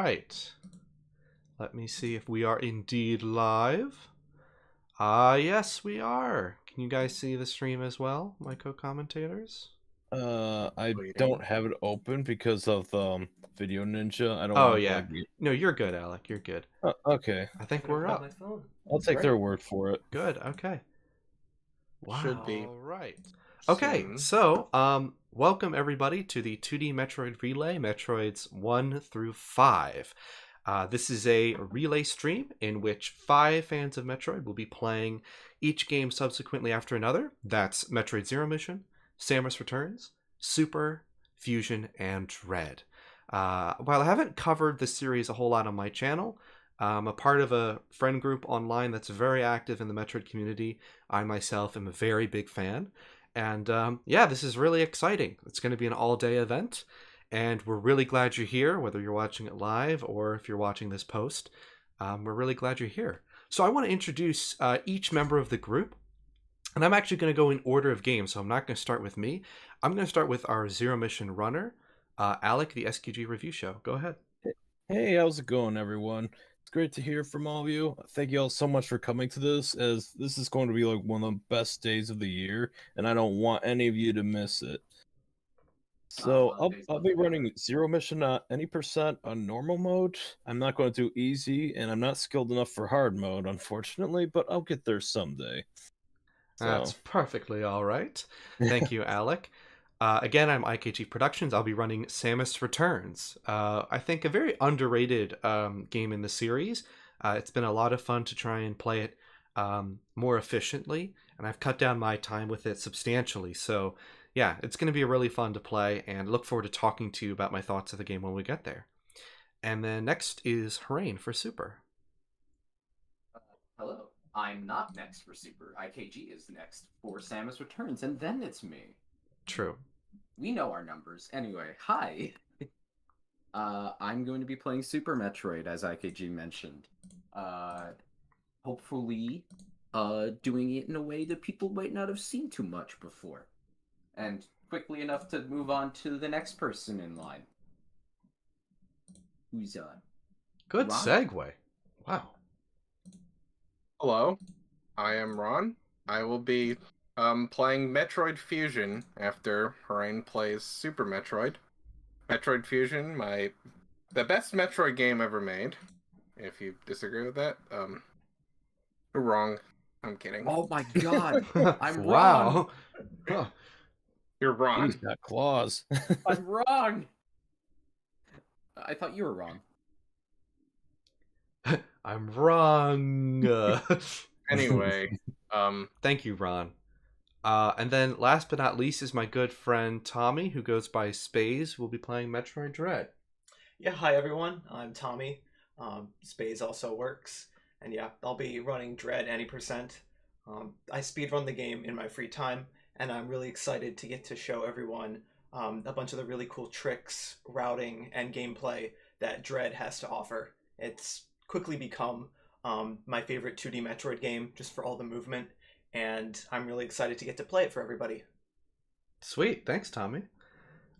right. Let me see if we are indeed live. Yes, we are. Can you guys see the stream as well, my co-commentators? I don't have it open because of Video Ninja. I don't Oh, want to yeah. bug you. No, you're good, Alec. You're good. Okay. I think we're up. I'll take their word for it. Good, okay. Wow. Should be. All right. Okay, Soon. so, welcome everybody to the 2D Metroid Relay, Metroids 1 through 5. This is a relay stream in which 5 fans of Metroid will be playing each game subsequently after another. That's Metroid Zero Mission, Samus Returns, Super, Fusion, and Dread. While I haven't covered this series a whole lot on my channel, I'm a part of a friend group online that's very active in the Metroid community. I myself am a very big fan. And yeah, this is really exciting. It's going to be an all-day event. And we're really glad you're here, whether you're watching it live or if you're watching this post. We're really glad you're here. So I want to introduce each member of the group. And I'm actually going to go in order of games, so I'm not going to start with me. I'm going to start with our Zero Mission runner, Alec, the SQG Review Show. Go ahead. Hey, how's it going, everyone? It's great to hear from all of you. Thank you all so much for coming to this, as this is going to be like one of the best days of the year, and I don't want any of you to miss it. So I'll be running Zero Mission at any percent on normal mode. I'm not going to do easy, and I'm not skilled enough for hard mode, unfortunately, but I'll get there someday. That's perfectly all right. Thank you, Alec. Again, I'm IKG Productions. I'll be running Samus Returns. I think a very underrated game in the series. It's been a lot of fun to try and play it more efficiently, and I've cut down my time with it substantially. So yeah, it's going to be really fun to play, and look forward to talking to you about my thoughts of the game when we get there. And then next is Harain for Super. Hello. I'm not next for Super. IKG is next for Samus Returns, and then it's me. True. We know our numbers. Anyway, hi. I'm going to be playing Super Metroid, as IKG mentioned. Hopefully, doing it in a way that people might not have seen too much before. And quickly enough to move on to the next person in line. Who's Good Ron? segue. Wow. Hello, I am Ron. I will be playing Metroid Fusion after Harain plays Super Metroid. Metroid Fusion, the best Metroid game ever made. If you disagree with that, you're wrong. I'm kidding. Oh my god! I'm wow. wrong! You're wrong. He's got claws. I'm wrong! I thought you were wrong. I'm wrong. Anyway, Thank you, Ron. And then last but not least is my good friend Tommy, who goes by Spaze, who will be playing Metroid Dread. Yeah, hi everyone. I'm Tommy. Spaze also works. And yeah, I'll be running Dread any percent. I speedrun the game in my free time, and I'm really excited to get to show everyone a bunch of the really cool tricks, routing, and gameplay that Dread has to offer. It's quickly become my favorite 2D Metroid game, just for all the movement, and I'm really excited to get to play it for everybody. Sweet. Thanks, Tommy.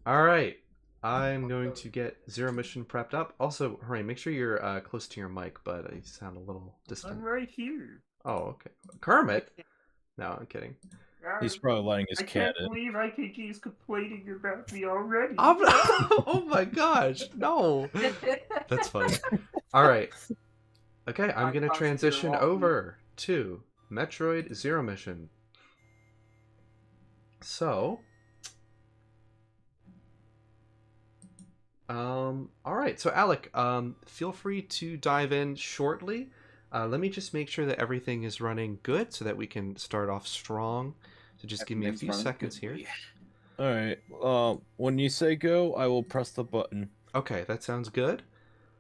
All right. I'm going to get Zero Mission prepped up. Also, Hooray, make sure you're close to your mic, but you sound a little distant. I'm right here. Oh, okay. Kermit? No, I'm kidding. He's probably letting his cat I can't believe IKG is complaining about me already. Oh my gosh, no. That's funny. All right. Okay, I'm going to transition over to Metroid Zero Mission. So, all right. So, Alec, feel free to dive in shortly. Let me just make sure that everything is running good so that we can start off strong. So just give me a few seconds here. All right. When you say go, I will press the button. Okay, that sounds good.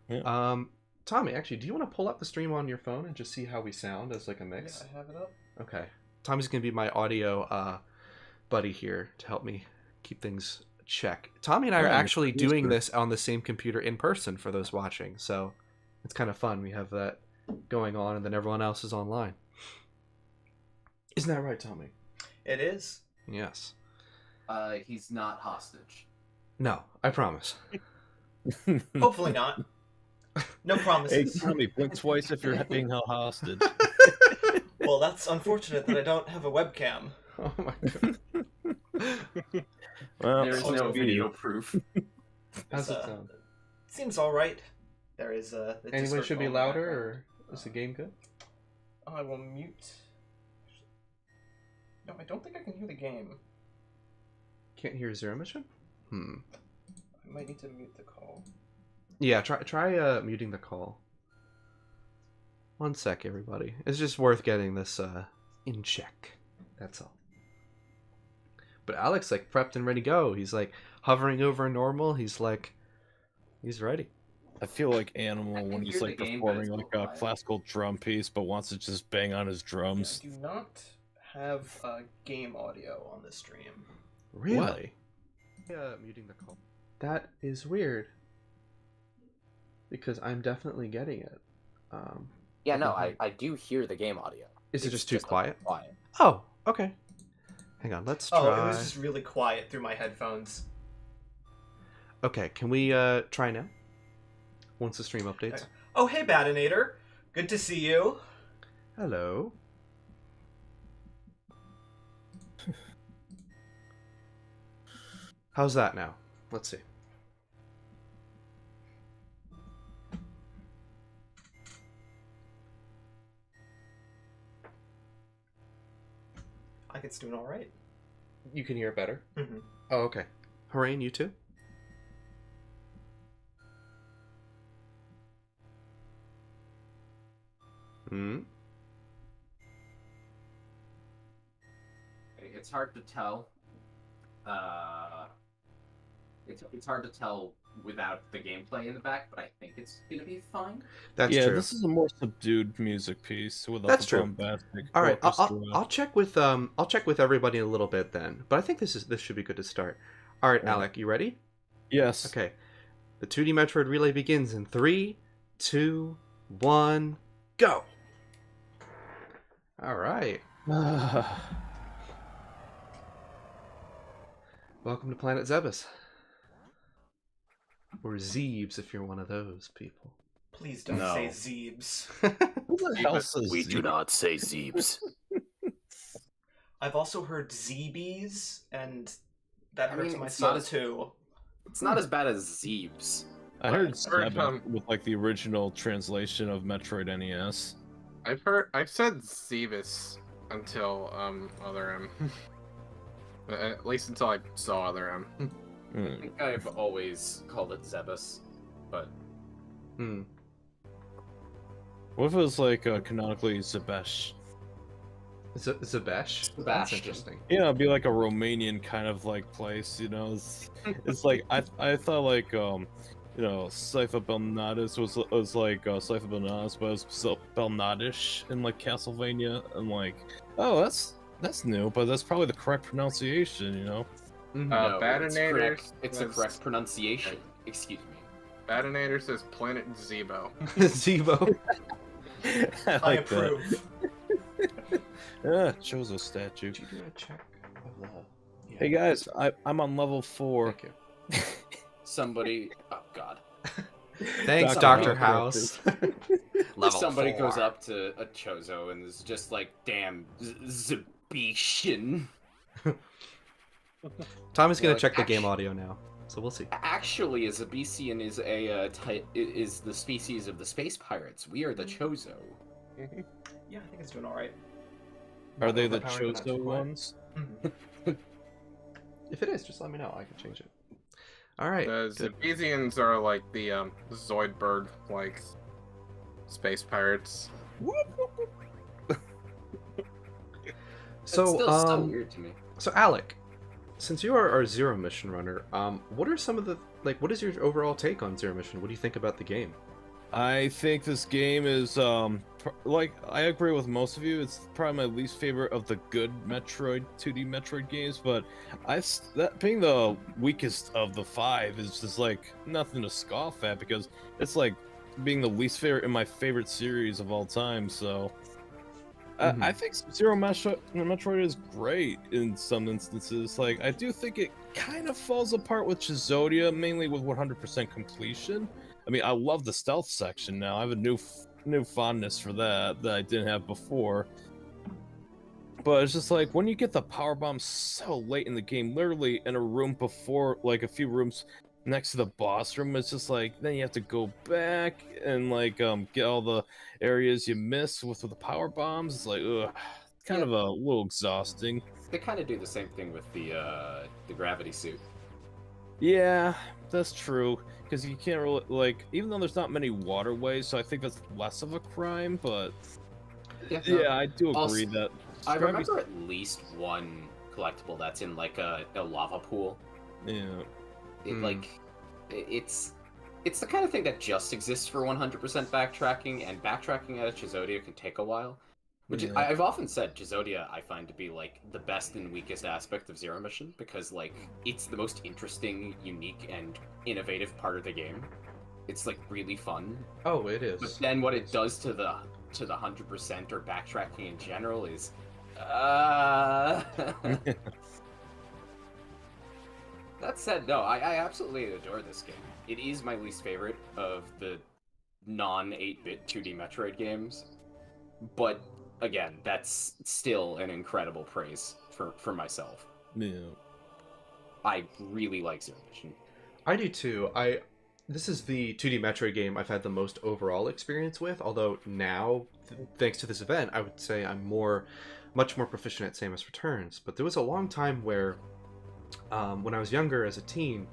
Yeah. Tommy, actually, do you want to pull up the stream on your phone and just see how we sound as like a mix? Yeah, I have it up. Okay. Tommy's going to be my audio buddy here to help me keep things check. Tommy and I are actually doing this on the same computer in person for those watching, so it's kind of fun. We have that going on, and then everyone else is online. Isn't that right, Tommy? It is. Yes. He's not hostage. No, I promise. Hopefully not. No Hey, promises. Tommy, blink twice if you're being held hostage. Well, that's unfortunate that I don't have a webcam. Oh my god. Well, There is Oh, no no. video proof. How's It's, it sound? Seems all right. There is the Anyone Discord should be phone in the louder, background. or is the game good? I will mute. No, I don't think I can hear the game. Can't hear Zero Mission? I might need to mute the call. Yeah, try muting the call. One sec, everybody. It's just worth getting this in check. That's all. But Alex, like, prepped and ready to go. He's like hovering over normal. He's like, he's ready. I feel like I Animal can when he's hear like the game, but it's performing a like little a quiet. classical drum piece, but wants to just bang on his drums. I do not have game audio on this stream. Really? Muting the call. That is weird. Because I'm definitely getting it. Yeah, no, Okay. I do hear the game audio. Is it It's just too a quiet? bit quiet. Oh, okay. Hang on, let's try. Oh, it was just really quiet through my headphones. Okay, can we try now? Once the stream updates. Oh, hey, Badinator. Good to see you. Hello. How's that now? Let's see. I think it's doing all right. You can hear it better? Mm-hmm. Oh, okay. Hooray, you too? Hmm? It's hard to tell. It's hard to tell without the gameplay in the back, but I think it's gonna be fine. That's yeah, true. this is a more subdued music piece without That's the true. bombastic All right, orchestra. I'll check with everybody in a little bit then. But I think this should be good to start. All right, Yeah. Alec, you ready? Yes. Okay. The 2D Metroid Relay begins in 3, 2, 1, go. All right. Welcome to Planet Zebus. Or Zeebs if you're one of those people. Please don't No. say Zeebs. Who the hell says We do Zeke? not say Zeebs. I've also heard Zeebies, and that I hurts mean, my it's soul not as- too. It's not as bad as Zeebs. I heard I've heard, Sabbath with like the original translation of Metroid NES. I've said Zebus until other M. At least until I saw other M. Hmm. I think I've always called it Zebus, but Hmm. What if it was like canonically Zebesh? Zabesh? That's Sebastian. interesting. Yeah, it'd be like a Romanian kind of like place, you know. It's like I thought like you know, Sypha Belnadis was like Sypha Belnadis, but it was Belnadish in like Castlevania, and like, oh, that's new, but that's probably the correct pronunciation, you know. Mhm. no, it's Badinator correct. It's the was- correct pronunciation. Excuse me. Badinator says Planet Zebo. Zebo. I I like that. approve. Chozo statue. Did you do a check of the... Yeah. Hey guys, I'm on level 4. Thank you. Somebody, oh god, Thanks, Dr. Dr. House. Level somebody goes up to a Chozo and is just like, "Damn, Zebetian." Tommy's gonna Like, check the game audio now, so we'll see. Actually, a Zebesian is is the species of the space pirates. We are the Chozo. Yeah, I think it's doing all right. Are Not they the overpowering, but not Chozo too quiet. ones? Mhm. If it is, just let me know. I can change it. All right. The good. Zebesians are like the Zoidberg like space pirates. So, It's still so weird to me. so Alec, since you are our Zero Mission runner, what are some of the what is your overall take on Zero Mission? What do you think about the game? I think this game is like I agree with most of you. It's probably my least favorite of the good Metroid 2D Metroid games, but that being the weakest of the 5 is just like nothing to scoff at because it's like being the least favorite in my favorite series of all time. So I think Zero Metroid is great in some instances. Like I do think it kind of falls apart with Chizodia, mainly with 100% completion. I mean, I love the stealth section now. I have a new fondness for that I didn't have before. But it's just like when you get the power bomb so late in the game, literally in a room before, like a few rooms next to the boss room, it's just like then you have to go back and like get all the areas you miss with the power bombs. It's like ugh, kind of a little exhausting. They kind of do the same thing with the gravity suit. Yeah, that's true. Because you can't really like, even though there's not many waterways, so I think that's less of a crime. But yeah, I do agree that. I remember at least one collectible that's in like a lava pool. Yeah. It's the kind of thing that just exists for 100% backtracking, and backtracking at Chizodia can take a while. Which I've often said, Chizodia I find to be like the best and weakest aspect of Zero Mission, because like it's the most interesting, unique, and innovative part of the game. It's like really fun. Oh, it is. But then what it does to the 100% or backtracking in general is That said, no, I absolutely adore this game. It is my least favorite of the non-8-bit 2D Metroid games, but again, that's still an incredible praise for myself. Yeah. I really like Zero Mission. I do too. This is the 2D Metroid game I've had the most overall experience with, although now, thanks to this event, I would say I'm much more proficient at Samus Returns. But there was a long time where, when I was younger as a teen,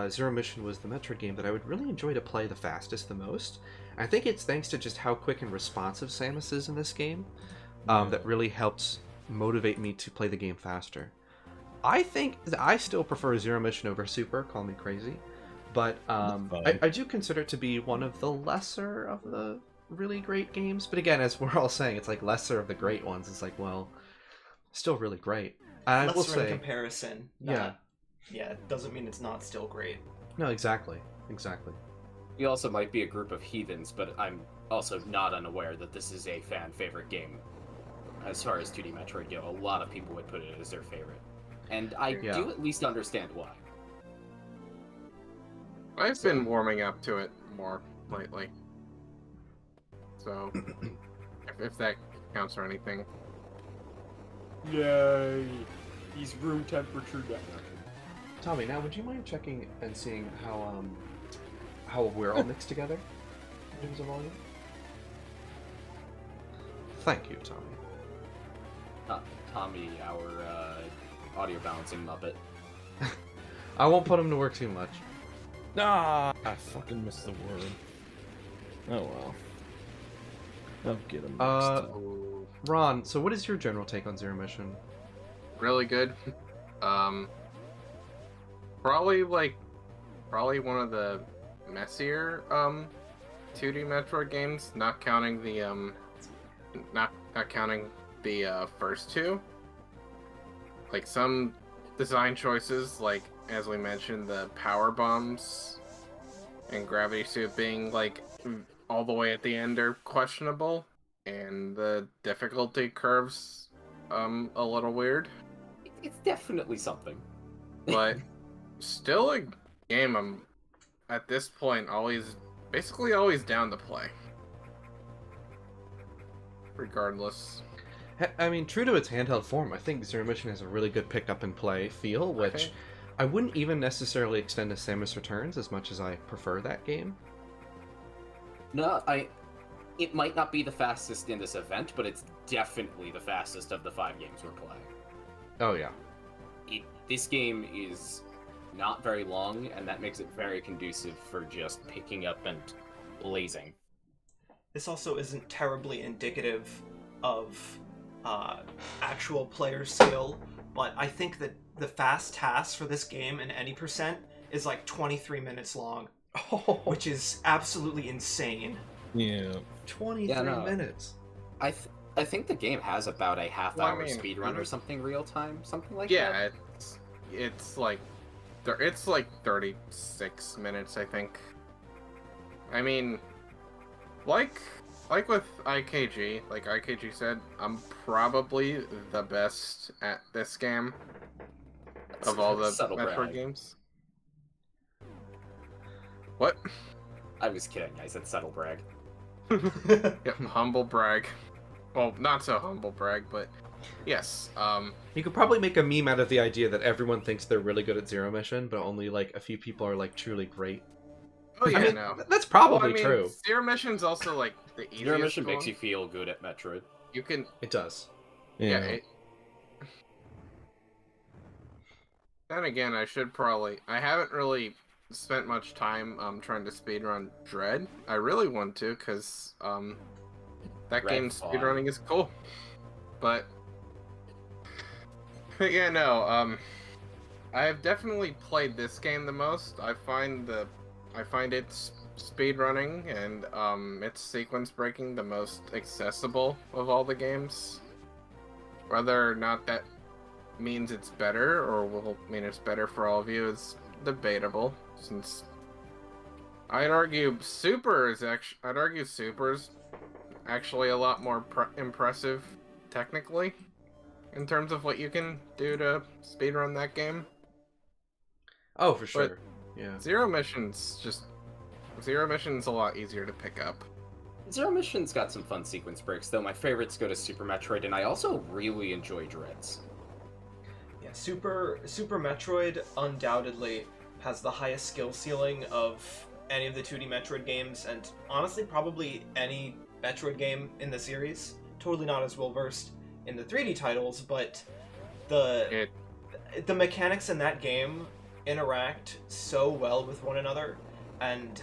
Zero Mission was the Metroid game that I would really enjoy to play the fastest, the most. And I think it's thanks to just how quick and responsive Samus is in this game that really helps motivate me to play the game faster. I think I still prefer Zero Mission over Super, call me crazy, but I do consider it to be one of the lesser of the really great games. But again, as we're all saying, it's like lesser of the great ones. It's like, well, still really great. I will say, in comparison. Yeah, it doesn't mean it's not still great. No, exactly. We also might be a group of heathens, but I'm also not unaware that this is a fan favorite game. As far as 2D Metroid go, a lot of people would put it as their favorite. And I do at least understand why. I've been warming up to it more lately. So, if that counts for anything. Yay! He's room temperature down. Tommy, now would you mind checking and seeing how we're all mixed together in terms of volume? Thank you, Tommy. Tommy, our audio balancing muppet. I won't put him to work too much. Ah, I fucking missed the word. Oh well. I'll get him next time. Ron, so what is your general take on Zero Mission? Really good. Probably one of the messier 2D Metroid games, not counting the not counting the first two. Like some design choices, like as we mentioned, the power bombs and gravity suit being like all the way at the end are questionable, and the difficulty curves a little weird. It's definitely something. But still a game I'm at this point basically always down to play. Regardless. I mean, true to its handheld form, I think Zero Mission has a really good pick-up-and-play feel, which I wouldn't even necessarily extend to Samus Returns as much as I prefer that game. No, it might not be the fastest in this event, but it's definitely the fastest of the 5 games we're playing. Oh, yeah. This game is not very long, and that makes it very conducive for just picking up and blazing. This also isn't terribly indicative of actual player skill, but I think that the fast task for this game in any percent is like 23 minutes long, which is absolutely insane. Yeah. 23 minutes. I think the game has about a half-hour speedrun or something real-time, something like that. Yeah, it's like 36 minutes, I think. I mean, like with IKG, like IKG said, I'm probably the best at this game of all the Metroid games. What? I was kidding. I said subtle brag. Yep, humble brag. Well, not so humble brag, but yes. You could probably make a meme out of the idea that everyone thinks they're really good at Zero Mission, but only like a few people are like truly great. Oh yeah, I mean, no. that's probably Well, I mean, true. Zero Mission's also like the easiest Zero Mission one. makes you feel good at Metroid. You can, It does. yeah. Then again, I haven't really spent much time trying to speedrun Dread. I really want to, because that Dread game fun. speedrunning is cool. But yeah, no, I have definitely played this game the most. I find its speedrunning and its sequence breaking the most accessible of all the games. Whether or not that means it's better or will mean it's better for all of you is debatable, since I'd argue Super's actually a lot more impressive technically in terms of what you can do to speedrun that game. Oh, for sure. Yeah. Zero Mission's a lot easier to pick up. Zero Mission's got some fun sequence breaks, though my favorites go to Super Metroid, and I also really enjoy Dreads. Yeah, Super Metroid undoubtedly has the highest skill ceiling of any of the 2D Metroid games, and honestly probably any Metroid game in the series. Totally not as well versed in the 3D titles, but the mechanics in that game interact so well with one another, and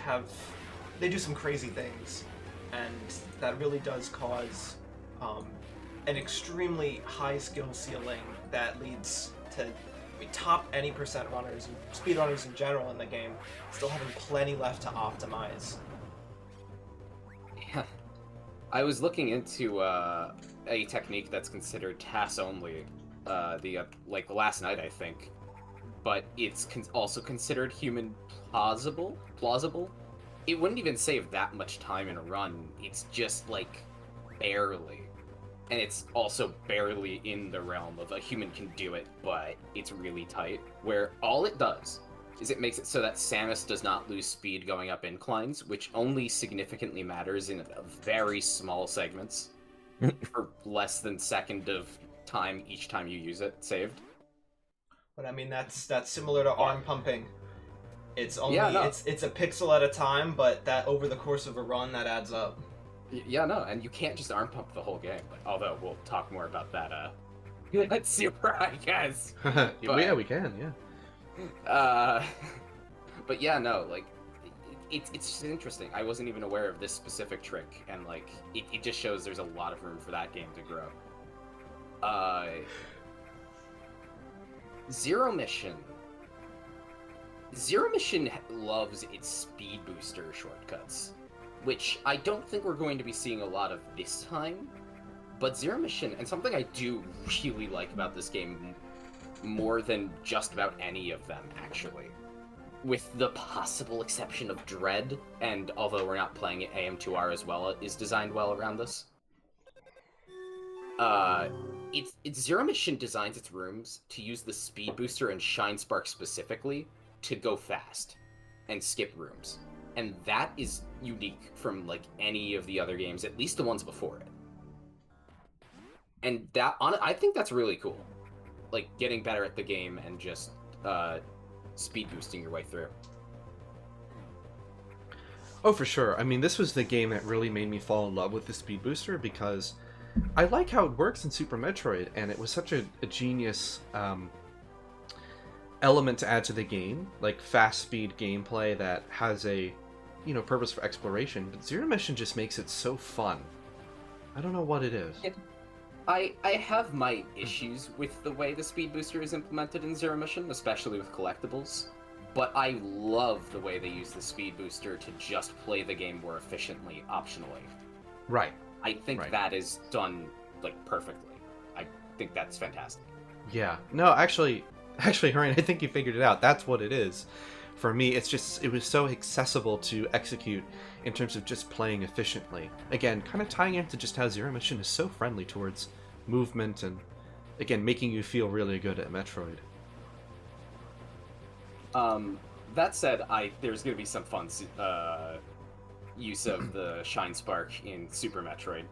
they do some crazy things, and that really does cause an extremely high skill ceiling that leads to top any percent runners and speedrunners in general in the game still having plenty left to optimize. Yeah. I was looking into a technique that's considered TAS only, last night I think, but it's also considered human plausible. It wouldn't even save that much time in a run. It's just like barely. And it's also barely in the realm of a human can do it, but it's really tight. Where all it does is it makes it so that Samus does not lose speed going up inclines, which only significantly matters in very small segments for less than second of time each time you use it saved. But I mean that's similar to arm pumping. It's only it's a pixel at a time, but that over the course of a run that adds up. Yeah, no, and you can't just arm pump the whole game. Although we'll talk more about that. That's Super, I guess. Yeah, we can. Yeah. But yeah, no, like it's just interesting. I wasn't even aware of this specific trick, and like it just shows there's a lot of room for that game to grow. Zero Mission loves its speed booster shortcuts, which I don't think we're going to be seeing a lot of this time. But Zero Mission, and something I do really like about this game more than just about any of them, actually, with the possible exception of Dread, and although we're not playing it AM2R as well, it is designed well around this. Zero Mission designs its rooms to use the speed booster and Shine Spark specifically to go fast and skip rooms. And that is unique from like any of the other games, at least the ones before it. And I think that's really cool. Like getting better at the game and just speed boosting your way through. Oh, for sure. I mean, this was the game that really made me fall in love with the speed booster, because I like how it works in Super Metroid, and it was such a genius element to add to the game, like fast speed gameplay that has a purpose for exploration. But Zero Mission just makes it so fun. I don't know what it is. I have my issues with the way the speed booster is implemented in Zero Mission, especially with collectibles. But I love the way they use the speed booster to just play the game more efficiently, optionally. Right. I think that is done like perfectly. I think that's fantastic. Yeah. No, actually, Ryan, I think you figured it out. That's what it is. For me, it was so accessible to execute in terms of just playing efficiently. Again, kind of tying into just how Zero Mission is so friendly towards movement and, again, making you feel really good at Metroid. That said, there's going to be some fun use of the Shine Spark in Super Metroid.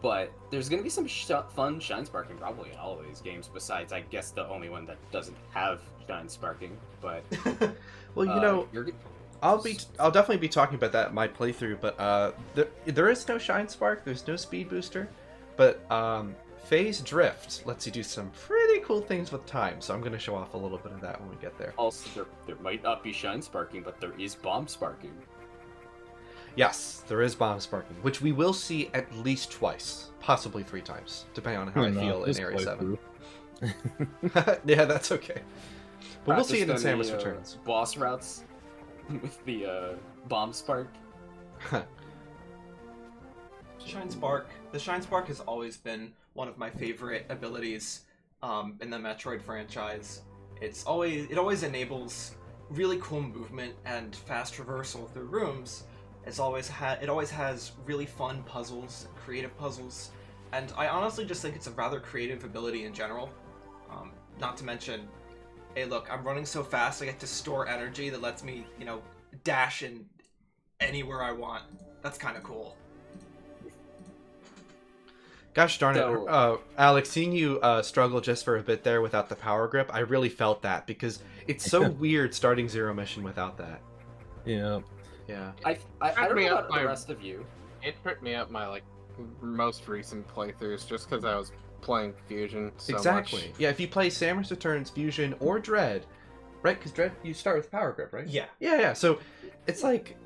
But there's going to be some fun Shine Sparking probably in all of these games, besides, I guess, the only one that doesn't have Shine Sparking. But well, you know, I'll definitely be talking about that in my playthrough. But there is no Shine Spark. There's no Speed Booster. But Phase Drift lets you do some pretty cool things with time. So I'm going to show off a little bit of that when we get there. Also, there might not be Shine Sparking, but there is Bomb Sparking. Yes, there is Bomb Sparking, which we will see at least twice, possibly 3 times, depending on how I feel in Area 7. Yeah, that's okay. But we'll see it in Samus Returns. Boss routes with the Bomb Spark. Shine Spark. The Shine Spark has always been one of my favorite abilities in the Metroid franchise. It always enables really cool movement and fast traversal through rooms. It always has really fun puzzles, creative puzzles, and I honestly just think it's a rather creative ability in general. Not to mention, hey look, I'm running so fast I get to store energy that lets me, you know, dash in anywhere I want. That's kind of cool. Gosh darn it, Alex, seeing you struggle just for a bit there without the power grip, I really felt that, because it's so weird starting Zero Mission without that. Yeah. Yeah. I don't know about the rest of you. It tripped me up my most recent playthroughs just because I was playing Fusion so Exactly. much. Yeah, if you play Samus Returns, Fusion, or Dread, right? Because Dread, you start with power grip, right? Yeah. Yeah. So it's like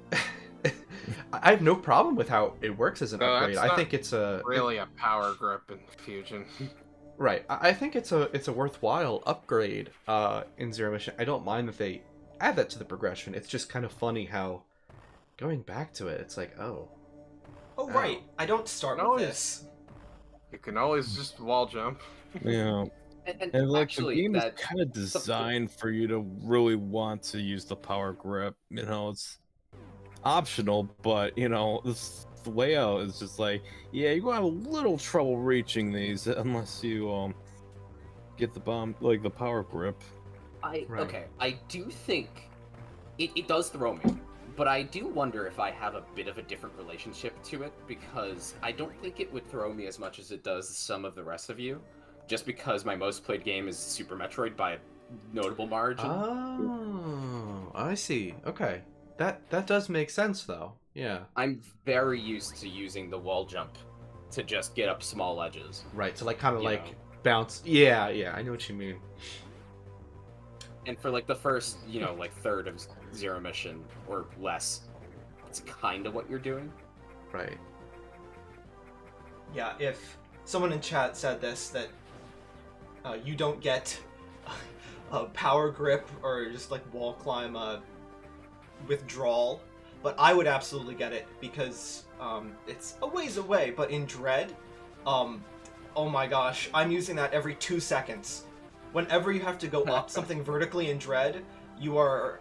I have no problem with how it works as an upgrade. I think it's really a power grip in Fusion. Right. I think it's a worthwhile upgrade in Zero Mission. I don't mind that they add that to the progression. It's just kind of funny how going back to it, it's like, oh, right. I don't start with this. You can always just wall jump. Yeah. And like actually, the game is that kind of designed for you to really want to use the power grip. You know, it's optional, but you know, the layout is just like, yeah, you're gonna have a little trouble reaching these unless you get the the power grip. Okay, I do think it does throw me. But I do wonder if I have a bit of a different relationship to it, because I don't think it would throw me as much as it does some of the rest of you, just because my most played game is Super Metroid by a notable margin. Oh, I see. Okay. That does make sense, though. Yeah. I'm very used to using the wall jump to just get up small ledges. Right, so kind of You like know. bounce. Yeah, I know what you mean. And for the first, third of Zero Mission or less, it's kind of what you're doing. Right. Yeah, if someone in chat said this, that you don't get a power grip or just wall climb withdrawal, but I would absolutely get it, because it's a ways away, but in Dread, oh my gosh, I'm using that every 2 seconds. Whenever you have to go up something vertically in Dread, you are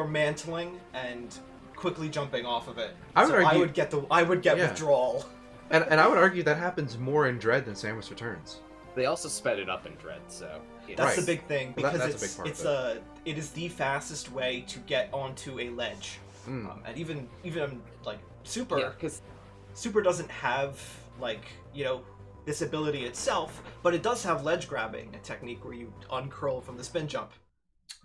mantling and quickly jumping off of it. I would get withdrawal. And I would argue that happens more in Dread than Samus Returns. They also sped it up in Dread, so that's the big thing, because that's a big part of it is the fastest way to get onto a ledge. And even Super, because Super doesn't have this ability itself, but it does have ledge grabbing, a technique where you uncurl from the spin jump.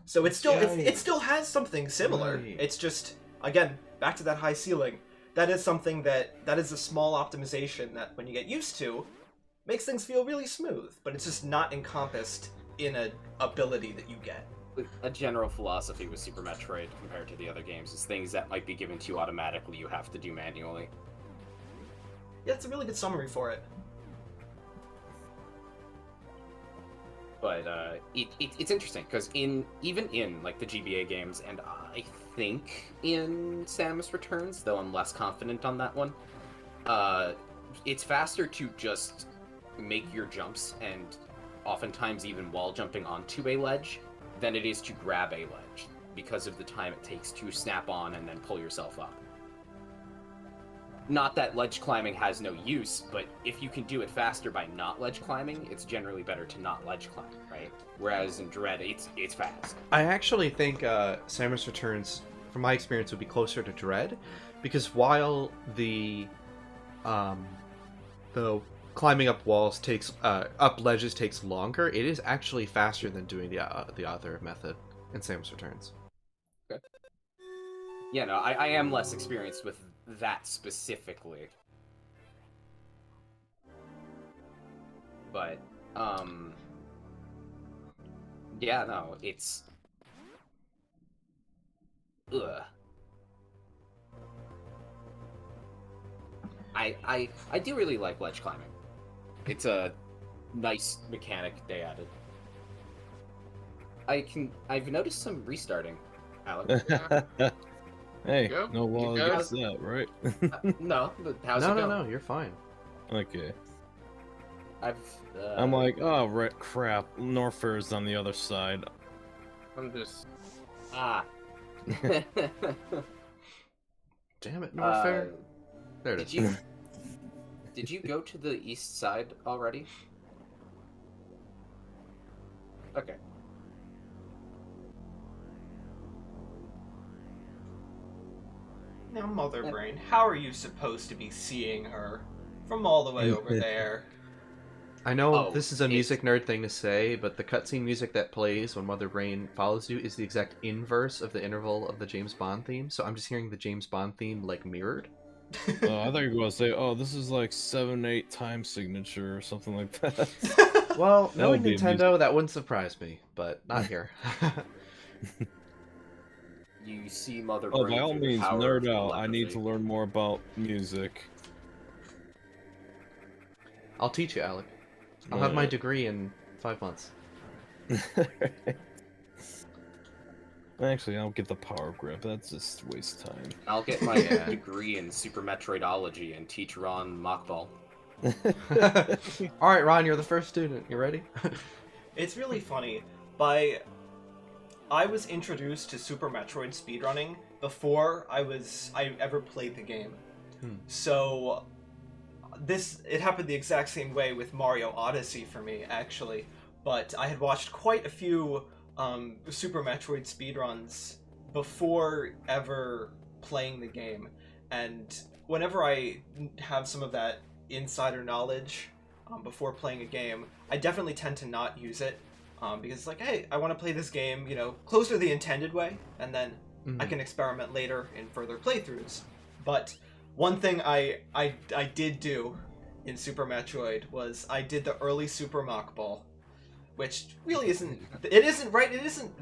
So it still has something similar. Right. It's just, again, back to that high ceiling. That is something that is a small optimization that, when you get used to, makes things feel really smooth, but it's just not encompassed in an ability that you get. a general philosophy with Super Metroid compared to the other games is things that might be given to you automatically you have to do manually. Yeah, it's a really good summary for it. But it's interesting because even in the GBA games, and I think in Samus Returns, though I'm less confident on that one, it's faster to just make your jumps and oftentimes even wall jumping onto a ledge than it is to grab a ledge because of the time it takes to snap on and then pull yourself up. Not that ledge climbing has no use, but if you can do it faster by not ledge climbing, it's generally better to not ledge climb, right? Whereas in Dread, it's fast. I actually think Samus Returns from my experience, would be closer to Dread, because while the climbing up walls takes up ledges takes longer, it is actually faster than doing the other method in Samus Returns. Okay. Yeah, no, I am less experienced with that specifically. But, yeah, no, it's... Ugh. I do really like ledge climbing. It's a nice mechanic they added. I've noticed some restarting, Alex. Hey, Go. no law You against that, right? No, but how's it No, going? no, you're fine. Okay. I'm I'm like, oh, right, crap. Norfair's on the other side. I'm just... Ah. Damn it, Norfair. There it is. Did you go to the east side already? Okay. Now, Mother Brain, how are you supposed to be seeing her from all the way over there? I know Oh, this is a music nerd thing to say, but the cutscene music that plays when Mother Brain follows you is the exact inverse of the interval of the James Bond theme, so I'm just hearing the James Bond theme, like, mirrored. Oh, I thought you were going to say, oh, this is like 7/8 time signature or something like that. Well, That knowing would be Nintendo, that wouldn't surprise me, but not here. You see Mother Oh, Brain by all through the means, power of nerd out. I need telepathy. to learn more about music. I'll teach you, Alec. I'll have my degree in 5 months. Actually, I'll get the power grip. That's just waste time. I'll get my degree in Super Metroidology and teach Ron mockball. Alright, Ron, you're the first student. You ready? It's really funny. I was introduced to Super Metroid speedrunning before I ever played the game. So it happened the exact same way with Mario Odyssey for me, actually. But I had watched quite a few Super Metroid speedruns before ever playing the game, and whenever I have some of that insider knowledge before playing a game, I definitely tend to not use it because it's like, hey, I want to play this game, closer to the intended way, and then I can experiment later in further playthroughs. But one thing I did do in Super Metroid was I did the early Super Mock Ball, which really isn't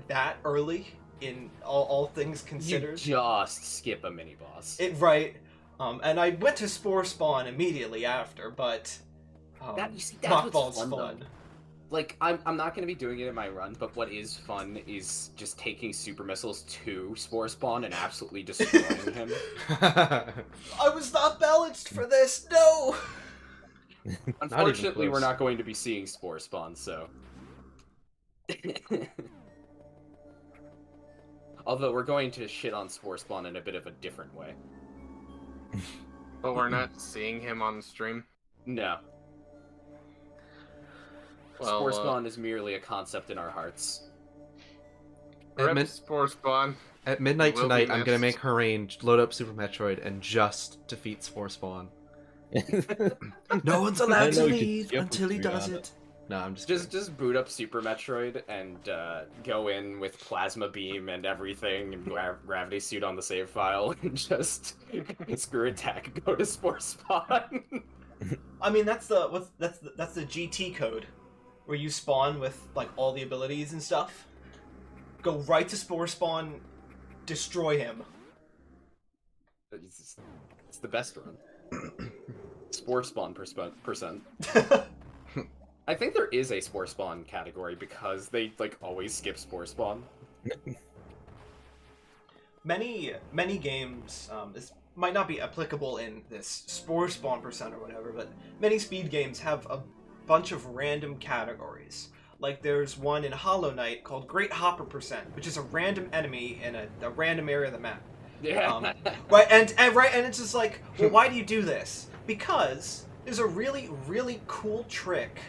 that early in all things considered. You just skip a mini boss. And I went to Spore Spawn immediately after, but that's Mock what's Ball's fun, fun. though. Like, I'm not going to be doing it in my run, but what is fun is just taking super missiles to Spore Spawn and absolutely destroying him. I was not balanced for this, no! Unfortunately, we're close. not going to be seeing Spore Spawn, so... Although we're going to shit on Spore Spawn in a bit of a different way. But we're not seeing him on stream? No. Well, Spore Spawn is merely a concept in our hearts. Rip Spore Spawn. At midnight Will be tonight, I'm gonna missed. make Harange load up Super Metroid and just defeat Spore Spawn. No one's I allowed to know you leave can until he skip does it. it. No, I'm just Just boot up Super Metroid and go in with Plasma Beam and everything and Gravity Suit on the save file and just screw attack and go to Spore Spawn. I mean, that's the GT code, where you spawn with like all the abilities and stuff. Go right to Spore Spawn, destroy him. It's the best run. Spore Spawn percent. I think there is a Spore Spawn category because they like always skip Spore Spawn. Many games, this might not be applicable in this Spore Spawn percent or whatever, but many speed games have a bunch of random categories. Like there's one in Hollow Knight called Great Hopper Percent, which is a random enemy in a random area of the map. Yeah. Right, and it's just like, well, why do you do this? Because there's a really, really cool trick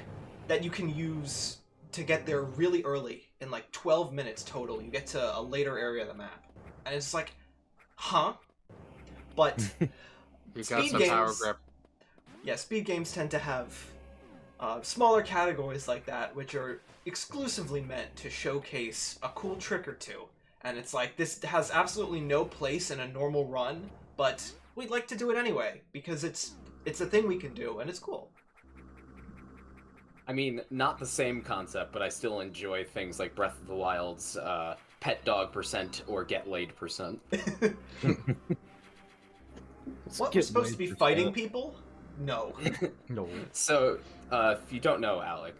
that you can use to get there really early, in like 12 minutes total. You get to a later area of the map. And it's like, huh? But You got Speed some power games- grip. yeah, speed games tend to have smaller categories like that, which are exclusively meant to showcase a cool trick or two. And it's like, this has absolutely no place in a normal run, but we'd like to do it anyway, because it's a thing we can do, and it's cool. I mean, not the same concept, but I still enjoy things like Breath of the Wild's pet dog percent or get laid percent. What, we're supposed to be fighting people? No. No. So, if you don't know, Alec,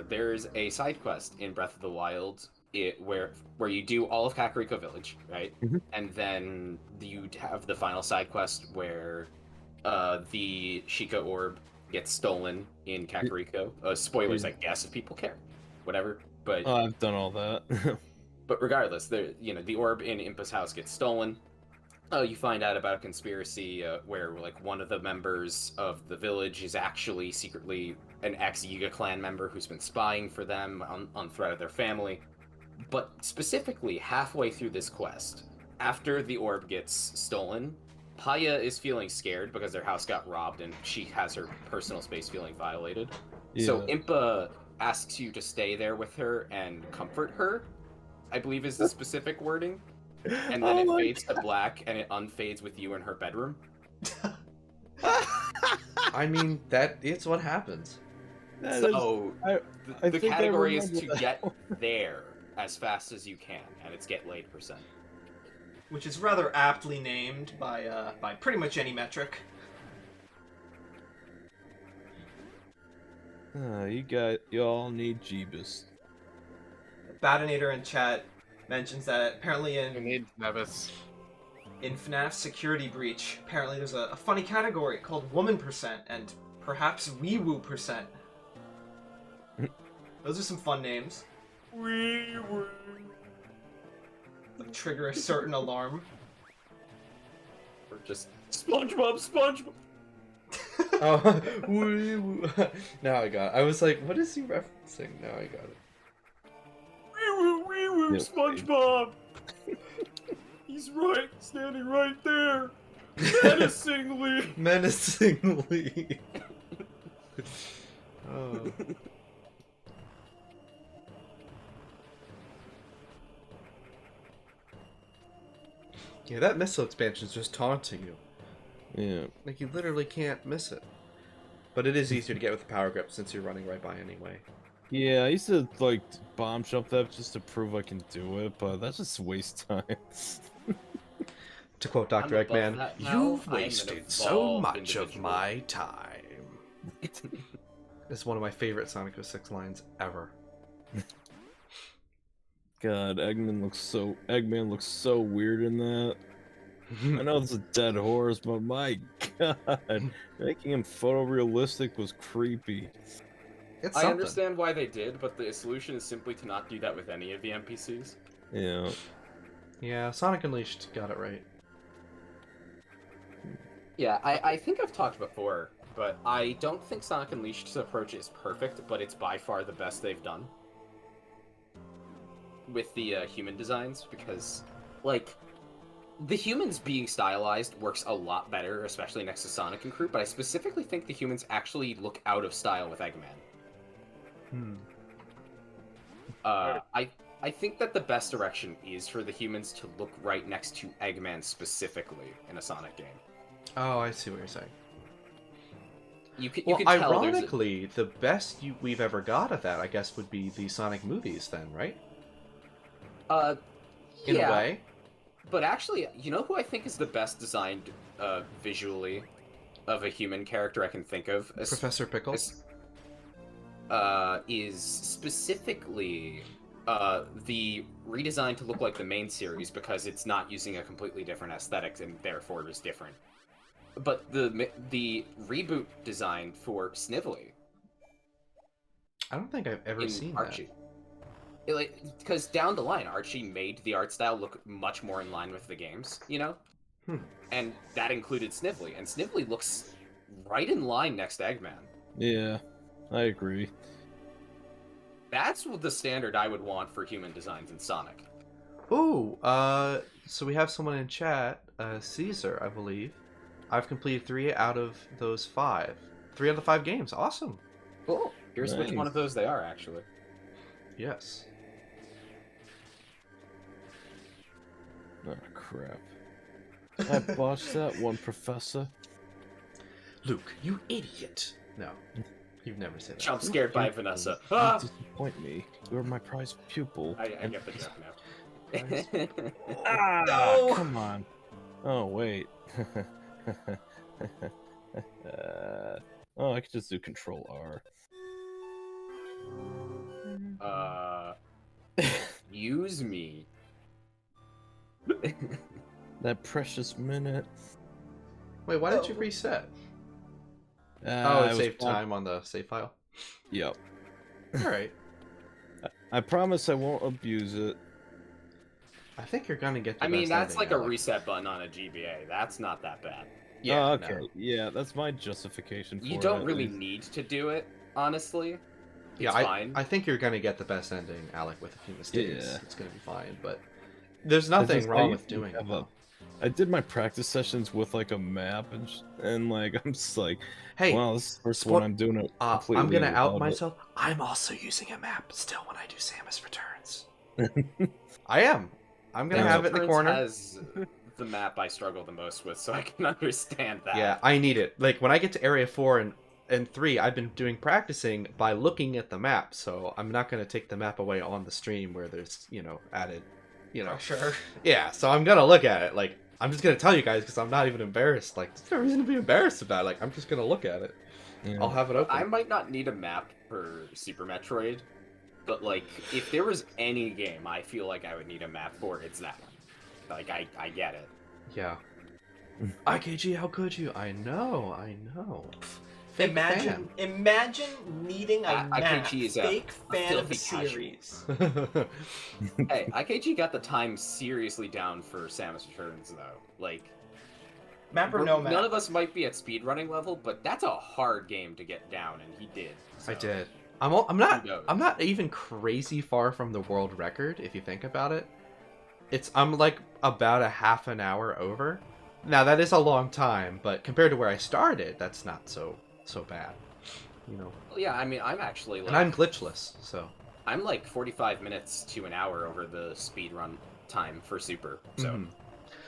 there's a side quest in Breath of the Wild where you do all of Kakariko Village, right? Mhm. And then you have the final side quest where the Sheikah orb gets stolen in Kakariko. Spoilers, I guess, if people care. Whatever. But Oh, I've done all that. but regardless, the orb in Impa's house gets stolen. You find out about a conspiracy where like one of the members of the village is actually secretly an ex-Yiga clan member who's been spying for them on threat of their family. But specifically, halfway through this quest, after the orb gets stolen, Paya is feeling scared because their house got robbed and she has her personal space feeling violated. So Yeah. Impa asks you to stay there with her and comfort her, I believe is the specific wording. And then Oh it my fades to black and it unfades with you in her bedroom. I mean, that it's what happens. That is- So I the think I category is remember to that. get there as fast as you can, and it's get laid percent. Which is rather aptly named by pretty much any metric. y'all need Jeebus. Badinator in chat mentions that apparently You in need Nevis. FNAF Security Breach, apparently there's a funny category called Woman Percent and perhaps Wee Woo Percent. Those are some fun names. Wee woo. That trigger a certain alarm. Or just SpongeBob. Oh, woo, woo. Now I got it. I was like, what is he referencing? Now I got it. Wee woo, Yep. SpongeBob. He's right, standing right there, menacingly. Menacingly. Oh. Yeah, that missile expansion is just taunting you. Yeah. Like, you literally can't miss it. But it is easier to get with the power grip since you're running right by anyway. Yeah, I used to like bomb jump that just to prove I can do it, but that's just waste time. To quote Dr. I'm above Eggman, that now. you've I'm an wasted so evolved much of individual." my time. It's one of my favorite Sonic 06 lines ever. God, Eggman looks so weird in that. I know it's a dead horse, but my God, making him photorealistic was creepy. It's I something. understand why they did, but the solution is simply to not do that with any of the NPCs. Yeah. Yeah, Sonic Unleashed got it right. Yeah, I think I've talked before, but I don't think Sonic Unleashed's approach is perfect, but it's by far the best they've done. With the human designs, because, like, the humans being stylized works a lot better, especially next to Sonic and crew, but I specifically think the humans actually look out of style with Eggman. I think that the best direction is for the humans to look right next to Eggman specifically in a Sonic game. Oh, I see what you're saying. You can Well, tell there's a- ironically, the best we've ever got of that, I guess, would be the Sonic movies then, right? In yeah, a way. but actually, you know who I think is the best designed visually of a human character I can think of? Professor Pickles? Is specifically the redesign to look like the main series because it's not using a completely different aesthetic and therefore is different. But the reboot design for Snively I don't think I've ever in seen Archie. Because down the line, Archie made the art style look much more in line with the games, you know? And that included Snively, and Snively looks right in line next to Eggman. Yeah, I agree. That's the standard I would want for human designs in Sonic. that. Ooh, So we have someone in chat, Caesar, I believe. I've completed 3 out of those 5. 3 out of the 5 games. Awesome. Cool. Here's which one Nice. of those they are, actually. Yes. Oh, crap. I botched that one, Professor. Luke, you idiot. No, you've never said that. Jump scared by Vanessa. You Ah! disappoint me. You're my prized pupil. I get the joke now. Ah, No! come on. Oh, wait. Oh, I could just do Control R. Use me. That precious minute. Wait, why did you reset? Oh, I it was saved playing- time on the save file. Yep. Alright. I promise I won't abuse it. I think you're gonna get the I mean, best that's ending, like a Alex. reset button on a GBA. That's not that bad. Yeah, Oh, okay. no. Yeah, that's my justification for You it, don't at really least. need to do it, honestly. Yeah, It's fine. I think you're gonna get the best ending, Alec, with a few mistakes. Yeah. It's gonna be fine, but there's I nothing just- I wrong used with to doing it. have a- though. I did my practice sessions with like a map and like I'm just like, Hey, wow, this is the first spo- one I'm doing it completely. I'm gonna out without it. myself. I'm also using a map still when I do Samus Returns. I am. I'm gonna Yeah. have it in the Returns corner. has the map I struggle the most with, so I can understand that. Yeah, I need it. Like when I get to Area 4 and 3, I've been doing practicing by looking at the map, so I'm not gonna take the map away on the stream where there's added, Sure. Yeah, so I'm gonna look at it. Like I'm just gonna tell you guys because I'm not even embarrassed. Like there's no reason to be embarrassed about it. Like I'm just gonna look at it. Yeah. I'll have it open. I might not need a map for Super Metroid, but like if there was any game I feel like I would need a map for, it's that one. Like I get it. Yeah. IKG, how could you? I know. Fake Imagine needing a map. IKG is a Fake fan of the filthy casual. series. fan. Hey, IKG got the time seriously down for Samus Returns though. Like Map or no map? none of us might be at speedrunning level, but that's a hard game to get down, and he did. I so. did. I'm not. Who knows? I'm not even crazy far from the world record if you think about it. I'm like about a half an hour over. Now that is a long time, but compared to where I started, that's not so bad. Well, yeah, I mean, I'm actually like And I'm glitchless, so. I'm like 45 minutes to an hour over the speedrun time for Super. So Mhm.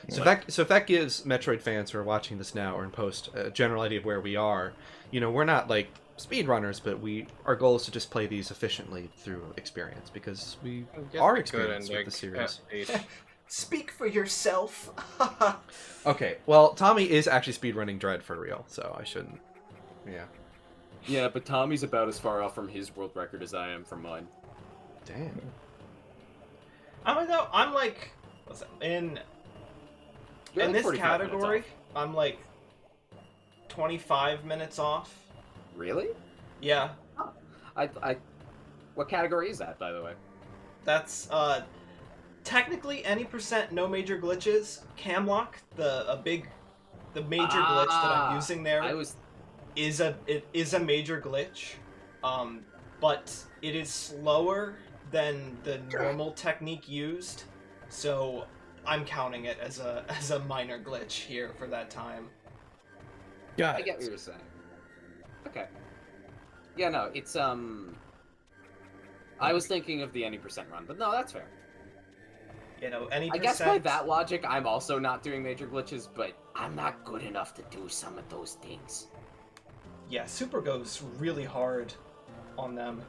So if that gives Metroid fans who are watching this now or in post a general idea of where we are, we're not like speedrunners, but our goal is to just play these efficiently through experience because we Get are the good experienced with ending the series. at 8. Speak for yourself. Okay, well, Tommy is actually speedrunning Dread for real, so I shouldn't. Yeah. yeah, but Tommy's about as far off from his world record as I am from mine. Damn. I'm like, what's that? In You're like this 45 minutes category, off. I'm like 25 minutes off. Really? Yeah, What category is that, by the way? that's technically any percent no major glitches. Camlock, the major glitch that I'm using there I was is a major glitch, but it is slower than the normal technique used, so I'm counting it as a minor glitch here for that time. Got I it. get what you're saying. Okay. Yeah, no, it's I was thinking of the any percent run, but no, that's fair. Any I percent. guess by that logic, I'm also not doing major glitches, but I'm not good enough to do some of those things. Yeah, Super goes really hard on them.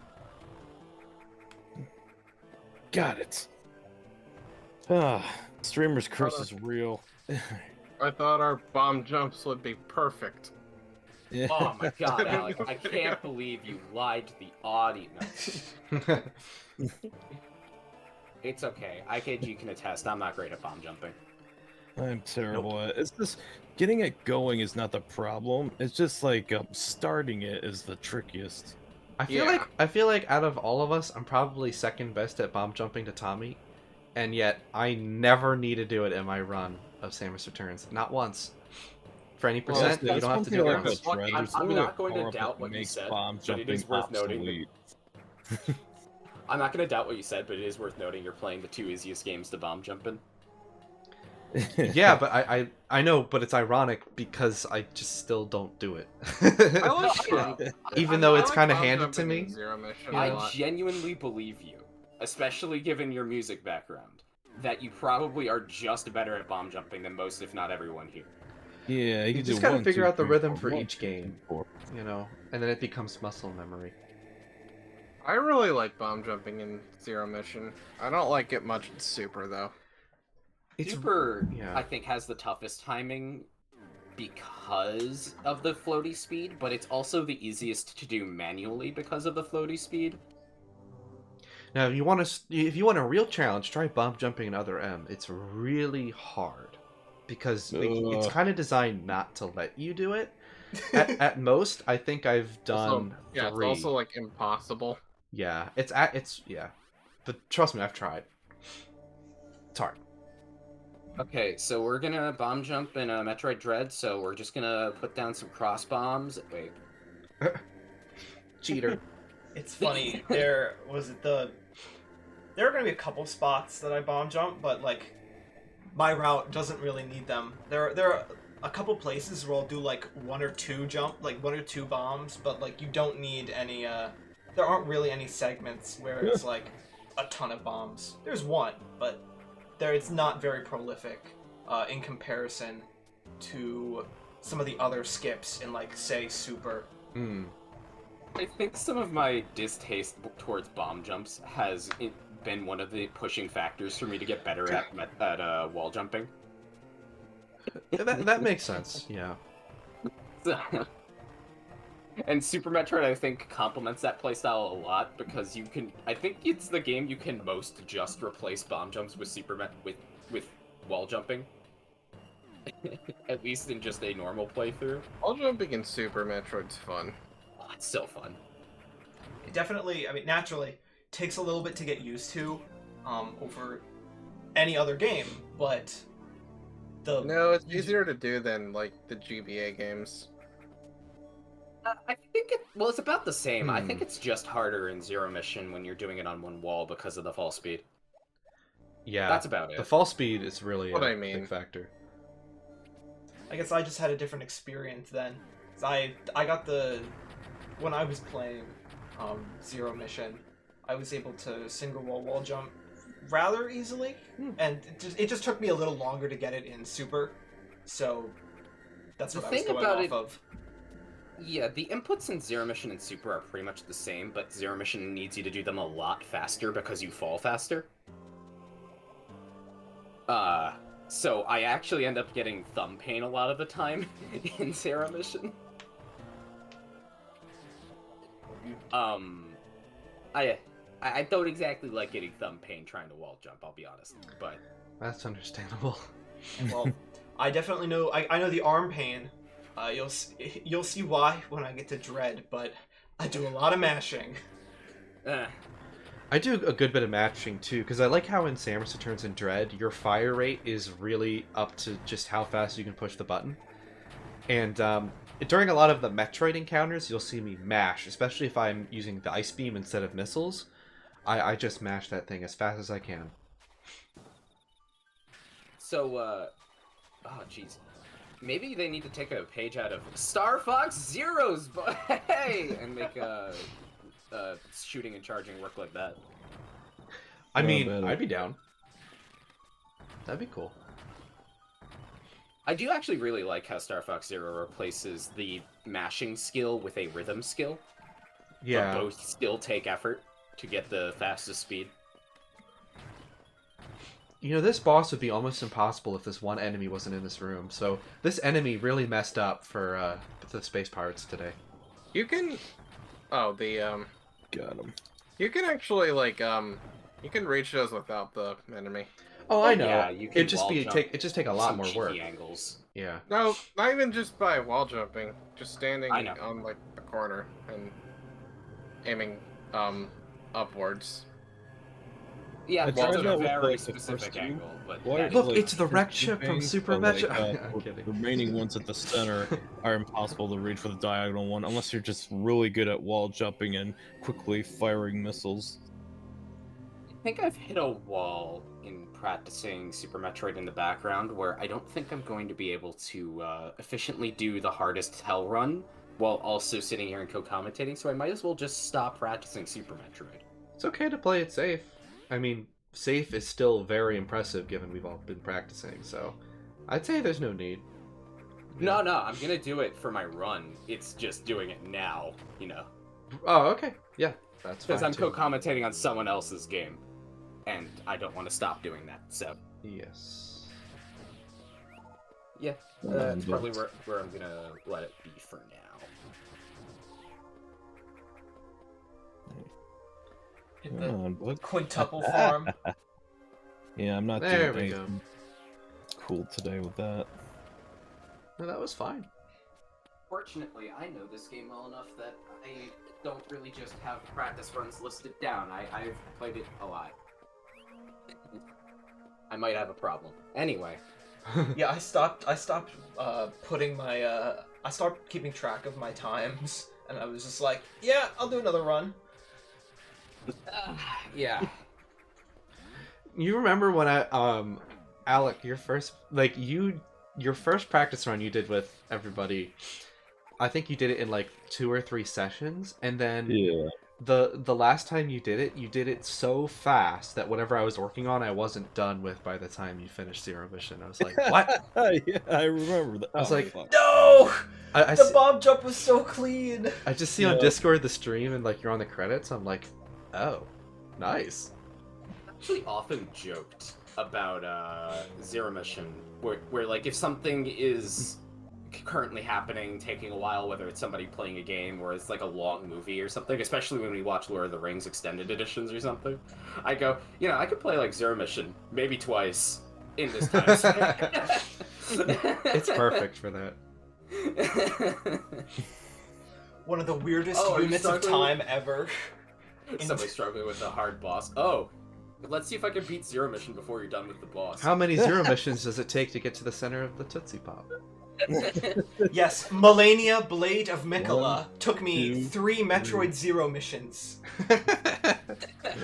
Got it. Ah, streamer's curse is real. I thought our bomb jumps would be perfect. Yeah. Oh my god, Alex, I can't believe you lied to the audience. It's okay. IKG can attest, I'm not great at bomb jumping. I'm terrible at it. It's just getting it going is not the problem. It's just like starting it is the trickiest. I feel like out of all of us, I'm probably second best at bomb jumping to Tommy, and yet I never need to do it in my run of Samus Returns. Not once. For any percent, you don't have to do it like once. a Dread. I'm There's not literally a going to power-up doubt that what you makes said, bomb but it is jumping worth noting obsolete. I'm not going to doubt what you said, but it is worth noting you're playing the two easiest games to bomb jump in. Yeah, but I know, but it's ironic because I just still don't do it. I like No, Even though it's I like kind of bomb handed to jumping in me. Zero Mission Yeah. a I lot. genuinely believe you, especially given your music background, that you probably are just better at bomb jumping than most, if not everyone here. Yeah, You can just do gotta 1, figure 2, out the 3, rhythm 4, for 1, each 2, 3, game. 4. You know, and then it becomes muscle memory. I really like bomb jumping in Zero Mission. I don't like it much in Super though. Super, yeah. I think, has the toughest timing because of the floaty speed, but it's also the easiest to do manually because of the floaty speed. Now, if you want a real challenge, try bomb jumping in Other M. It's really hard because it's kind of designed not to let you do it. At most, I think I've done Yeah, 3. it's also like impossible. Yeah, yeah, but trust me, I've tried. It's hard. Okay, so we're gonna bomb jump in a Metroid Dread, so we're just gonna put down some cross bombs. Wait. Cheater. It's funny. There are gonna be a couple spots that I bomb jump, but like my route doesn't really need them. There are a couple places where I'll do like 1 or 2 like 1 or 2 bombs, but like you don't need any. There aren't really any segments where it's like a ton of bombs. There's one, but it's not very prolific in comparison to some of the other skips in like say Super. I think some of my distaste towards bomb jumps has been one of the pushing factors for me to get better at wall jumping. That makes sense. Yeah. And Super Metroid, I think, complements that playstyle a lot because you can. I think it's the game you can most just replace bomb jumps with with wall jumping. At least in just a normal playthrough. Wall jumping in Super Metroid's fun. Oh, it's so fun. It definitely, I mean, naturally takes a little bit to get used to over any other game, but No, it's easier to do than like the GBA games. I think it's about the same. I think it's just harder in Zero Mission when you're doing it on one wall because of the fall speed. Yeah. That's about it. The fall speed is really What a I mean. big factor. I guess I just had a different experience then. 'Cause I got when I was playing Zero Mission, I was able to single wall jump rather easily, and it just took me a little longer to get it in Super, so that's what I was going off of. Yeah, the inputs in Zero Mission and Super are pretty much the same, but Zero Mission needs you to do them a lot faster because you fall faster. So I actually end up getting thumb pain a lot of the time in Zero Mission. I don't exactly like getting thumb pain trying to wall jump, I'll be honest, but... That's understandable. Well, I definitely know, I know the arm pain. You'll see why when I get to Dread, but I do a lot of mashing. I do a good bit of matching too, because I like how in Samus Returns and Dread, your fire rate is really up to just how fast you can push the button. And during a lot of the Metroid encounters, you'll see me mash, especially if I'm using the Ice Beam instead of missiles. I just mash that thing as fast as I can. So, oh jeez. Maybe they need to take a page out of Star Fox Zero's, but hey, and make shooting and charging work like that. I mean, I'd be down. That'd be cool. I do actually really like how Star Fox Zero replaces the mashing skill with a rhythm skill. Yeah. But both still take effort to get the fastest speed. You know, this boss would be almost impossible if this one enemy wasn't in this room. So this enemy really messed up for the Space Pirates today. You can... Oh, the, Got him. You can actually, like, you can reach those without the enemy. Oh, I know. Yeah, you can It'd just take a lot some more cheeky work. angles. Yeah. No, not even just by wall jumping. Just standing I know. on, like, the corner and aiming, upwards. Yeah, I well, tried it's that a with, very like, the specific first two. angle, but Why- that Look, is- it's the wreck Two ship from things, Super but, like, Metroid. I'm the kidding. remaining ones at the center are impossible to reach with a diagonal one unless you're just really good at wall jumping and quickly firing missiles. I think I've hit a wall in practicing Super Metroid in the background, where I don't think I'm going to be able to efficiently do the hardest hell run while also sitting here and co-commentating, so I might as well just stop practicing Super Metroid. It's okay to play it safe. I mean, safe is still very impressive given we've all been practicing, so I'd say there's no need. No, I'm gonna do it for my run. It's just doing it now, you know. Oh, okay. Yeah, that's fine. Because I'm too. co-commentating on someone else's game, and I don't want to stop doing that, so... Yes. Yeah, that's probably where I'm gonna let it be for now. Hit the What? quintuple farm. Yeah, I'm not There doing we go. anything cool today with that. No, that was fine. Fortunately, I know this game well enough that I don't really just have practice runs listed down. I've played it a lot. I might have a problem. Anyway. Yeah, I stopped putting my I stopped keeping track of my times, and I was just like, yeah, I'll do another run. Yeah. You remember when Alec, your first practice run you did with everybody, I think you did it in like 2 or 3 sessions, and then Yeah. the last time you did it so fast that whatever I was working on I wasn't done with by the time you finished Zero Mission. I was like, what? Yeah, I remember that. I was like, fuck. No! I The bomb jump was so clean! I just see on Yeah. Discord the stream and like you're on the credits. I'm like, oh, nice. Actually often joked about Zero Mission, where like if something is currently happening, taking a while, whether it's somebody playing a game or it's like a long movie or something, especially when we watch Lord of the Rings extended editions or something, I go, you know, I could play like Zero Mission maybe twice in this time span. It's perfect for that. One of the weirdest Oh, are you units of struggling time ever. Somebody struggling with a hard boss. Oh, let's see if I can beat Zero Mission before you're done with the boss. How many Zero Missions does it take to get to the center of the Tootsie Pop? Yes, Melania Blade of Mikola took me 2, 3 Metroid Zero missions.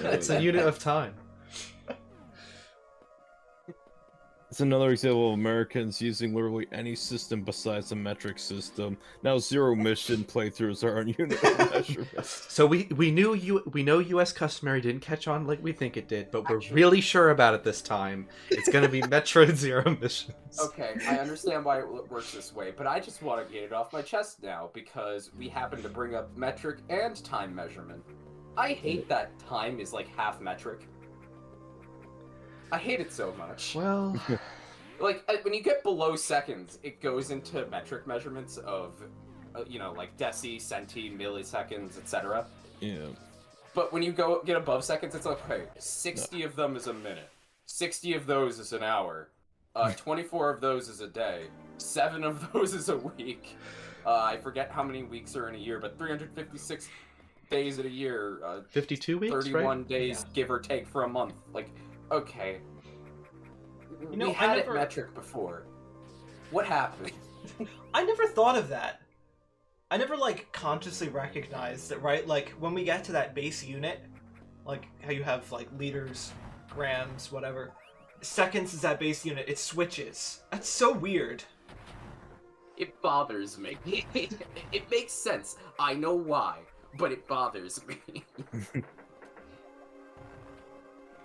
It's a unit of time. It's another example of Americans using literally any system besides the metric system. Now Zero Mission playthroughs are on unit of measurement. So we know US customary didn't catch on like we think it did, but we're Actually- really sure about it this time. It's gonna be Metroid Zero Missions. Okay, I understand why it works this way, but I just want to get it off my chest now because we happen to bring up metric and time measurement. I hate that time is like half metric. I hate it so much. Well, Like, when you get below seconds, it goes into metric measurements of, you know, like deci, centi, milliseconds, etc. Yeah. But when you get above seconds, it's like, okay, 60 of them is a minute. 60 of those is an hour. 24 of those is a day. 7 of those is a week. I forget how many weeks are in a year, but 356 days in a year. 52 weeks, 31 right? days, give or take, for a month. Like, okay. You know, we I had never- it metric before. What happened? I never thought of that. I never, like, consciously recognized that, right? Like, when we get to that base unit, like, how you have, like, liters, grams, whatever, seconds is that base unit, it switches. That's so weird. It bothers me. It makes sense. I know why, but it bothers me.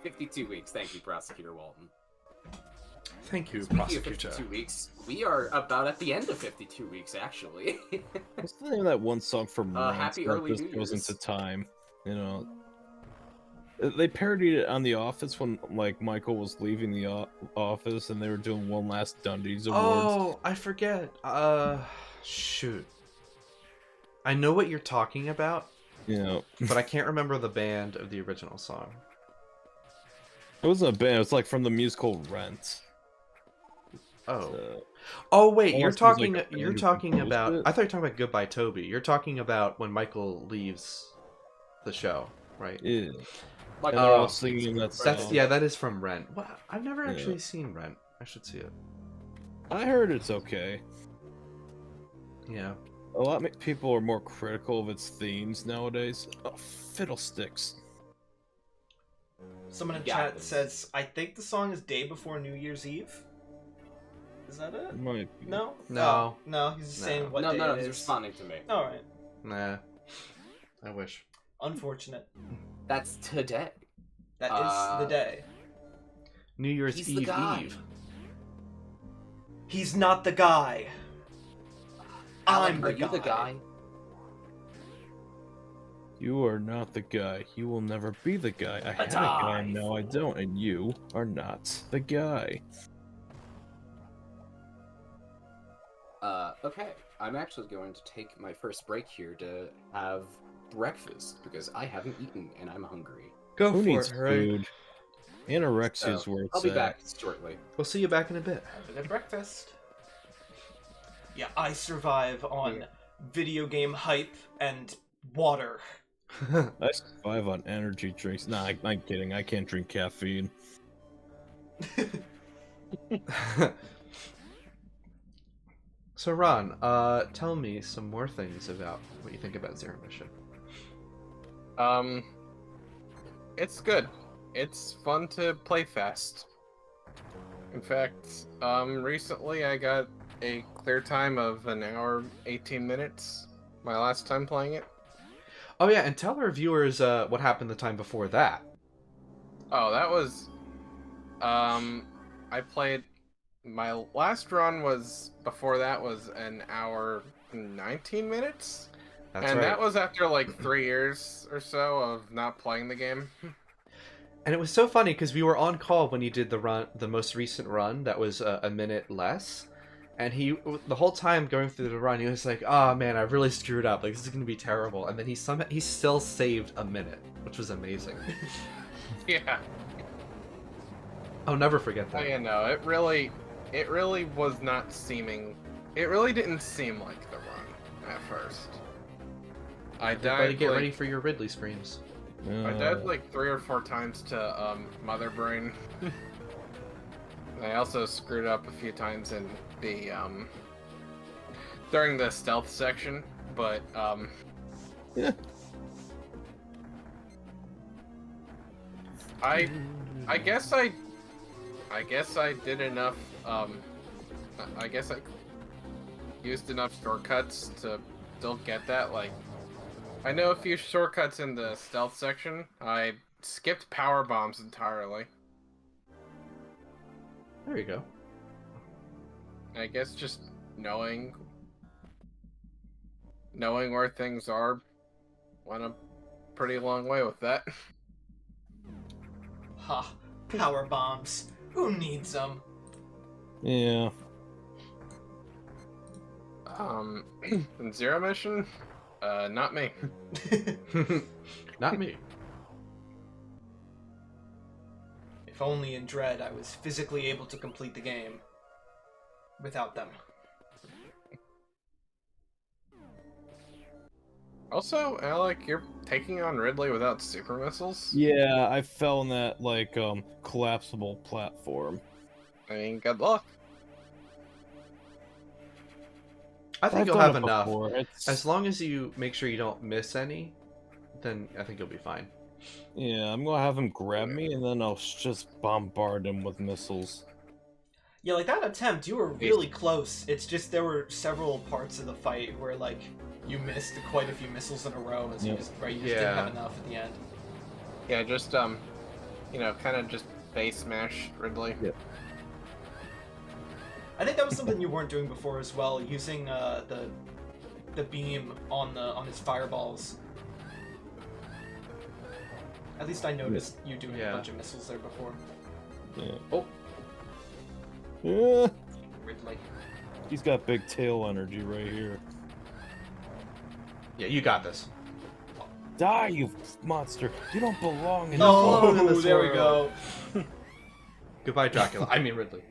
52 weeks. Thank you, Prosecutor Walton. Thank you, Speaking of prosecutor. 52 weeks, we are about at the end of 52 weeks, actually. What's the name of that one song from Happy Early just New goes Year's. into time? You know, they parodied it on The Office when like Michael was leaving the office and they were doing one last Dundies awards. Oh, I forget. Shoot. I know what you're talking about, You know, but I can't remember the band of the original song. it wasn't a band. It was like from the musical Rent. Oh. So, Oh wait, Unless it was, like, a band you're who talking composed about. it. I thought you were talking about Goodbye Toby. You're talking about when Michael leaves the show, right? yeah. Like, And they're all Oh, singing that song. That's that is from Rent. What? I've never Yeah. actually seen Rent. I should see it. I heard it's okay. Yeah. A lot of people are more critical of its themes nowadays. Oh, fiddlesticks. Someone in Yeah, chat it's- says, I think the song is Day Before New Year's Eve. Is that it? Might be. No? No. Oh, no, he's just No. saying what no, day no, it he's is. responding to me. Alright. Nah. I wish. Unfortunate. That's today. That is the day. New Year's He's the Eve guy. Eve. He's not the guy. Alec, I'm are the you the guy? You are not the guy. You will never be the guy. I had a guy, die. now I don't, and you are not the guy. Okay. I'm actually going to take my first break here to have breakfast because I haven't eaten and I'm hungry. Go Who for needs it, Hooray. food? Anorexia is So, where it's I'll be at. back shortly. We'll see you back in a bit. Have a good breakfast. Yeah, I survive on video game hype and water. I survive on energy drinks. Nah, I'm kidding. I can't drink caffeine. So Ron, tell me some more things about what you think about Zero Mission. It's good. It's fun to play fast. In fact, recently I got a clear time of an hour 18 minutes. My last time playing it. Oh yeah, and tell our viewers what happened the time before that. Oh, that was I played my last run was before that was an hour 19 minutes. That's and right. that was after like 3 years or so of not playing the game. And it was so funny because we were on call when you did the most recent run that was a minute less, and he the whole time going through the run he was like, "Oh man, I really screwed up. Like this is gonna be terrible." And then he still saved a minute, which was amazing. Yeah. I'll never forget that. You know, it really was not seeming. It really didn't seem like the run at first. I Everybody died. get like, ready for your Ridley screams. I died like 3 or 4 times to Mother Brain. I also screwed up a few times in the during the stealth section, but Yeah. I guess I did enough. I guess I used enough shortcuts to still get that. Like, I know a few shortcuts in the stealth section. I skipped power bombs entirely. There you go. I guess just knowing where things are went a pretty long way with that. Ha! Power bombs. Who needs them? Yeah. In Zero Mission, not me. Not me. If only in Dread I was physically able to complete the game without them. Also, Alec, you're taking on Ridley without super missiles? Yeah, I fell in that, like, collapsible platform. I mean, good luck. I think I've you'll done have it enough. before. It's... As long as you make sure you don't miss any, then I think you'll be fine. Yeah, I'm gonna have him grab me, and then I'll just bombard him with missiles. Yeah, like that attempt, you were really close. It's just there were several parts of the fight where, like, you missed quite a few missiles in a row, and so you just didn't have enough at the end. Yeah, just, you know, kind of just face smash Ridley. Yep. I think that was something you weren't doing before as well, using the beam on his fireballs. At least I noticed you doing a bunch of missiles there before. Yeah. Oh. Yeah. Ridley. He's got big tail energy right here. Yeah, you got this. Die, you monster! You don't belong in Oh, in this there we world. go. Goodbye, Dracula. I mean Ridley.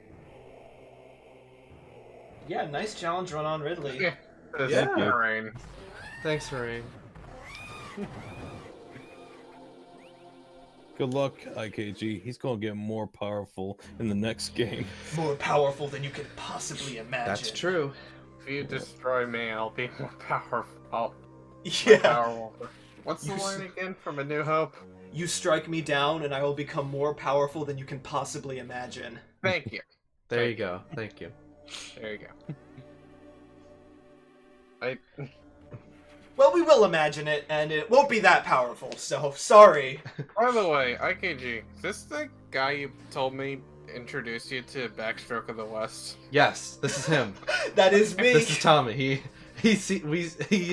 Yeah, nice challenge run on Ridley. Yeah. Rain. Thanks, Rain. Good luck, IKG. He's gonna get more powerful in the next game. More powerful than you could possibly imagine. That's true. If you destroy me, I'll be more powerful. Yeah. Powerful. What's the You line s- again from A New Hope? You strike me down, and I will become more powerful than you can possibly imagine. Thank you. There you go. Thank you. There you go. I Well, we will imagine it, and it won't be that powerful, so sorry. By the way, IKG, is this the guy you told me introduced you to Backstroke of the West? Yes, this is him. That is me. This is Tommy. He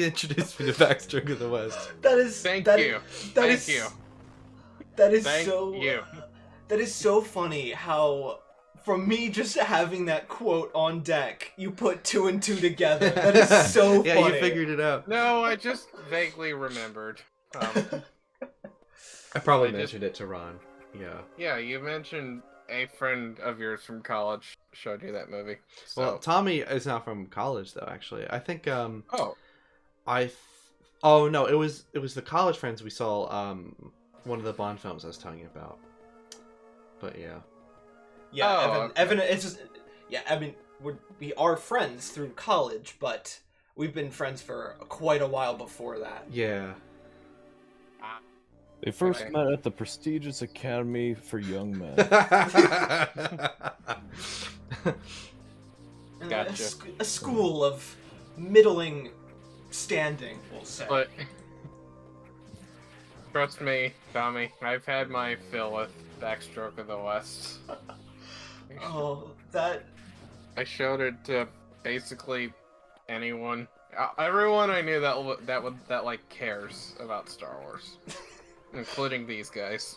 introduced me to Backstroke of the West. That is. Thank that you. is- Thank you. That is Thank so. you. That is so funny how, from me just having that quote on deck, you put 2 and 2 together. That is so Yeah, funny. you figured it out. No, I just vaguely remembered. I probably I just- mentioned it to Ron. Yeah. Yeah, you mentioned a friend of yours from college showed you that movie. So. Well, Tommy is not from college though. Actually, I think Oh, Oh no, it was the college friends we saw. One of the Bond films I was telling you about. But yeah. Yeah, Oh, Evan. okay. Evan, it's just. Yeah, I mean, we are friends through college, but we've been friends for quite a while before that. Yeah. They first Okay. met at the prestigious Academy for Young Men. Gotcha. A school of middling standing, we'll say. but trust me, Tommy, I've had my fill with Backstroke of the West. Oh, that. I showed it to basically anyone, everyone I knew that like cares about Star Wars, including these guys.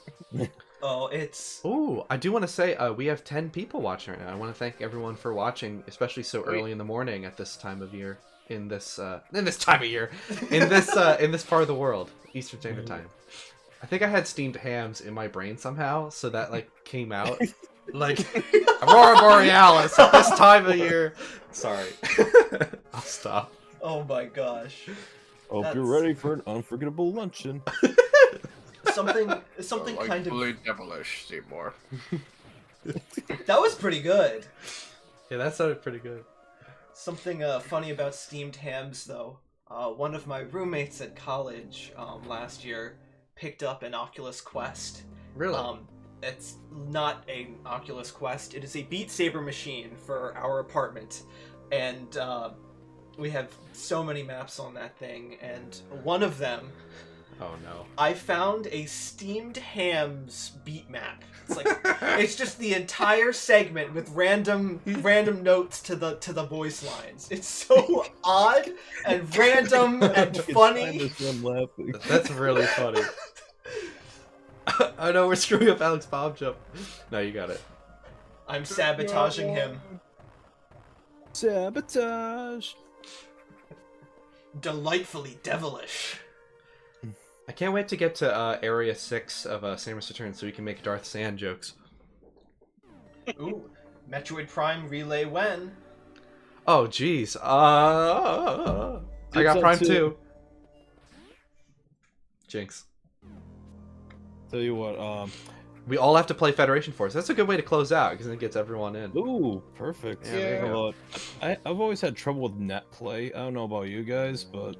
Oh, it's. Ooh, I do want to say we have 10 people watching right now. I want to thank everyone for watching, especially so early in the morning at this time of year. In this time of year, in this part of the world, Eastern Standard Time. I think I had steamed hams in my brain somehow, so that like came out like Aurora Borealis at this time of year. Sorry, I'll stop. Oh my gosh. Hope That's- you're ready for an unforgettable luncheon. Something Like kind of. Blue Devilish, Seymour. That was pretty good. Yeah, that sounded pretty good. Something funny about steamed hams, though. One of my roommates at college last year picked up an Oculus Quest. Really? It's not an Oculus Quest. It is a Beat Saber machine for our apartment, and we have so many maps on that thing. And one of them, Oh no. I found a steamed hams beat map. It's like it's just the entire segment with random notes to the voice lines. It's so odd and random and funny. I'm laughing. That's really funny. I know we're screwing up Alex Bob Jump. No, you got it. I'm sabotaging him. Sabotage. Delightfully devilish. I can't wait to get to Area 6 of Samus Returns so we can make Darth Sand jokes. Ooh, Metroid Prime Relay when? Oh, jeez. I got It's Prime on 2. Jinx. Tell you what, We all have to play Federation Force. That's a good way to close out because it gets everyone in. ooh, perfect. Yeah, there you go. I've always had trouble with net play. I don't know about you guys, but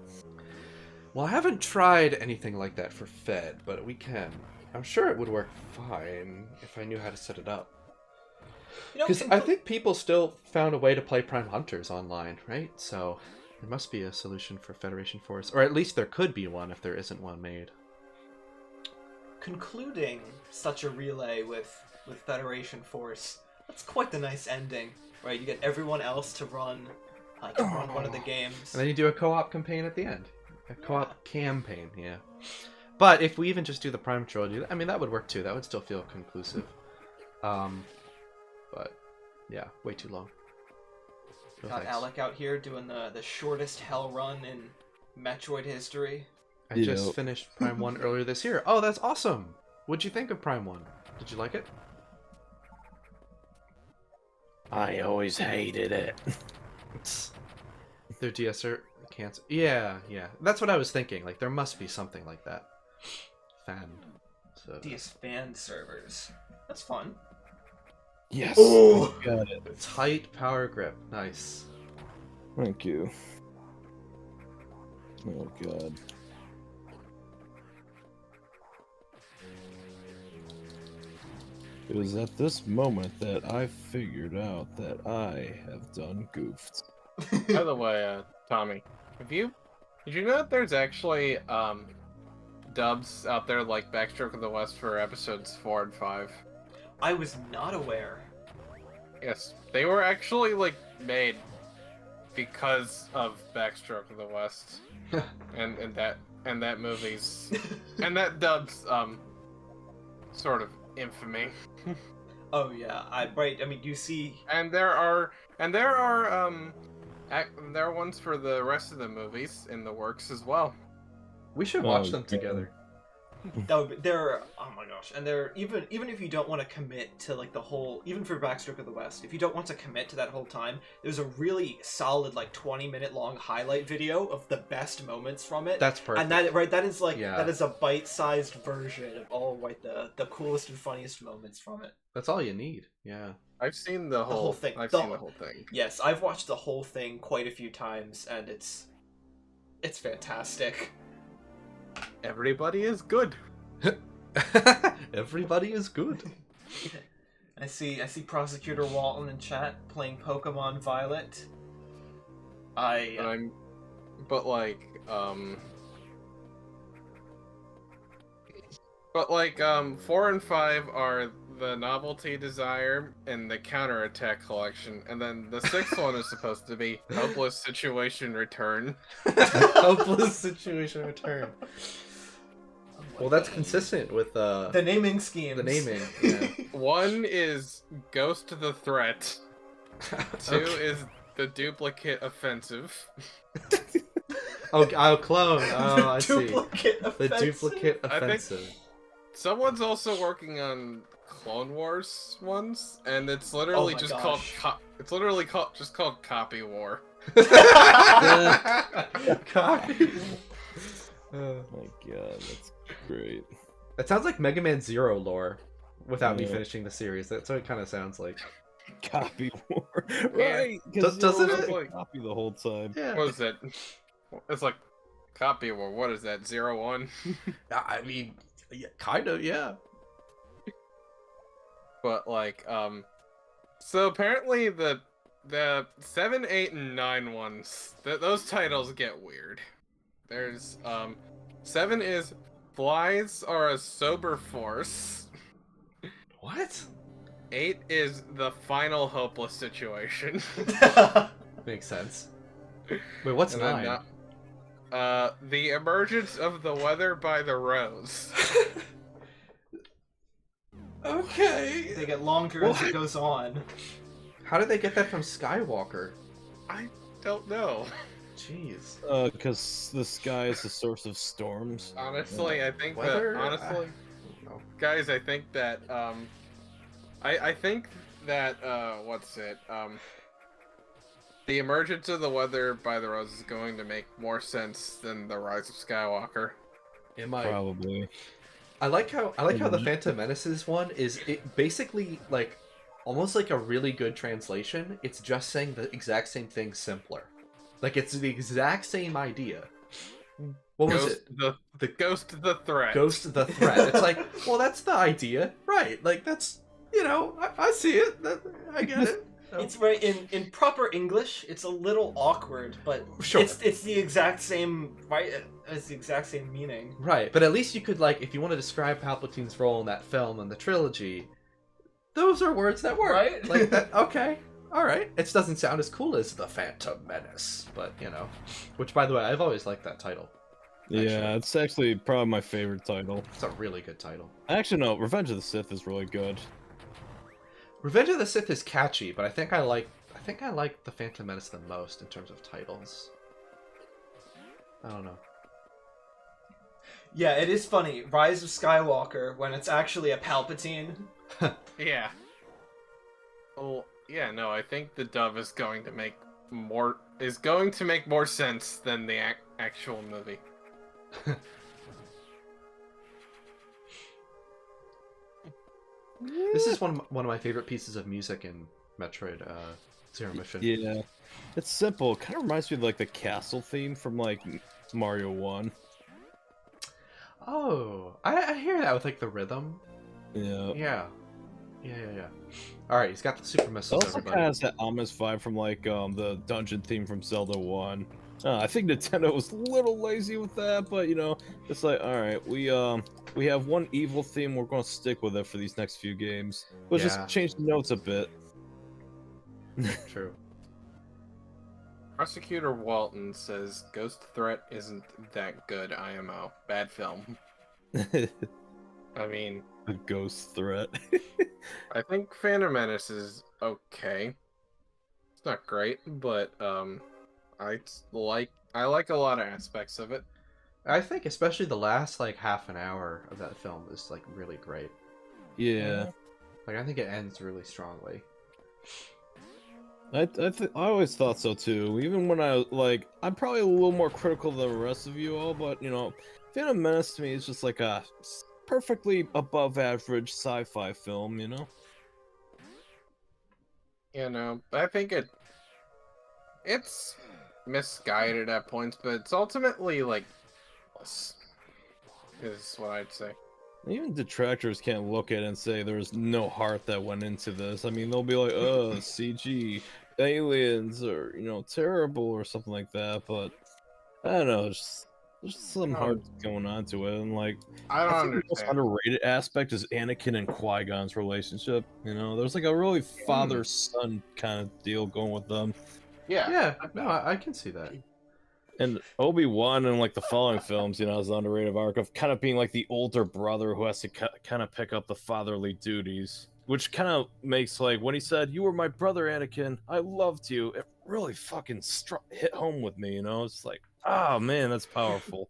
Well, I haven't tried anything like that for Fed, but we can. I'm sure it would work fine if I knew how to set it up. You know, Because I think people still found a way to play Prime Hunters online, right? So there must be a solution for Federation Force. Or at least there could be one if there isn't one made. concluding such a relay with Federation Force, that's quite the nice ending, right? You get everyone else to run one of the games. And then you do a co-op campaign at the end. A co-op campaign, yeah. But if we even just do the Prime Trilogy, I mean, that would work too. That would still feel conclusive. But, yeah, way too long. No Got thanks. Alec out here doing the shortest hell run in Metroid history. I just Yep. finished Prime 1 earlier this year. Oh, that's awesome! What'd you think of Prime 1? Did you like it? I always hated it. Their DSer cancel. Yeah. That's what I was thinking. Like, there must be something like that. Fan. So. DS fan servers. That's fun. Yes. Ooh. Got it. Tight power grip. Nice. Thank you. Oh god. It was at this moment that I figured out that I have done goofed. By the way, Tommy, did you know that there's actually dubs out there like Backstroke of the West for episodes 4 and 5? I was not aware. Yes, they were actually like made because of Backstroke of the West, and that movie's and that dub's sort of infamy. Oh yeah, I mean, you see, And there are ones for the rest of the movies in the works as well. We should watch Oh, them God. together. they're oh my gosh, and they're even if you don't want to commit to like the whole, even for Backstroke of the West, if you don't want to commit to that whole time, there's a really solid like 20-minute long highlight video of the best moments from it. That's perfect. And that is like Yeah. that is a bite-sized version of all like the coolest and funniest moments from it. That's all you need. Yeah. I've seen the whole thing. I've The- seen the whole thing. Yes, I've watched the whole thing quite a few times, and it's fantastic. Everybody is good. Everybody is good. I see Prosecutor Walton in chat playing Pokemon Violet. But 4 and 5 are the Novelty Desire and the Counterattack Collection, and then the 6th one is supposed to be Hopeless Situation Return. Hopeless situation return. Well, that's consistent with the naming schemes. the naming. Yeah. 1 is Ghost the Threat. 2 Okay. is the Duplicate Offensive. Oh, clone. Oh, I see. Duplicate The offensive. duplicate I think- offensive. Someone's also working on Clone Wars ones, and it's literally Oh my just gosh. called Copy War. Copy. Oh my god, that's great. It sounds like Mega Man Zero lore without me Yeah. finishing the series. That's what it kind of sounds like. Copy war, Yeah. right? Doesn't it- like copy the whole time? Yeah. What is it? It's like Copy War. What is that? 01? I mean, yeah, kind of, yeah. But so apparently the 7, 8, and 9 ones, those titles get weird. There's 7 is Flies Are a Sober Force. What? 8 is The Final Hopeless Situation. Makes sense. Wait, what's And then, 9? The Emergence of the Weather by the Rose. Okay. They get longer as it goes on. How did they get that from Skywalker? I don't know. Jeez. Because the sky is the source of storms. Honestly, I think Weather? that honestly, No. guys, I think that I think that what's it? The Emergence of the Weather by the Rose is going to make more sense than the Rise of Skywalker. Am I? Probably. I like how the Phantom Menaces one is it basically like almost like a really good translation. It's just saying the exact same thing simpler. Like it's the exact same idea. What was Ghost it? the Ghost the Threat. Ghost the threat. It's like, well, that's the idea, right? Like that's I see it. I get it. It's right in proper English. It's a little awkward, but Sure. it's the exact same it's the exact same meaning. Right, but at least you could like if you want to describe Palpatine's role in that film and the trilogy, those are words that work. Right? Like that. Okay. All right. It doesn't sound as cool as the Phantom Menace, but which by the way, I've always liked that title. Yeah, it's actually probably my favorite title. It's a really good title. Actually, no, Revenge of the Sith is really good. Revenge of the Sith is catchy, but I think I like the Phantom Menace the most in terms of titles. I don't know. Yeah, it is funny. Rise of Skywalker when it's actually a Palpatine. Yeah. Well, yeah, no, I think the dub is going to make more sense than the actual movie. This is one of my favorite pieces of music in Metroid Zero Mission. Yeah, it's simple. Kind of reminds me of like the castle theme from like Mario 1. Oh, I hear that with like the rhythm. Yeah. Yeah. Yeah. All right, he's got the super It missiles. also Everybody. kind of has that ominous vibe from like the dungeon theme from Zelda 1. I think Nintendo was a little lazy with that, but you know, it's like, all right, we have one evil theme, we're gonna stick with it for these next few games. We'll Yeah. just change the notes a bit. True. Prosecutor Walton says Ghost Threat isn't that good. IMO. Bad film. I mean, The ghost threat. I think Phantom Menace is okay. It's not great, but I like a lot of aspects of it. I think especially the last like half an hour of that film is like really great. Yeah. Like I think it ends really strongly. I always thought so too. Even when I'm probably a little more critical than the rest of you all, but you know, Phantom Menace to me is just like a perfectly above average sci-fi film, you know? You know, I think it's misguided at points, but it's ultimately like is what I'd say. Even detractors can't look at it and say there's no heart that went into this. I mean, they'll be like, oh, CG, aliens, or, you know, terrible, or something like that, but I don't know, there's some heart going on to it, and like, I don't I think the most understand. underrated aspect is Anakin and Qui-Gon's relationship, you know? There's like a really father-son kind of deal going with them. Yeah. No, I can see that. And Obi-Wan in like the following films, you know, has the underrated arc of kind of being like the older brother who has to kind of pick up the fatherly duties, which kind of makes like when he said, "You were my brother, Anakin. I loved you." It really fucking hit home with me, you know. It's like, oh man, that's powerful.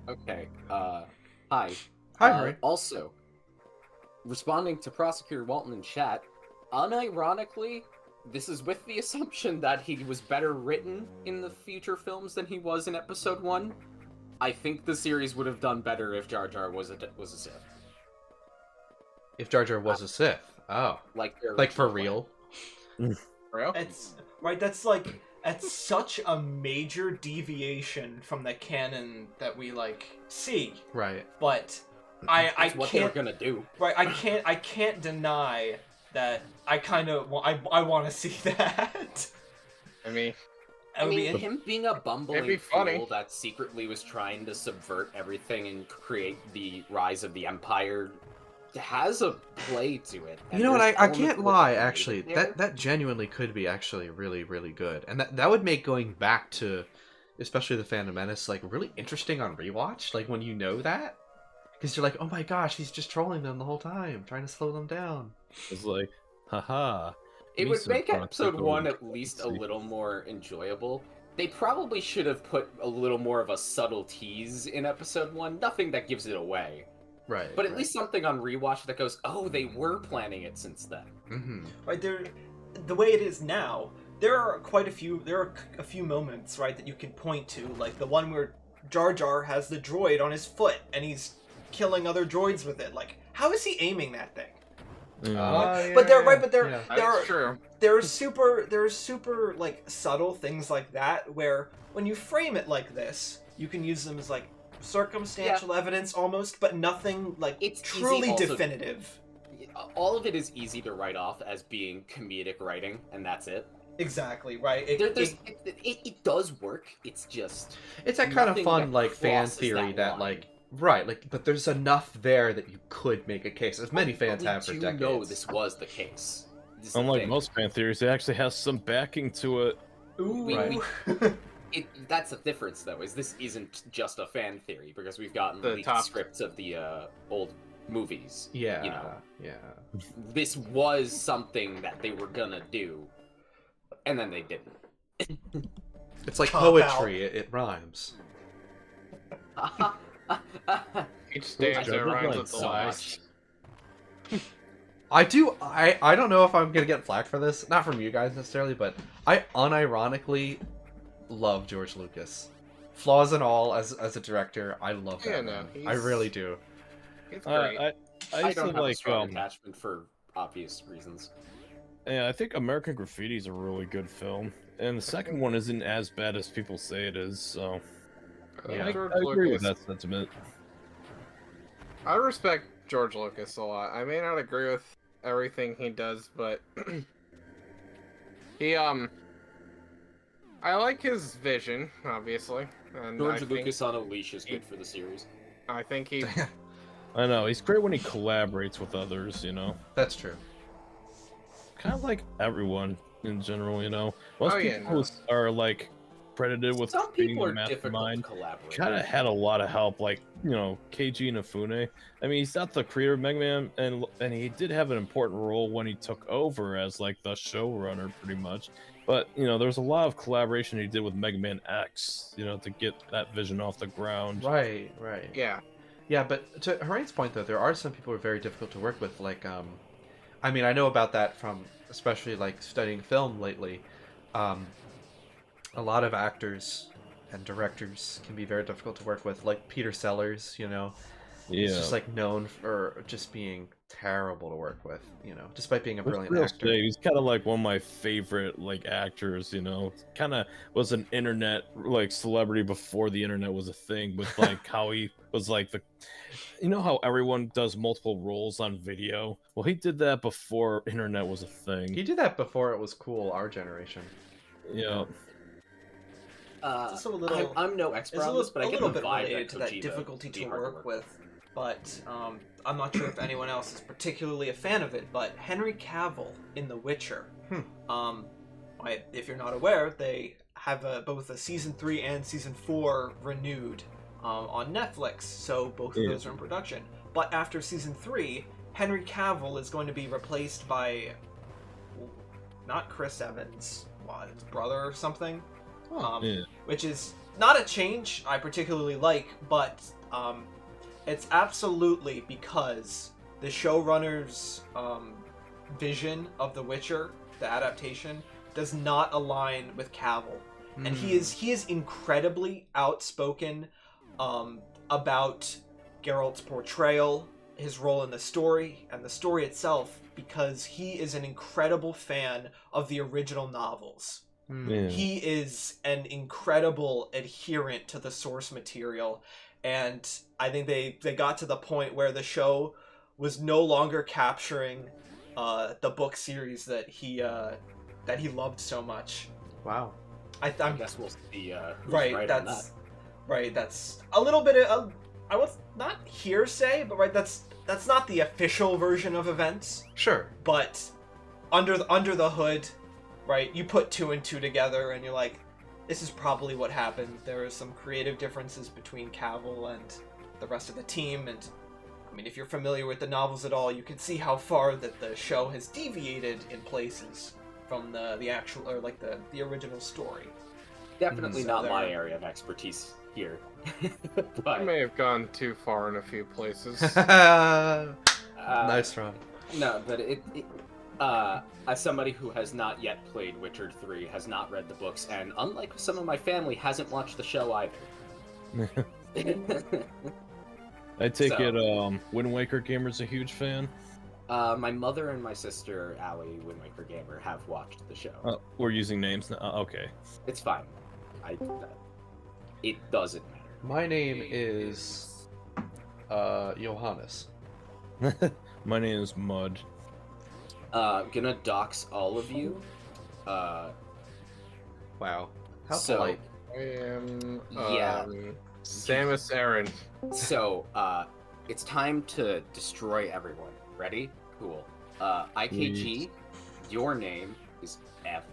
Okay. Hi. Hi, Murray. Also, responding to Prosecutor Walton in chat, unironically, this is with the assumption that he was better written in the future films than he was in Episode 1. I think the series would have done better if Jar Jar was a Sith. If Jar Jar was a Sith. Oh. Like For real? Real? It's right. That's such a major deviation from the canon that we see. Right. But I That's what they were can't. gonna do. Right. I can't deny that I kind of I want to see that. I mean, Him being a bumbling It'd be funny. fool that secretly was trying to subvert everything and create the rise of the Empire has a play to it. You know what? I can't lie. Actually, that genuinely could be actually really, really good, and that would make going back to, especially the Phantom Menace, like really interesting on rewatch. Like when you know that, because you're like, oh my gosh, he's just trolling them the whole time, trying to slow them down. It's like, haha. It would make Episode 1 Misa at least a little more enjoyable. They probably should have put a little more of a subtle tease in Episode 1. Nothing that gives it away. Right. But at least something on rewatch that goes, oh, they were planning it since then. Mm-hmm. Right there, the way it is now, there are a few moments, right, that you can point to, like the one where Jar Jar has the droid on his foot and he's killing other droids with it. Like, how is he aiming that thing? But there are super like subtle things like that where when you frame it like this, you can use them as like circumstantial evidence almost, but nothing like it's truly definitive. All of it is easy to write off as being comedic writing, and that's it. Exactly, right. It does work. It's just it's that kind of fun like fan theory that like. Right, like, but there's enough there that you could make a case, as many fans have for decades. You know this was the case. Unlike most fan theories, it actually has some backing to it. Ooh, right. That's the difference, though, is this isn't just a fan theory, because we've gotten The leaked top scripts of the old movies. Yeah, you know, yeah. This was something that they were gonna do, and then they didn't. It's like poetry, it rhymes. each stanza rhymes with the so last. I don't know if I'm gonna get flack for this, not from you guys necessarily, but I unironically love George Lucas. Flaws and all, as a director, I love that man. I really do. He's great. I don't have a strong attachment for obvious reasons. Yeah, I think American Graffiti is a really good film, and the second one isn't as bad as people say it is. So Yeah. I agree with that sentiment. I respect George Lucas a lot. I may not agree with everything he does, but he I like his vision, obviously, and George Lucas on a leash is good for the series. I think he I know, he's great when he collaborates with others, you know? That's true. Kind of like everyone in general, you know? Most Oh, yeah, people who are, like, credited with Some being people a are difficult to mastermind collaborate. kind of with. had a lot of help, like, you know, Keiji Inafune. I mean, he's not the creator of Mega Man, and he did have an important role when he took over as, like, the showrunner, pretty much. But, you know, there's a lot of collaboration he did with Mega Man X, you know, to get that vision off the ground. Right. yeah. Yeah, but to Harane's point, though, there are some people who are very difficult to work with. Like, I mean, I know about that from especially like studying film lately. A lot of actors and directors can be very difficult to work with. Like Peter Sellers, you know, Yeah. he's just like known for just being terrible to work with. You know, despite being a Let's brilliant real actor. say, he's kind of like one of my favorite like actors, you know. Kind of was an internet like celebrity before the internet was a thing, with like how he was like the, you know how everyone does multiple roles on video. Well, he did that before internet was a thing. He did that before it was cool. Our generation. Yeah. It's also a little. I'm no expert It's on this, but I a get little the bit vibe related to that Kojima difficulty would be to hard work with, but I'm not sure if anyone else is particularly a fan of it. But Henry Cavill in The Witcher. If you're not aware, they have both a season 3 and season 4 renewed on Netflix, so both of those are in production. But after season 3, Henry Cavill is going to be replaced by not Chris Evans, his brother or something. Which is not a change I particularly like, but it's absolutely because the showrunner's vision of The Witcher, the adaptation, does not align with Cavill, and he is incredibly outspoken about Geralt's portrayal, his role in the story, and the story itself, because he is an incredible fan of the original novels. Yeah. He is an incredible adherent to the source material, and I think they got to the point where the show was no longer capturing the book series that he loved so much. Wow. I guess we'll see. Who's Right, on that. that's a little bit of I was not hearsay, but right, that's not the official version of events. Sure. But under the hood, right, you put 2 and 2 together and you're like, this is probably what happened. There are some creative differences between Cavill and the rest of the team, and I mean, if you're familiar with the novels at all, you can see how far that the show has deviated in places from the actual, or like the original story. Definitely So not there- my area of expertise here. I But may have gone too far in a few places. Nice run. no, but as somebody who has not yet played Witcher 3, has not read the books, and unlike some of my family, hasn't watched the show either. I take So- it Wind Waker Gamer's a huge fan. My mother and my sister, Allie, Wind Waker Gamer, have watched the show. We're using names now. Okay. It's fine. It doesn't matter. My name is Johannes. My name is Mud. Gonna dox all of you. Wow. How So- polite. I am Yeah. Samus Aran. So, it's time to destroy everyone. Ready? Cool. IKG, your name is F.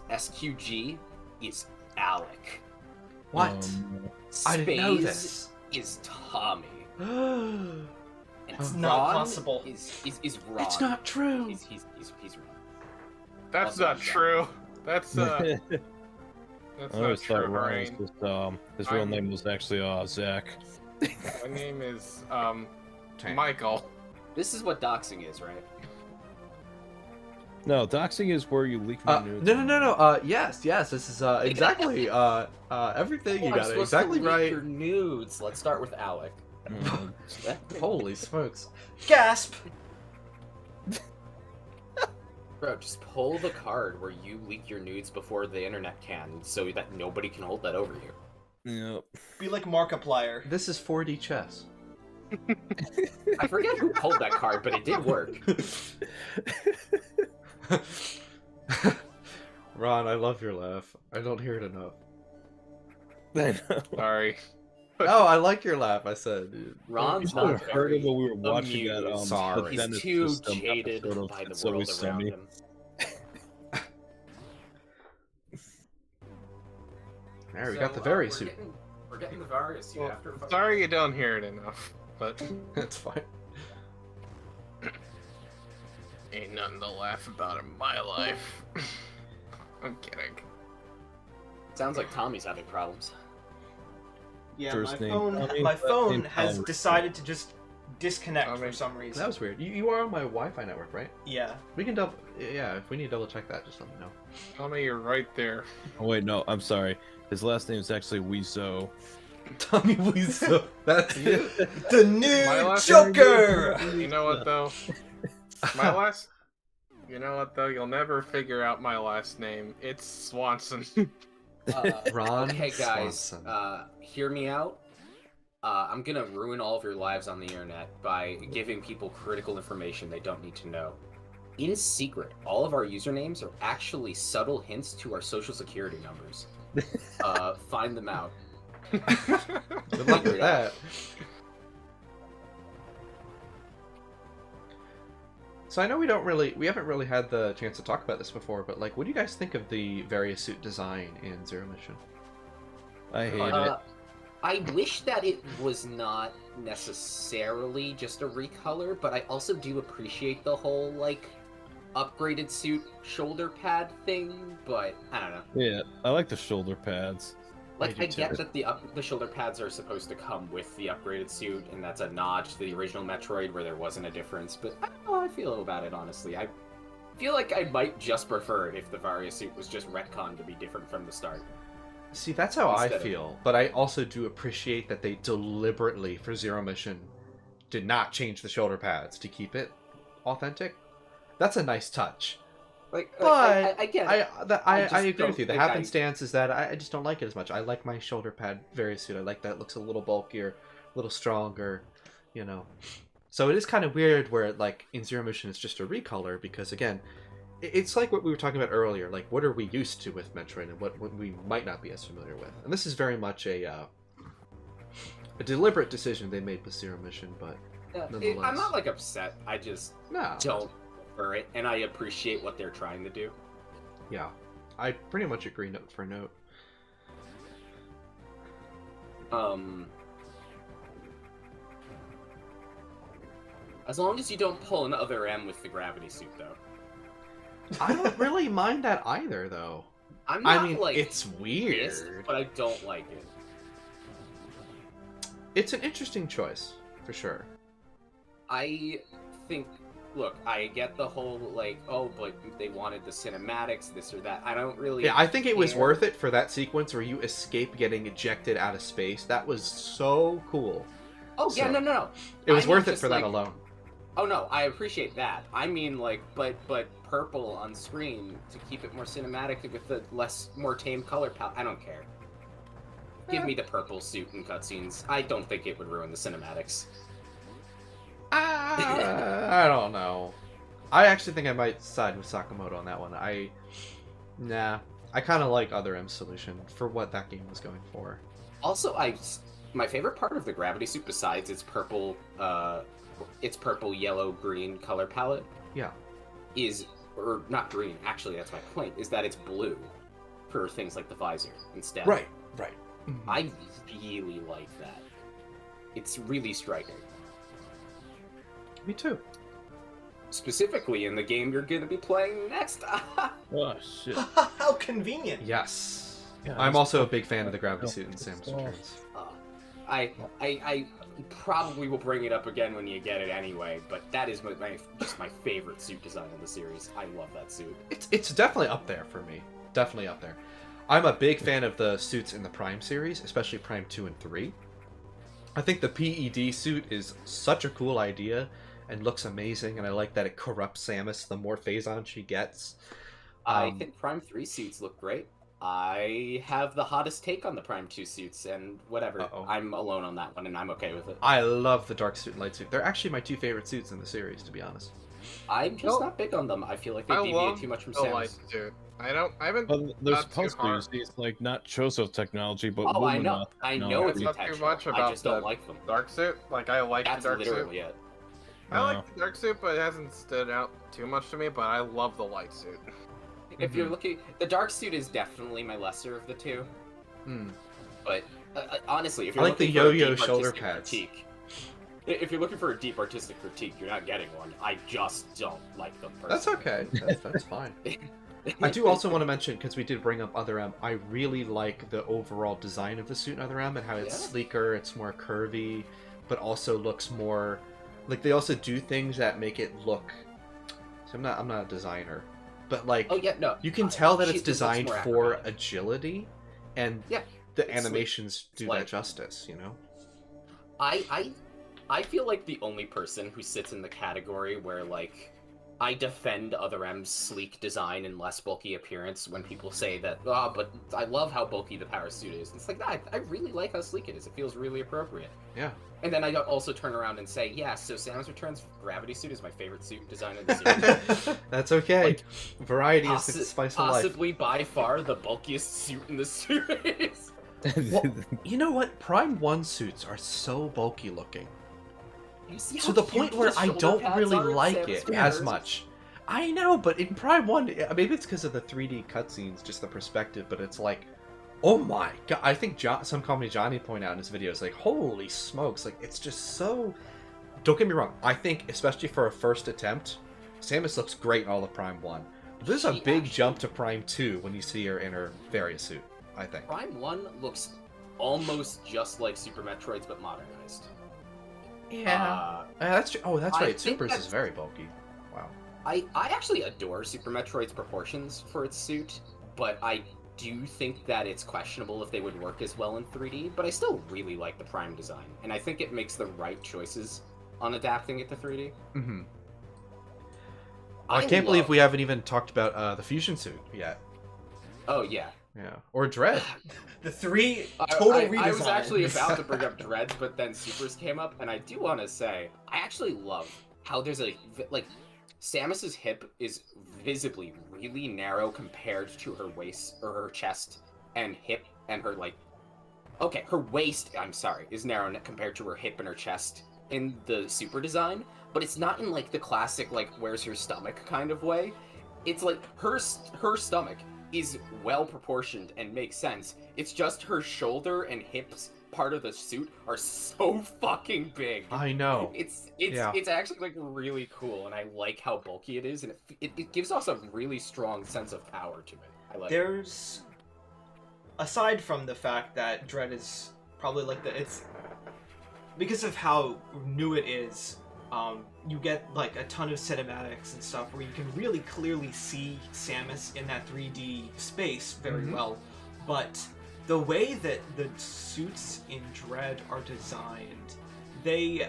SQG is Alec. What? I didn't know Spaze this. is Tommy. It's And It's not Ron possible. is Ron. not true. He's Ron. That's Also not John. true. That's I not always true, thought Ryan Ryan. was just his real I'm- name was actually Zach. My name is Tank. Michael. This is what doxing is, right? No, doxing is where you leak my nudes. No. Yes. This is exactly everything you I'm got it supposed exactly to leak right. Your nudes. Let's start with Alec. Mm. Holy smokes! Gasp! Bro, just pull the card where you leak your nudes before the internet can, so that nobody can hold that over you. Yep. Be like Markiplier. This is 4D chess. I forget who pulled that card, but it did work. Ron, I love your laugh. I don't hear it enough. I know. Sorry. Oh, I like your laugh. I said, dude. Ron's You should not have heard very it when we were watching that. amused. Sorry. He's Dennis too System jaded episode of by the It's world Always around Sunny. him. There, we got the Vari we're suit. We're getting the Vari suit Well, after. sorry you don't hear it enough, but That's fine. ain't nothing to laugh about in my life. I'm kidding. Sounds like Tommy's having problems. Yeah, First name Tommy, my last phone name has Tommy. decided to just disconnect Tommy. for some reason. That was weird. You are on my Wi-Fi network, right? Yeah. We can double. Yeah, if we need to double check that, just let me know. Tell me you're right there. Oh wait, no, I'm sorry. His last name is actually Weezo. Tommy Wiseau. That's you. The My new last- Joker! You know what though? My last. You know what though? You'll never figure out my last name. It's Swanson. Ron Okay, guys, Swanson. hear me out. I'm gonna ruin all of your lives on the internet by giving people critical information they don't need to know. In secret, all of our usernames are actually subtle hints to our social security numbers. Find them out. Good luck with that. So I know we haven't really had the chance to talk about this before, but like, what do you guys think of the various suit design in Zero Mission? I hate it. I wish that it was not necessarily just a recolor, but I also do appreciate the whole, like, upgraded suit shoulder pad thing, but I don't know. Yeah, I like the shoulder pads. Like, do I get too. that the shoulder pads are supposed to come with the upgraded suit, and that's a nod to the original Metroid where there wasn't a difference, but I don't know how I feel about it, honestly. I feel like I might just prefer it if the Varia suit was just retconned to be different from the start. See, that's how I Instead of- feel, but I also do appreciate that they deliberately, for Zero Mission, did not change the shoulder pads to keep it authentic. That's a nice touch. Like, But I get it. I just agree don't with you. The think I- happenstance is that I just don't like it as much. I like my shoulder pad various suit. I like that it looks a little bulkier, a little stronger, you know. So it is kind of weird where, like, in Zero Mission it's just a recolor because, again, it's like what we were talking about earlier. Like, what are we used to with Metroid and what we might not be as familiar with? And this is very much a deliberate decision they made with Zero Mission, but nonetheless. I'm not, like, upset. I just no. don't prefer it, and I appreciate what they're trying to do. Yeah, I pretty much agree note for note. As long as you don't pull another M with the gravity suit, though. I don't really mind that either, though. I'm not, I mean, like, it's weird. pissed, but I don't like it. It's an interesting choice, for sure. I think, look, I get the whole, like, oh, but they wanted the cinematics, this or that. I don't really... Yeah, I think it was care. worth it for that sequence where you escape getting ejected out of space. That was so cool. Oh, yeah, So, no. It was I mean, worth it just, for that like, alone. Oh, no, I appreciate that. I mean, like, but purple on screen to keep it more cinematic with the more tame color palette. I don't care. Give me the purple suit in cutscenes. I don't think it would ruin the cinematics. I don't know. I actually think I might side with Sakamoto on that one. I kind of like Other M's solution for what that game was going for. Also, my favorite part of the gravity suit, besides its purple, yellow, green color palette, Yeah. or not green. Actually, that's my point. Is that it's blue for things like the visor instead. Right. I really like that. It's really striking. Me too. Specifically in the game you're going to be playing next. Oh shit. How convenient. Yes. Yeah, I'm that's also a fucking- big fan of the gravity suit in Samus Oh. Returns. I probably will bring it up again when you get it anyway, but that is just my favorite suit design in the series. I love that suit. It's definitely up there for me. Definitely up there. I'm a big fan of the suits in the Prime series, especially Prime 2 and 3. I think the PED suit is such a cool idea and looks amazing, and I like that it corrupts Samus the more phase-on she gets. I think Prime 3 suits look great. I have the hottest take on the Prime 2 suits, and whatever. Uh-oh. I'm alone on that one, and I'm okay with it. I love the dark suit and light suit. They're actually my two favorite suits in the series, to be honest. I'm just not big on them. I feel like they deviate too much from the light Samus. suit. I haven't. But they're Not too supposed to be. hard. See, it's like not Choso technology, but Oh, I Lumina know. I know it's It's not too intentional. much I about just don't the like them. dark suit. Like I like That's the dark literally suit. it. I like the dark suit, but it hasn't stood out too much to me. But I love the light suit. If you're looking, the dark suit is definitely my lesser of the two. Hmm. But honestly, if I you're like the looking for a yo-yo deep shoulder artistic pads. critique, if you're looking for a deep artistic critique, you're not getting one. I just don't like them personally. That's okay. That's fine. I do also want to mention, because we did bring up Other M, I really like the overall design of the suit in Other M and how it's sleeker, it's more curvy, but also looks more... Like, they also do things that make it look... So I'm not a designer, but like... Oh, yeah, no. You can tell that it's It looks designed more for acrobatic. agility, and Yeah, the it's animations do like- that justice, you know? I feel like the only person who sits in the category where, like, I defend Other M's sleek design and less bulky appearance when people say that, but I love how bulky the power suit is. It's like, I really like how sleek it is. It feels really appropriate. Yeah. And then I also turn around and say, yeah, so Samus Returns Gravity Suit is my favorite suit design in the series. That's okay. Like, Variety is the spice of life. Possibly by far the bulkiest suit in the series. Well, you know what? Prime 1 suits are so bulky looking. You see To how the huge point where I shoulder don't pads really are in like Samus it as Returns? much. I know, but in Prime 1, maybe it's because of the 3D cutscenes, just the perspective, but it's like, oh my god. I think some comedy Johnny pointed out in his videos, like, holy smokes, like, it's just so... Don't get me wrong, I think, especially for a first attempt, Samus looks great in all of Prime 1. But there's a She big actually- jump to Prime 2 when you see her in her Varia suit, I think. Prime 1 looks almost just like Super Metroid's, but modernized. That's true. Oh, that's I right. think Supers that's- is very bulky. Wow. I actually adore Super Metroid's proportions for its suit, but I do think that it's questionable if they would work as well in 3D, but I still really like the Prime design, and I think it makes the right choices on adapting it to 3D. Mm-hmm. I can't believe we haven't even talked about the Fusion suit yet. Oh, yeah. Yeah. Or Dread. The three total redesigns. I was actually about to bring up Dreads, but then Supers came up, and I do want to say, I actually love how there's like, Samus's hip is visibly really narrow compared to her waist, or her chest and hip, and her, like, okay, her waist, I'm sorry, is narrow compared to her hip and her chest in the Super design, but it's not in, like, the classic, like, where's her stomach kind of way. It's like, her stomach is well proportioned and makes sense. It's just her shoulder and hips part of the suit are so fucking big. I know. It's actually like really cool, and I like how bulky it is, and it gives us a really strong sense of power to it. I like it. There's, aside from the fact that Dread is probably like it's because of how new it is. You get like a ton of cinematics and stuff where you can really clearly see Samus in that 3D space very well, but the way that the suits in Dread are designed, they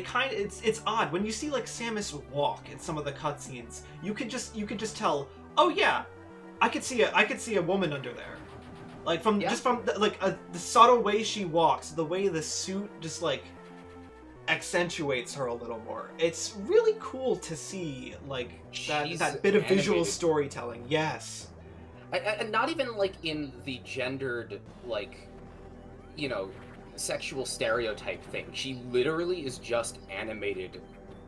kind of it's odd when you see like Samus walk in some of the cutscenes. You could just tell, oh yeah, I could see a woman under there, like from the subtle way she walks, the way the suit just like accentuates her a little more. It's really cool to see like that bit of visual animated. storytelling. Yes. And not even like in the gendered, like, you know, sexual stereotype thing. She literally is just animated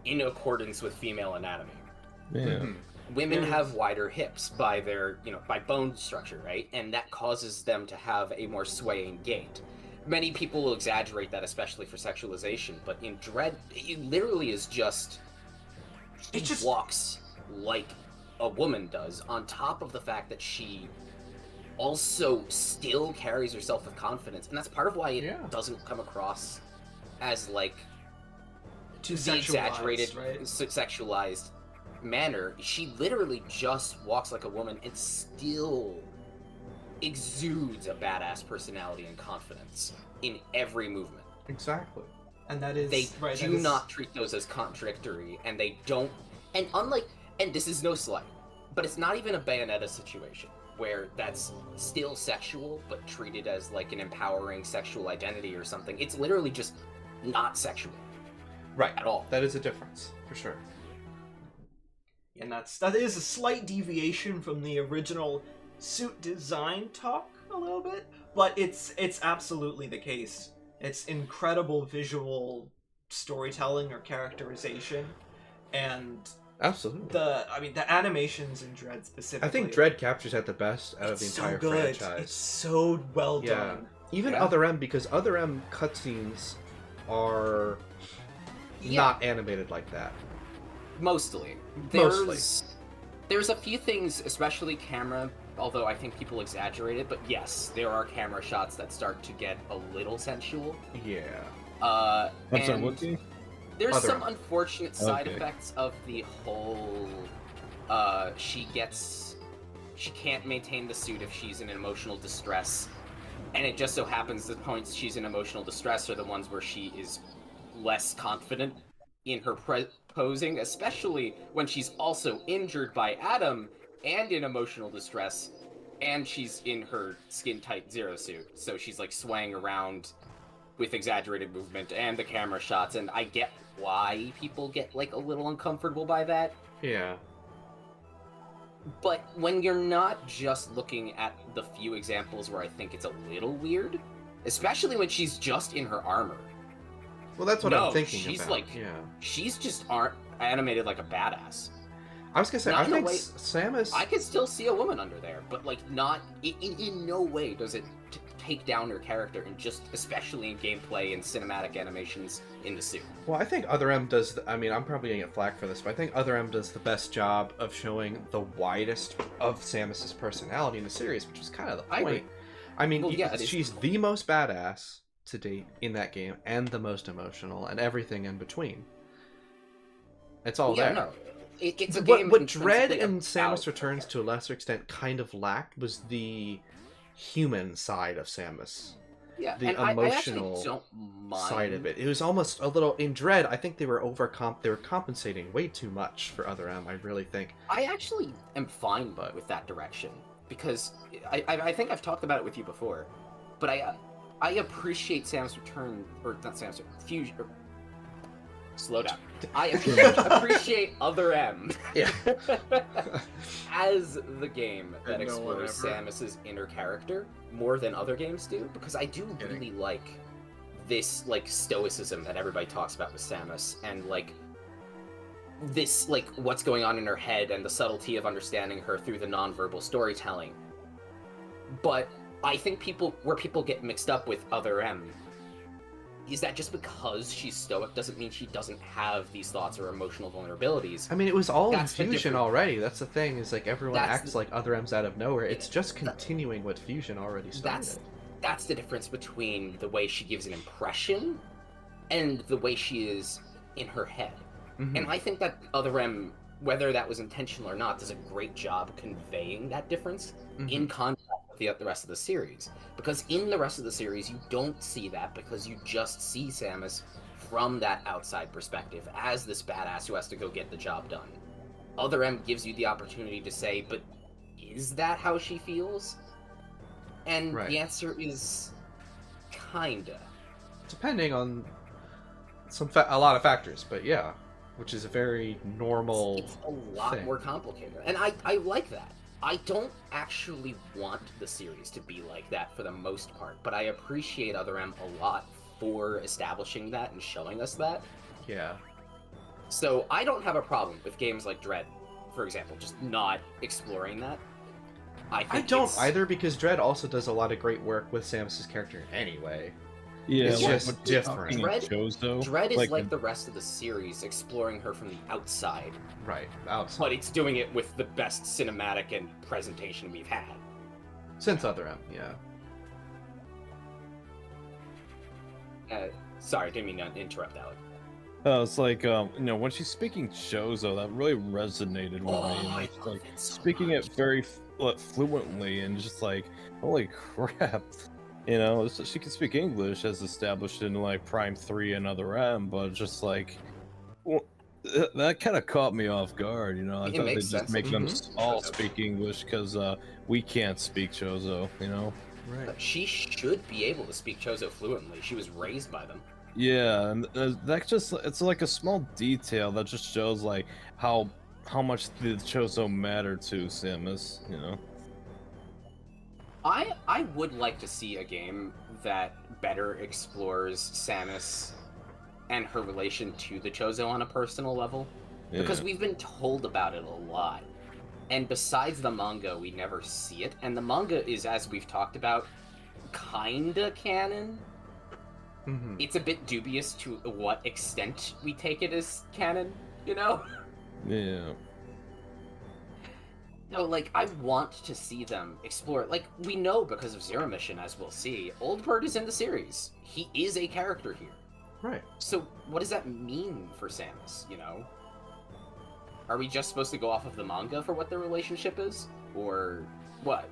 in accordance with female anatomy. Yeah. Women have wider hips by their, by bone structure, right? And that causes them to have a more swaying gait. Many people will exaggerate that, especially for sexualization, but in Dread, it literally is just... It just walks like a woman does, on top of the fact that she also still carries herself with confidence, and that's part of why it doesn't come across as, like, Too the exaggerated, right? sexualized manner. She literally just walks like a woman and still exudes a badass personality and confidence in every movement. Exactly. And that is They do not treat those as contradictory, and they don't. And unlike, and this is no slight, but it's not even a Bayonetta situation where that's still sexual but treated as like an empowering sexual identity or something. It's literally just not sexual. Right. At all. That is a difference, for sure. And that is a slight deviation from the original suit design talk a little bit, but it's absolutely the case. It's incredible visual storytelling or characterization, and Absolutely. the animations in Dread specifically. I think Dread captures that the best out of the it's so entire good. franchise. It's so well Yeah. done. Even Yeah. Other M, because Other M cutscenes are not animated like that. Mostly. There's a few things, especially camera, although I think people exaggerate it, but yes, there are camera shots that start to get a little sensual. Yeah. I'm sorry, And what game? there's Other some M. unfortunate side Okay. effects of the whole she can't maintain the suit if she's in emotional distress. And it just so happens the points she's in emotional distress are the ones where she is less confident in her posing, especially when she's also injured by Adam and in emotional distress, and she's in her skin-tight Zero suit. So she's like swaying around with exaggerated movement and the camera shots, and I get why people get like a little uncomfortable by that. Yeah. But when you're not just looking at the few examples where I think it's a little weird, especially when she's just in her armor. Well, that's what No, I'm thinking she's about. like- yeah. She's just animated like a badass. I was gonna say, not I in a think way- Samus. I could still see a woman under there, but like not in no way does it take down her character, and just especially in gameplay and cinematic animations in the suit. Well, I think Other M does. I mean, I'm probably gonna get flack for this, but I think Other M does the best job of showing the widest of Samus's personality in the series, which is kind of the I point. agree. I mean, Well, yeah, it is she's the most badass to date in that game, and the most emotional, and everything in between. It's all yeah, there. no, it's a What game. Dread intrinsically and Samus about Returns to a lesser extent kind of lacked was the human side of Samus. yeah, the and I actually emotional don't mind Side of it. It was almost a little in Dread. I think they were compensating way too much for Other M. I really think. I actually am fine But- with that direction, because I think I've talked about it with you before, but I appreciate Samus Return, or not Samus Fusion. Slow down. I appreciate Other M Yeah. as the game that No, explores whatever. Samus's inner character more than other games do, because I do Kidding. really like this like stoicism that everybody talks about with Samus, and like this like what's going on in her head and the subtlety of understanding her through the nonverbal storytelling. But I think people get mixed up with Other M is that just because she's stoic doesn't mean she doesn't have these thoughts or emotional vulnerabilities. I mean, it was all in That's the Fusion difference. already. That's the thing. Is like everyone That's acts the- like Other M's out of nowhere. It's just continuing what Fusion already started. That's the difference between the way she gives an impression and the way she is in her head. Mhm. And I think that Other M, whether that was intentional or not, does a great job conveying that difference in contrast with the rest of the series. Because in the rest of the series, you don't see that, because you just see Samus from that outside perspective as this badass who has to go get the job done. Other M gives you the opportunity to say, but is that how she feels? And Right. the answer is kinda. Depending on a lot of factors, but yeah, which is a very normal. It's a lot thing. more complicated. And I like that. I don't actually want the series to be like that for the most part, but I appreciate Other M a lot for establishing that and showing us that. Yeah. So I don't have a problem with games like Dread, for example, just not exploring that. I think don't it's- either, because Dread also does a lot of great work with Samus's character anyway. Yeah, It's like just what different. fucking Dread- Chozo, Dread is like the rest of the series, exploring her from the outside, Right. Outside. but it's doing it with the best cinematic and presentation we've had. Since Other M, yeah. Sorry, didn't mean to interrupt, Alec. It's like when she's speaking Chozo, that really resonated with me. Oh, And I it's love like it so speaking much. it very fluently, and just like, holy crap, she can speak English as established in like Prime 3 and Other M, but just like That kind of caught me off guard, I It thought they'd makes just sense. make them Mhm. all speak English because we can't speak Chozo, Right. She should be able to speak Chozo fluently. She was raised by them. Yeah, and it's like a small detail that just shows like how much the Chozo matter to Samus. I would like to see a game that better explores Samus and her relation to the Chozo on a personal level. Because Yeah. we've been told about it a lot. And besides the manga, we never see it. And the manga is, as we've talked about, kinda canon. Mhm. It's a bit dubious to what extent we take it as canon, you know? Yeah. No, like, I want to see them explore. Like, we know because of Zero Mission, as we'll see, Old Bird is in the series. He is a character here. Right. So, what does that mean for Samus, Are we just supposed to go off of the manga for what their relationship is? Or what?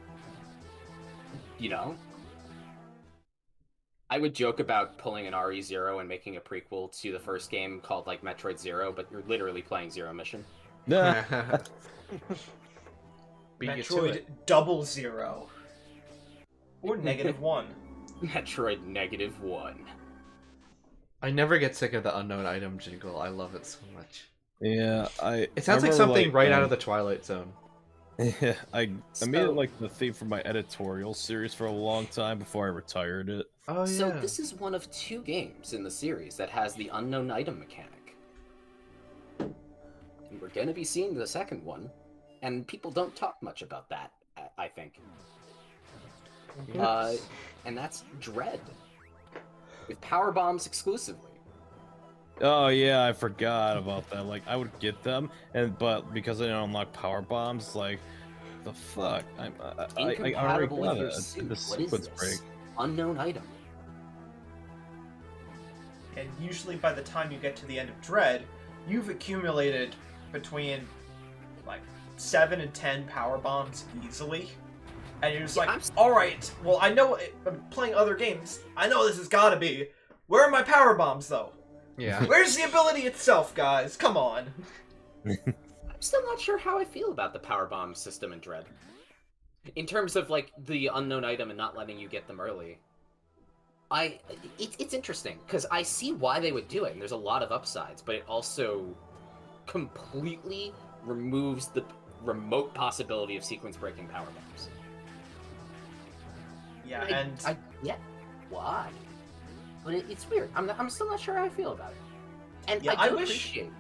I would joke about pulling an RE0 and making a prequel to the first game called, like, Metroid Zero, but you're literally playing Zero Mission. Nah. Beat you to Metroid it. Double Zero. Or -1. Metroid -1. I never get sick of the unknown item jingle. I love it so much. Yeah, It sounds like remember, something right out of the Twilight Zone. Yeah, I made So- it like the theme for my editorial series for a long time before I retired it. Oh yeah. So this is one of 2 games in the series that has the unknown item mechanic. And we're gonna be seeing the second one, and people don't talk much about that, I think. Yes. And that's Dread. With power bombs exclusively. Oh yeah, I forgot about that. Like I would get them, but because I didn't unlock power bombs, like the fuck, I already Incompatible got with your it. suit. The What is sequence this? break. Unknown item. And usually by the time you get to the end of Dread, you've accumulated between like 7 and 10 power bombs easily. And you're just Yeah, like, I'm s- alright, well I know, I'm playing other games, I know this has gotta be. Where are my power bombs though? Yeah. Where's the ability itself, guys? Come on. I'm still not sure how I feel about the power bomb system in Dread. In terms of like the unknown item and not letting you get them early. It's interesting because I see why they would do it, and there's a lot of upsides, but it also completely removes the remote possibility of sequence breaking power bombs. Yeah, I- and I get why, but it's weird. I'm still not sure how I feel about it, and Yeah, I I do wish- appreciate.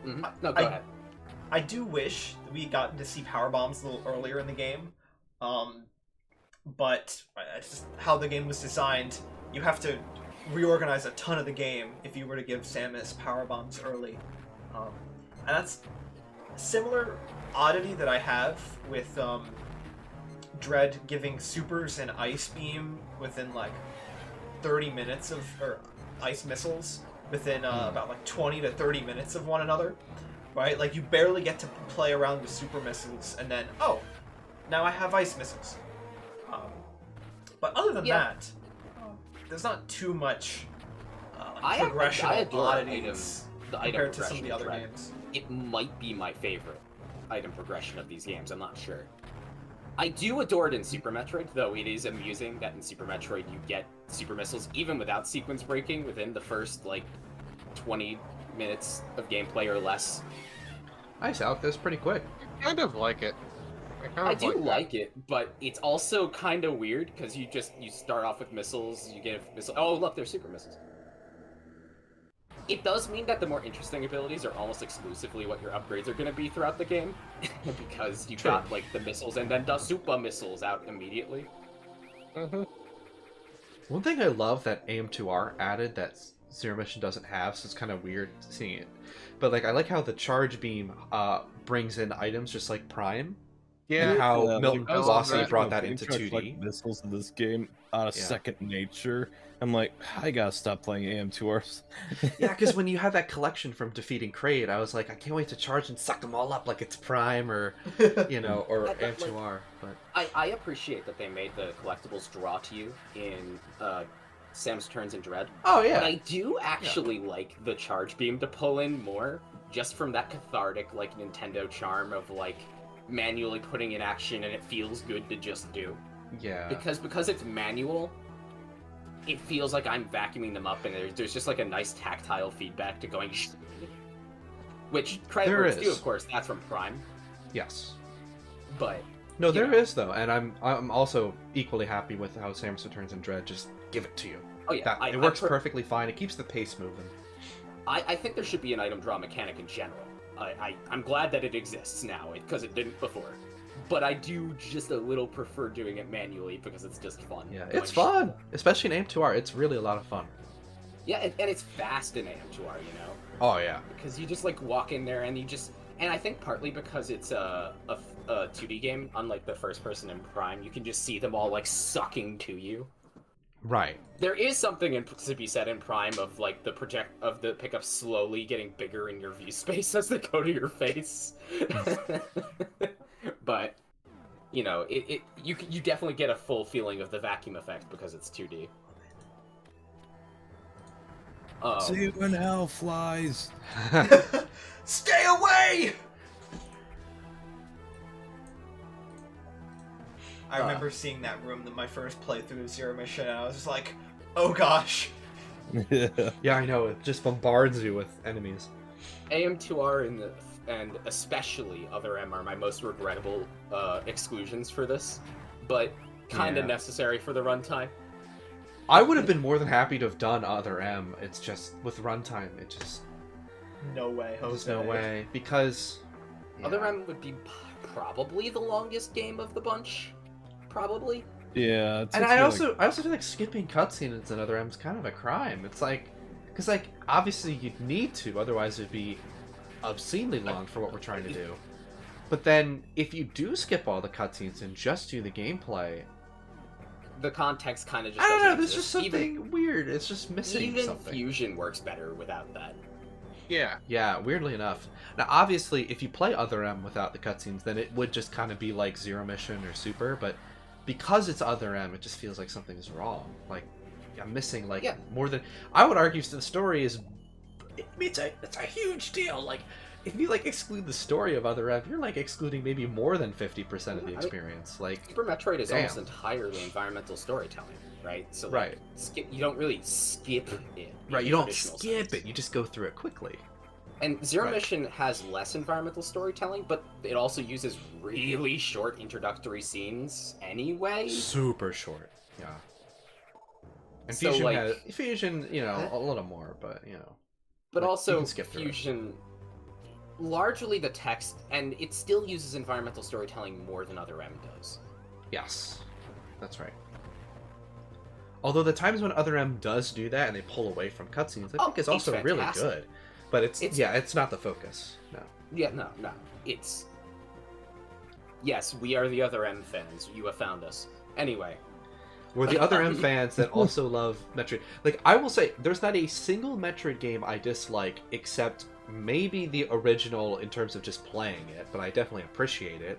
No, go ahead. I do wish that we got to see power bombs a little earlier in the game. But it's just how the game was designed. You have to reorganize a ton of the game if you were to give Samus power bombs early. And that's a similar oddity that I have with Dread giving supers and ice beam within like 30 minutes or ice missiles within about like 20 to 30 minutes of one another. Right? Like, you barely get to play around with super missiles, and then, oh, now I have ice missiles. But other than Yeah. that, there's not too much I progressional adore oddities the item compared to some of progression the other Dread. games. It might be my favorite item progression of these games. I'm not sure. I do adore it in Super Metroid, though it is amusing that in Super Metroid you get super missiles even without sequence breaking within the first like 20 minutes of gameplay or less. Ice out this pretty quick. Kind of like it. I do like it, but it's also kind of weird because you start off with missiles, you get missiles. Oh, look, they're super missiles. It does mean that the more interesting abilities are almost exclusively what your upgrades are going to be throughout the game, because you got like the missiles and then the super missiles out immediately. Mm-hmm. One thing I love that AM2R added that Zero Mission doesn't have, so it's kind of weird seeing it. But like, I like how the charge beam brings in items just like Prime. Yeah. And how Yeah, Milton I love Velocity that. brought that They into tried to 2D. collect missiles in this game out of Yeah. second nature. I'm like, I gotta stop playing AM2Rs. Yeah, because when you had that collection from defeating Kraid, I was like, I can't wait to charge and suck them all up like it's Prime or, or But, like, AM2R. But I appreciate that they made the collectibles draw to you in Samus Returns and Dread. oh yeah, But I do actually like the charge beam to pull in more just from that cathartic, like, Nintendo charm of, like, manually putting in action and it feels good to just do. Yeah. Because it's manual, it feels like I'm vacuuming them up, and there's just, like, a nice tactile feedback to going which, credit There where it's is. due, of course, that's from Prime, Yes. but... No, you there know. is though, and I'm also equally happy with how Samus Returns and Dread just give it to you. Oh yeah, It works perfectly fine. It keeps the pace moving. I think there should be an item draw mechanic in general. I'm glad that it exists now, because it didn't before. But I do just a little prefer doing it manually because it's just fun. Yeah, Going it's fun, especially in AM2R. It's really a lot of fun. Yeah, and it's fast in AM2R, you know? Oh yeah. Because you just, like, walk in there and you just... And I think partly because it's a 2D game, unlike the first person in Prime, you can just see them all, like, sucking to you. Right. There is something to be said in Prime of, like, the pickup slowly getting bigger in your view space as they go to your face. But, you know, you definitely get a full feeling of the vacuum effect because it's 2D. See you when hell flies. Stay away! I remember seeing that room in my first playthrough of Zero Mission, and I was just like, oh gosh. Yeah. Yeah, I know. It just bombards you with enemies. AM2R and especially Other M are my most regrettable exclusions for this, but kind of Yeah. necessary for the runtime. I would have been more than happy to have done Other M. It's just with runtime, it just No way, there's Jose. no way because Other M would be probably the longest game of the bunch, probably. Yeah. And I also feel like skipping cutscenes in Other M is kind of a crime. It's like, because like obviously you'd need to, otherwise it'd be obscenely long for what we're trying to do. But then if you do skip all the cutscenes and just do the gameplay, The context kind of just I don't know. doesn't There's exist. just something weird. It's just missing Even something. Fusion works better without that. Yeah. Yeah, weirdly enough. Now, obviously, if you play Other M without the cutscenes, then it would just kind of be like Zero Mission or Super, but because it's Other M, it just feels like something's wrong. Like, I'm missing, like, more than... I would argue the story is... it's a huge deal. Like, if you, like, exclude the story of Other M, you're, like, excluding maybe more than 50% of the experience. Like, Super Metroid is damn. almost entirely environmental storytelling, right? So, like, Right. you don't really skip it. in right, the you don't traditional skip sense. it, you just go through it quickly. And Zero Right. Mission has less environmental storytelling, but it also uses really short introductory scenes anyway. Super short, yeah. And So, Fusion like- Fusion, you know, a little more, but, you know. But like, you also, can skip through it. Fusion, largely the text, and it still uses environmental storytelling more than Other M does. Yes, that's right. Although the times when Other M does do that and they pull away from cutscenes, I think is it's also really fantastic. good. But it's not the focus. No. Yeah, no. It's... Yes, we are the Other M fans. You have found us. Anyway. We're the Other M fans that also love Metroid. Like, I will say, there's not a single Metroid game I dislike except maybe the original in terms of just playing it, but I definitely appreciate it.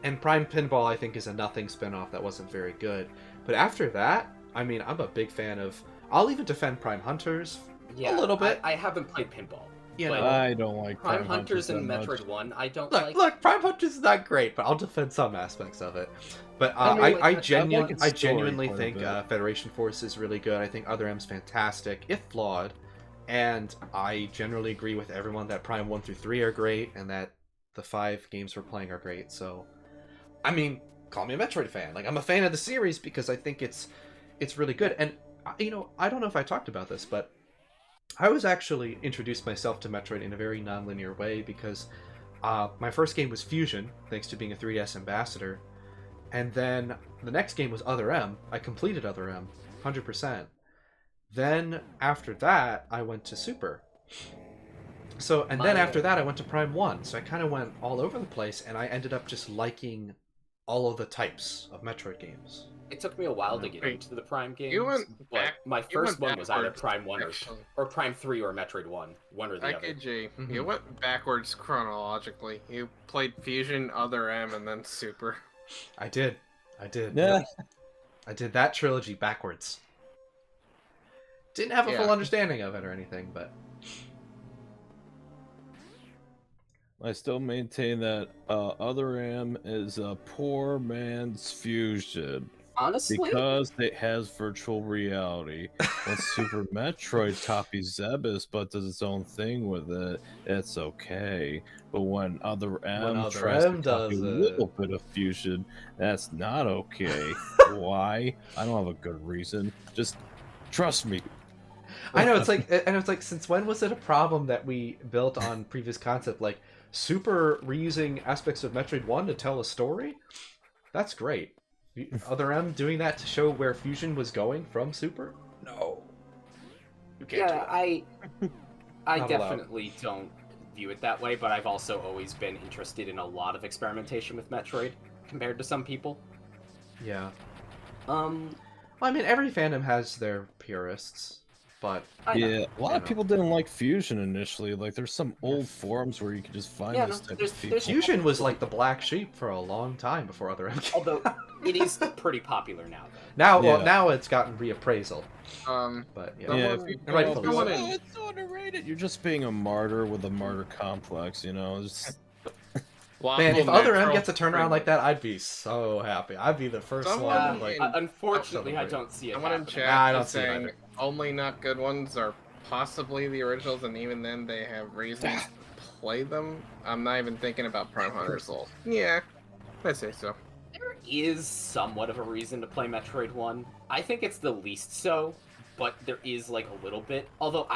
And Prime Pinball, I think, is a nothing spin-off that wasn't very good. But after that, I mean, I'm a big fan of... I'll even defend Prime Hunters Yeah, a little bit. I haven't played Pinball. You but know, I don't like Prime Hunters that and much. Metroid 1, I don't Look, like. look, Prime Hunters is not great, but I'll defend some aspects of it. But I mean, like, I I genuinely, like its story genuinely quite a think bit. Federation Force is really good. I think Other M's fantastic, if flawed. And I generally agree with everyone that Prime 1 through 3 are great, and that the 5 games we're playing are great. So, I mean, call me a Metroid fan. Like, I'm a fan of the series because I think it's really good. And, you know, I don't know if I talked about this, but I was actually introduced myself to Metroid in a very non-linear way because my first game was Fusion, thanks to being a 3DS ambassador, and then the next game was Other M. I completed Other M, 100%. Then after that, I went to Super. So, and then after that, I went to Prime 1. So I kind of went all over the place, and I ended up just liking all of the types of Metroid games. It took me a while to get Wait, into the Prime games. you went but back- my you first went one was either backwards, Prime 1 actually. or Prime 3 or Metroid 1. One or the other. IKG, Mhm. you went backwards chronologically. You played Fusion, Other M, and then Super. I did. Yeah. Yep. I did that trilogy backwards. Didn't have a full Yeah. understanding of it or anything, but I still maintain that Other M is a poor man's Fusion. Honestly, Because it has virtual reality. When Super Metroid copies Zebus but does its own thing with it, it's okay. But when Other M Other tries to M copy does a it. little bit of Fusion, that's not okay. Why? I don't have a good reason. Just trust me. I know, it's like, since when was it a problem that we built on previous concept, like Super reusing aspects of Metroid 1 to tell a story? That's great. Other M doing that to show where Fusion was going from Super? No. You can't do yeah, that. I Not allowed. definitely don't view it that way, but I've also always been interested in a lot of experimentation with Metroid compared to some people. Yeah. Um, Well, I mean, every fandom has their purists, but I know. Yeah, a lot of know. people didn't like Fusion initially. Like, there's some old forums where you can just find Yeah, this no, type there's- of people. there's- Fusion was like the black sheep for a long time before Other M came. Although it is pretty popular now, though. Now, well, Yeah. now it's gotten reappraisal, but yeah. Yeah, Someone- if you And rightfully go, someone so. in- "Oh, it's so underrated. You're just being a martyr with a martyr complex, you know? It's- Man, if Other M Natural gets a turnaround like that, I'd be so happy. I'd be the first Someone one. Uh, Like, in- unfortunately, I celebrate. don't see it Someone in happening. chat Nah, I don't is see it saying either. only not good ones are possibly the originals, and even then they have reasons to play them. I'm not even thinking about Prime Hunter Soul. Yeah, I'd say so. There is somewhat of a reason to play Metroid 1. I think it's the least so, but there is like a little bit. Although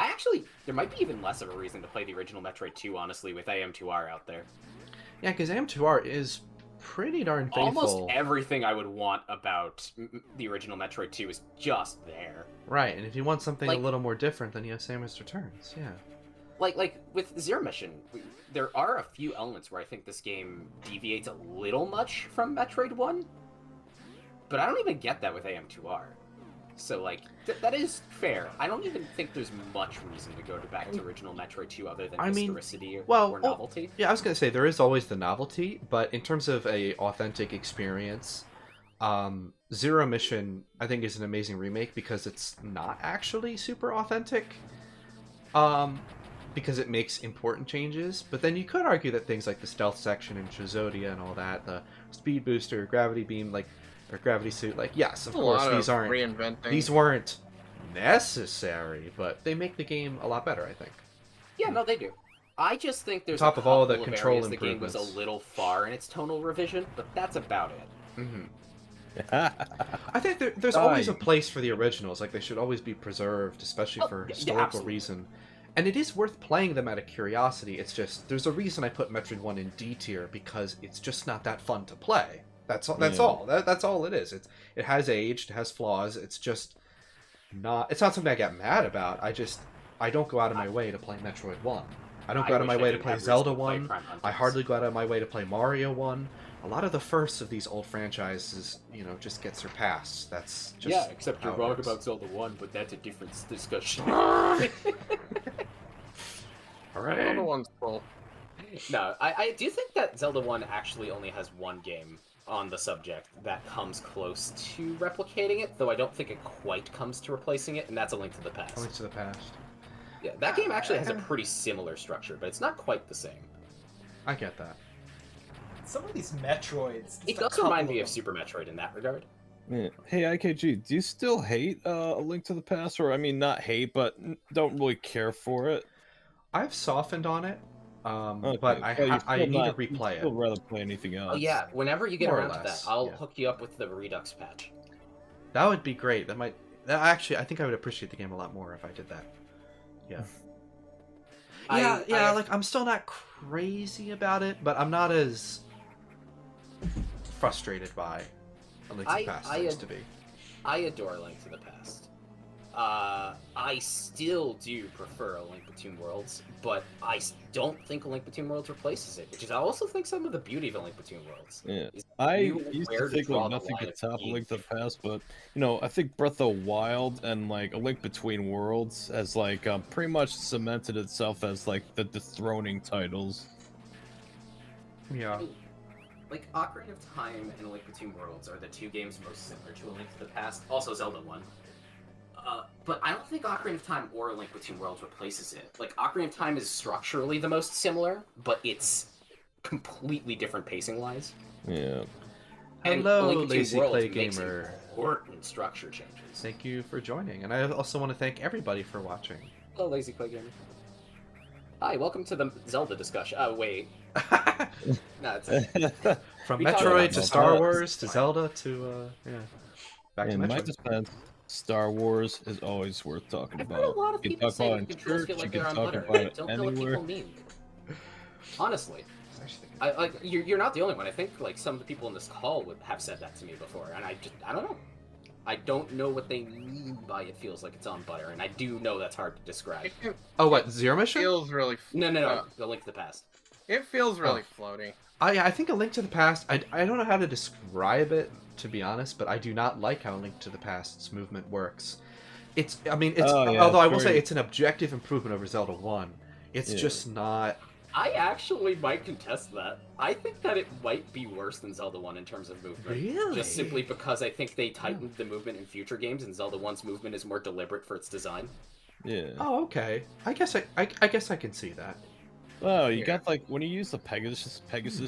there might be even less of a reason to play the original Metroid 2, honestly, with AM2R out there. yeah, because AM2R is pretty darn faithful. Almost everything I would want about the original Metroid 2 is just there. Right, and if you want something a Like- little more different, then you have Samus Returns. Yeah. Like with Zero Mission, there are a few elements where I think this game deviates a little much from Metroid 1, but I don't even get that with AM2R. So like that is fair. I don't even think there's much reason to go back to original Metroid 2 other than I mean, historicity well, or novelty. Yeah, I was gonna say there is always the novelty, but in terms of a authentic experience, Zero Mission I think is an amazing remake because it's not actually super authentic. Because it makes important changes, but then you could argue that things like the stealth section in Trizodia and all that, the speed booster, gravity beam, like or gravity suit, like yes, of A course lot these of aren't reinventing. these weren't necessary, but they make the game a lot better, I think. Yeah, no, they do. I just think there's Top a of all the couple control areas the game was a improvements. little far in its tonal revision, but that's about it. I think there's always a Aye. place for the originals. Like they should always be preserved, especially Oh, for yeah, historical absolutely. reason. And it is worth playing them out of curiosity. It's just there's a reason I put Metroid 1 in D tier because it's just not that fun to play. That's all. That's Yeah. all. That's all it is. It has aged, it has flaws. It's just not. It's not something I get mad about. I don't go out of my way to play Metroid 1. I don't go out of wish my I way to didn't play have reason Zelda to play 1. Prime I Hunters. hardly go out of my way to play Mario 1. A lot of the firsts of these old franchises, just get surpassed. That's just Yeah, except how you're it wrong works. about Zelda 1, but that's a different discussion. All Another right. one's full. No, I do think that Zelda 1 actually only has one game on the subject that comes close to replicating it, though I don't think it quite comes to replacing it, and that's A Link to the Past. Link to the Past. Yeah, that game actually has a pretty similar structure, but it's not quite the same. I get that. Some of these Metroids. It does remind me of Super Metroid in that regard. Yeah. Hey, IKG, do you still hate A Link to the Past? Or, I mean, not hate, but don't really care for it? I've softened on it, Okay, but well, you're I still need to not- you'd replay still it. rather play anything else. Oh yeah, whenever you get More or around to that, less, I'll yeah. hook you up with the Redux patch. That would be great. Actually, I think I would appreciate the game a lot more if I did that. Yeah. I- Like I'm still not crazy about it, but I'm not as frustrated by A Link to the Past as I used to be. I adore Link to the Past. I still do prefer A Link Between Worlds, but I don't think A Link Between Worlds replaces it, which is I also think some of the beauty of A Link Between Worlds. Yeah. is I you used where to think draw like the nothing line could of top A being Link to the different. Past, but I think Breath of the Wild and like A Link Between Worlds has like pretty much cemented itself as like the dethroning titles. Yeah. Like Ocarina of Time and A Link Between Worlds are the two games most similar to A Link to the Past. Also Zelda 1. But I don't think Ocarina of Time or A Link Between Worlds replaces it. Like Ocarina of Time is structurally the most similar, but it's completely different pacing wise. Yeah. And Hello, Link Between Lazy Worlds Play makes Gamer. important structure changes. Thank you for joining, and I also want to thank everybody for watching. Hello, Lazy Play Gamer. Hi, welcome to the Zelda discussion. Oh, wait. No, it's From We talked Metroid about to Zelda. Star Wars to Zelda to back to In my Metroid. defense, Star Wars is always worth talking I've about. heard a lot of You can people talk say about the it in controls church, feel like you they're can on talk butter. about I it don't know what anywhere. people mean. Honestly. You're not the only one. I think like some of the people in this call would have said that to me before, and I don't know. I don't know what they mean by it feels like it's on butter, and I do know that's hard to describe. Oh, what, Zero Mission? Feels really. No, The Link to the Past. It feels really floaty. I think A Link to the Past, I don't know how to describe it, to be honest, but I do not like how A Link to the Past's movement works. Although I will say it's an objective improvement over Zelda 1. It's just not... I actually might contest that. I think that it might be worse than Zelda 1 in terms of movement. Really? Just simply because I think they tightened the movement in future games, and Zelda 1's movement is more deliberate for its design. Yeah. Oh, okay. I guess I can see that. Oh, you got like when you use the Pegasus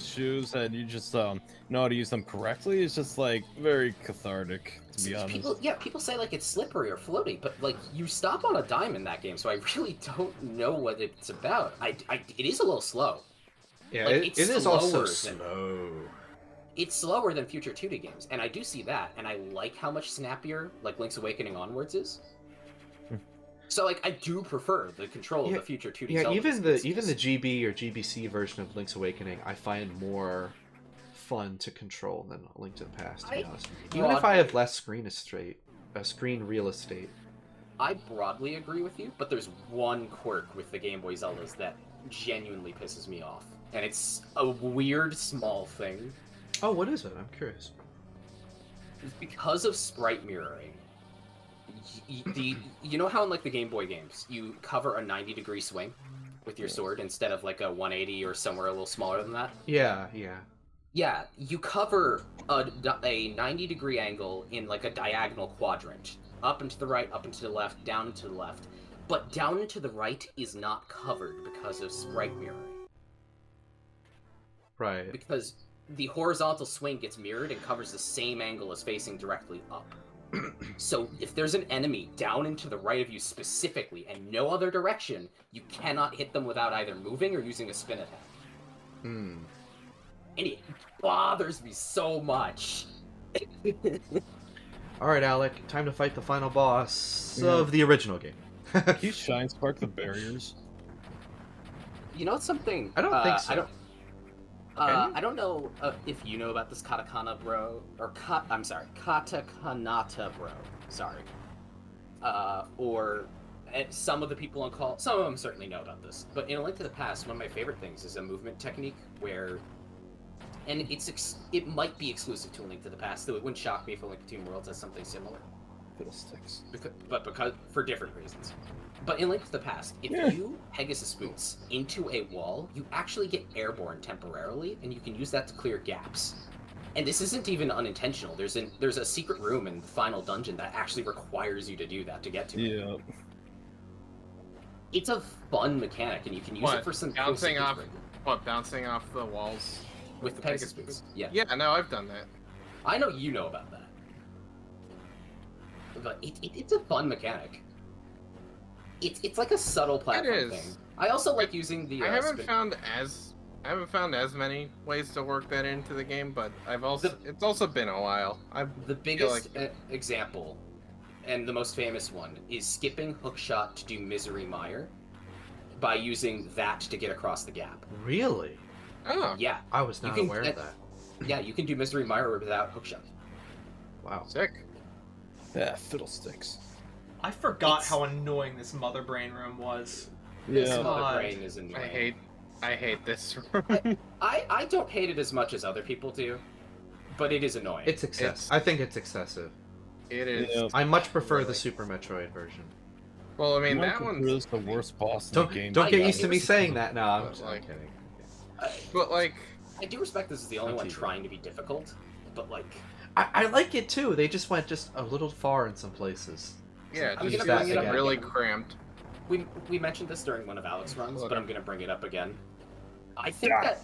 shoes and you just know how to use them correctly. It's just like very cathartic, to be honest. People say like it's slippery or floaty, but like you stop on a dime in that game, so I really don't know what it's about. It is a little slow. Yeah, Like, it is also slower slow. It's slower than future 2D games, and I do see that, and I like how much snappier like Link's Awakening onwards is. So like I do prefer the control of the future 2D. Yeah, Zelda even games. the GB or GBC version of Link's Awakening, I find more fun to control than A Link to the Past. To be honest, even if I have less screen real estate. I broadly agree with you, but there's one quirk with the Game Boy Zeldas that genuinely pisses me off, and it's a weird small thing. Oh, what is it? I'm curious. Because of sprite mirroring. You know how in like the Game Boy games you cover a 90-degree swing with your sword instead of like a 180 or somewhere a little smaller than that? Yeah. Yeah, you cover a 90-degree angle in like a diagonal quadrant. Up and to the right, up and to the left, down and to the left. But down and to the right is not covered because of sprite mirroring. Right. Because the horizontal swing gets mirrored and covers the same angle as facing directly up. So if there's an enemy down and to the right of you specifically and no other direction, you cannot hit them without either moving or using a spin attack. Hmm. And it bothers me so much. All right, Alec. Time to fight the final boss of the original game. Can you shine spark the barriers? You know something? I don't think so. I don't know if you know about this Katakana bro, or Katakanata bro. Sorry. Or some of the people on call, some of them certainly know about this. But in A Link to the Past, one of my favorite things is a movement technique where, and it might be exclusive to A Link to the Past, though it wouldn't shock me if A Link Between Worlds has something similar. Fiddlesticks. Because for different reasons. But in Link to the Past, if you Pegasus boots into a wall, you actually get airborne temporarily, and you can use that to clear gaps. And this isn't even unintentional. There's a secret room in the final dungeon that actually requires you to do that to get to it. Yeah. It's a fun mechanic, and you can use it for some bouncing off. What, bouncing off the walls with the Pegasus boots? Yeah. Yeah, no, I've done that. I know you know about that. But it's a fun mechanic. It's like a subtle platform thing. I also like using the. I haven't found as many ways to work that into the game, but it's also been a while. The biggest example, and the most famous one, is skipping hookshot to do Misery Mire by using that to get across the gap. Really? Oh. Yeah. I was not aware of that. Yeah, you can do Misery Mire without hookshot. Wow. Sick. Yeah, fiddlesticks. I forgot how annoying this Mother Brain room was. This Yeah. Mother Brain is annoying. I hate this. I don't hate it as much as other people do, but it is annoying. It's excessive. I think it's excessive. It is. Yeah. I much prefer the Super Metroid version. Well, I mean, That that one's one's the worst boss in the game. Don't get know, used to it me was- saying that. No, I'm like- kidding. But like, I do respect this is the only Not one too bad. trying to be difficult, but like, I like it too. They just went just a little far in some places. yeah, I'm just gonna bring it up really again. cramped. we mentioned this during one of Alex's runs, but I'm gonna bring it up again. I think that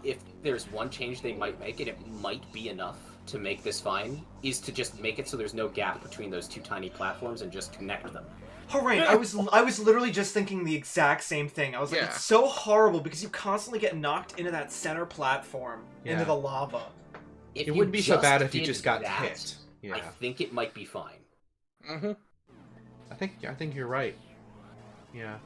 if there's one change they might make, and it might be enough to make this fine, is to just make it so there's no gap between those two tiny platforms and just connect them. Hooray! I was literally just thinking the exact same thing. I was like, it's so horrible because you constantly get knocked into that center platform, into the lava. It wouldn't be so bad if you just got hit. Yeah. I think it might be fine. Mm-hmm. I think you're right. Yeah.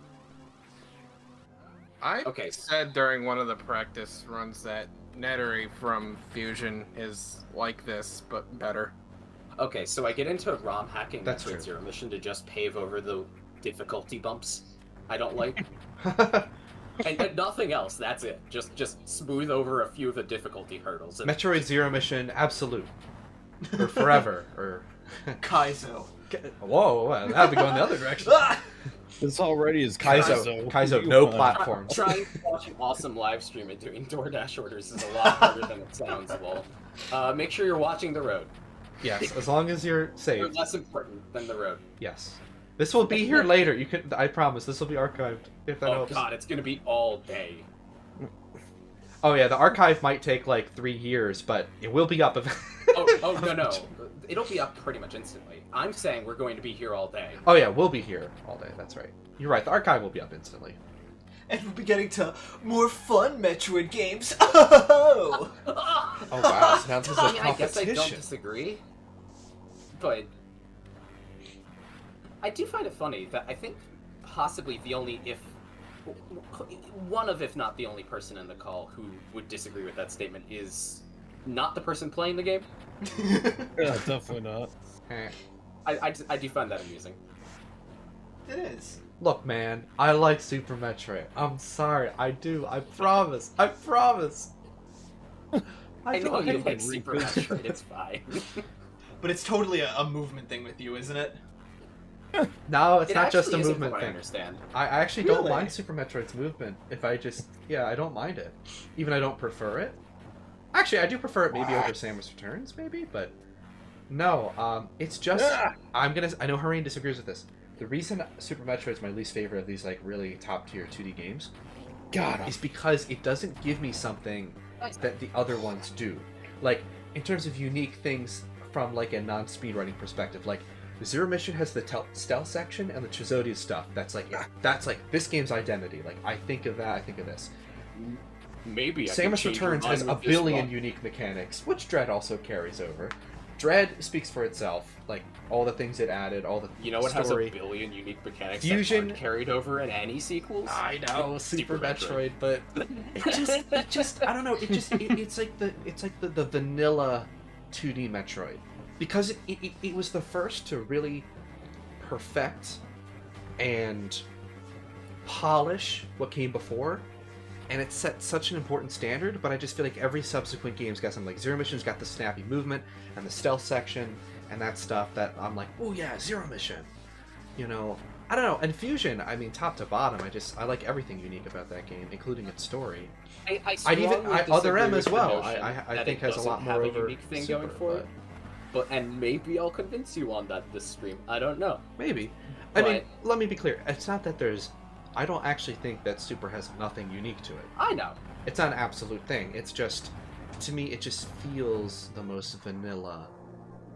I said during one of the practice runs that Nettery from Fusion is like this, but better. Okay, so I get into ROM hacking That's Metroid true. Zero Mission to just pave over the difficulty bumps I don't like. and nothing else, that's it. Just smooth over a few of the difficulty hurdles. And Metroid Zero Mission, absolute. Or forever, or... Kaizo. Whoa, that'd be going the other direction. This already is Kaizo, no platforms. Trying to watch an awesome live stream and doing DoorDash orders is a lot harder than it sounds, Lol. Make sure you're watching the road. Yes, as long as you're They're safe. less important than the road. Yes. This will be here later. You can. I promise. This will be archived. If that Oh helps. god, it's gonna be all day. Oh yeah, the archive might take like 3 years, but it will be up. Oh no. It'll be up pretty much instantly. I'm saying we're going to be here all day. Oh yeah, we'll be here all day. That's right. You're right. The archive will be up instantly. And we'll be getting to more fun Metroid games. Oh! Oh wow! So now this is a I mean, I guess I don't competition. disagree, but I do find it funny that I think possibly one of, if not the only person in the call who would disagree with that statement is not the person playing the game. Yeah, definitely not. Eh. I do find that amusing. It is. Look, man, I like Super Metroid. I'm sorry, I do. I promise. I promise. I know you hate like it. Super Metroid, it's fine. But it's totally a movement thing with you, isn't it? No, it's It not just a actually isn't, movement from what I thing. understand. I actually don't Really? mind Super Metroid's movement. If I just, I don't mind it. Even I don't prefer it. Actually, I do prefer it maybe over Samus Returns, maybe, but no. It's just I know Hareen disagrees with this. The reason Super Metroid is my least favorite of these like really top tier 2D games, is because it doesn't give me something that the other ones do. Like in terms of unique things from like a non-speedrunning perspective, like Zero Mission has the stealth section and the Chizodia stuff. That's like this game's identity. Like I think of that, I think of this. Maybe I could Samus change your Returns has mind a with this billion one. unique mechanics, which Dread also carries over. Dread speaks for itself, like all the things it added, all the You know what story. has a billion unique mechanics Fusion- that aren't carried over in any sequels? I know Super Metroid, but it just I don't know. It's like the vanilla 2D Metroid because it was the first to really perfect and polish what came before. And it set such an important standard, but I just feel like every subsequent game's got something. Like Zero Mission's got the snappy movement and the stealth section and that stuff that I'm like, oh yeah, Zero Mission. You know, I don't know. And Fusion, I mean, top to bottom, I like everything unique about that game, including its story. Other M as well. I think has a lot more have over a unique thing Super, going for it. But maybe I'll convince you on that this stream. I don't know. Maybe. I mean, let me be clear. It's not that I don't actually think that Super has nothing unique to it. I know. It's not an absolute thing. It's just, to me, it just feels the most vanilla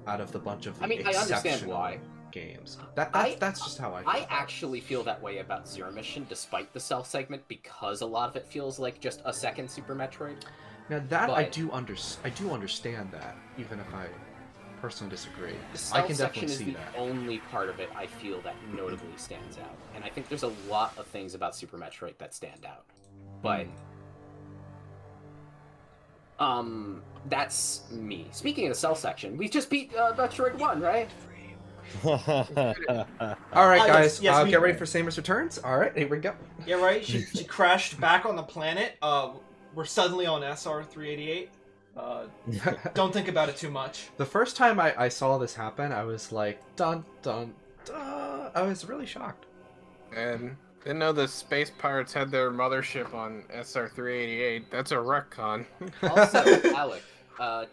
out of the bunch of the I understand exceptional why. games. That's just how I feel. I actually feel that way about Zero Mission, despite the stealth segment, because a lot of it feels like just a second Super Metroid. Now that I do understand that, even if I personally disagree. The I stealth can section definitely is see the that. only part of it I feel that notably stands out, and I think there's a lot of things about Super Metroid that stand out. But that's me. Speaking of the stealth section, we just beat Metroid 1, right? All right, guys, yes, get ready for Samus Returns. All right, here we go. Yeah, right? She crashed back on the planet. We're suddenly on SR-388. Don't think about it too much. The first time I saw this happen, I was like, dun, dun, dun. I was really shocked. And didn't know the space pirates had their mothership on SR-388. That's a retcon. Also, Alec,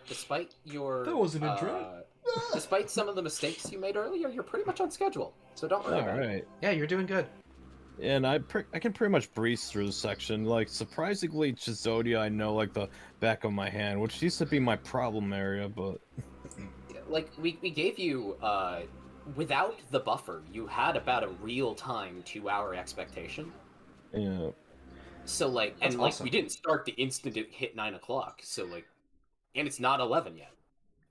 despite your... That wasn't a Dread. Despite some of the mistakes you made earlier, you're pretty much on schedule. So don't worry about it. Alright. Yeah, you're doing good. And I can pretty much breeze through the section. Like, surprisingly, Chizodia I know like the back of my hand, which used to be my problem area, but... Like, we gave you, without the buffer, you had about a real-time 2-hour expectation. Yeah. So, like, That's and, like, awesome. we didn't start the instant it hit 9 o'clock, so, like, and it's not 11 yet.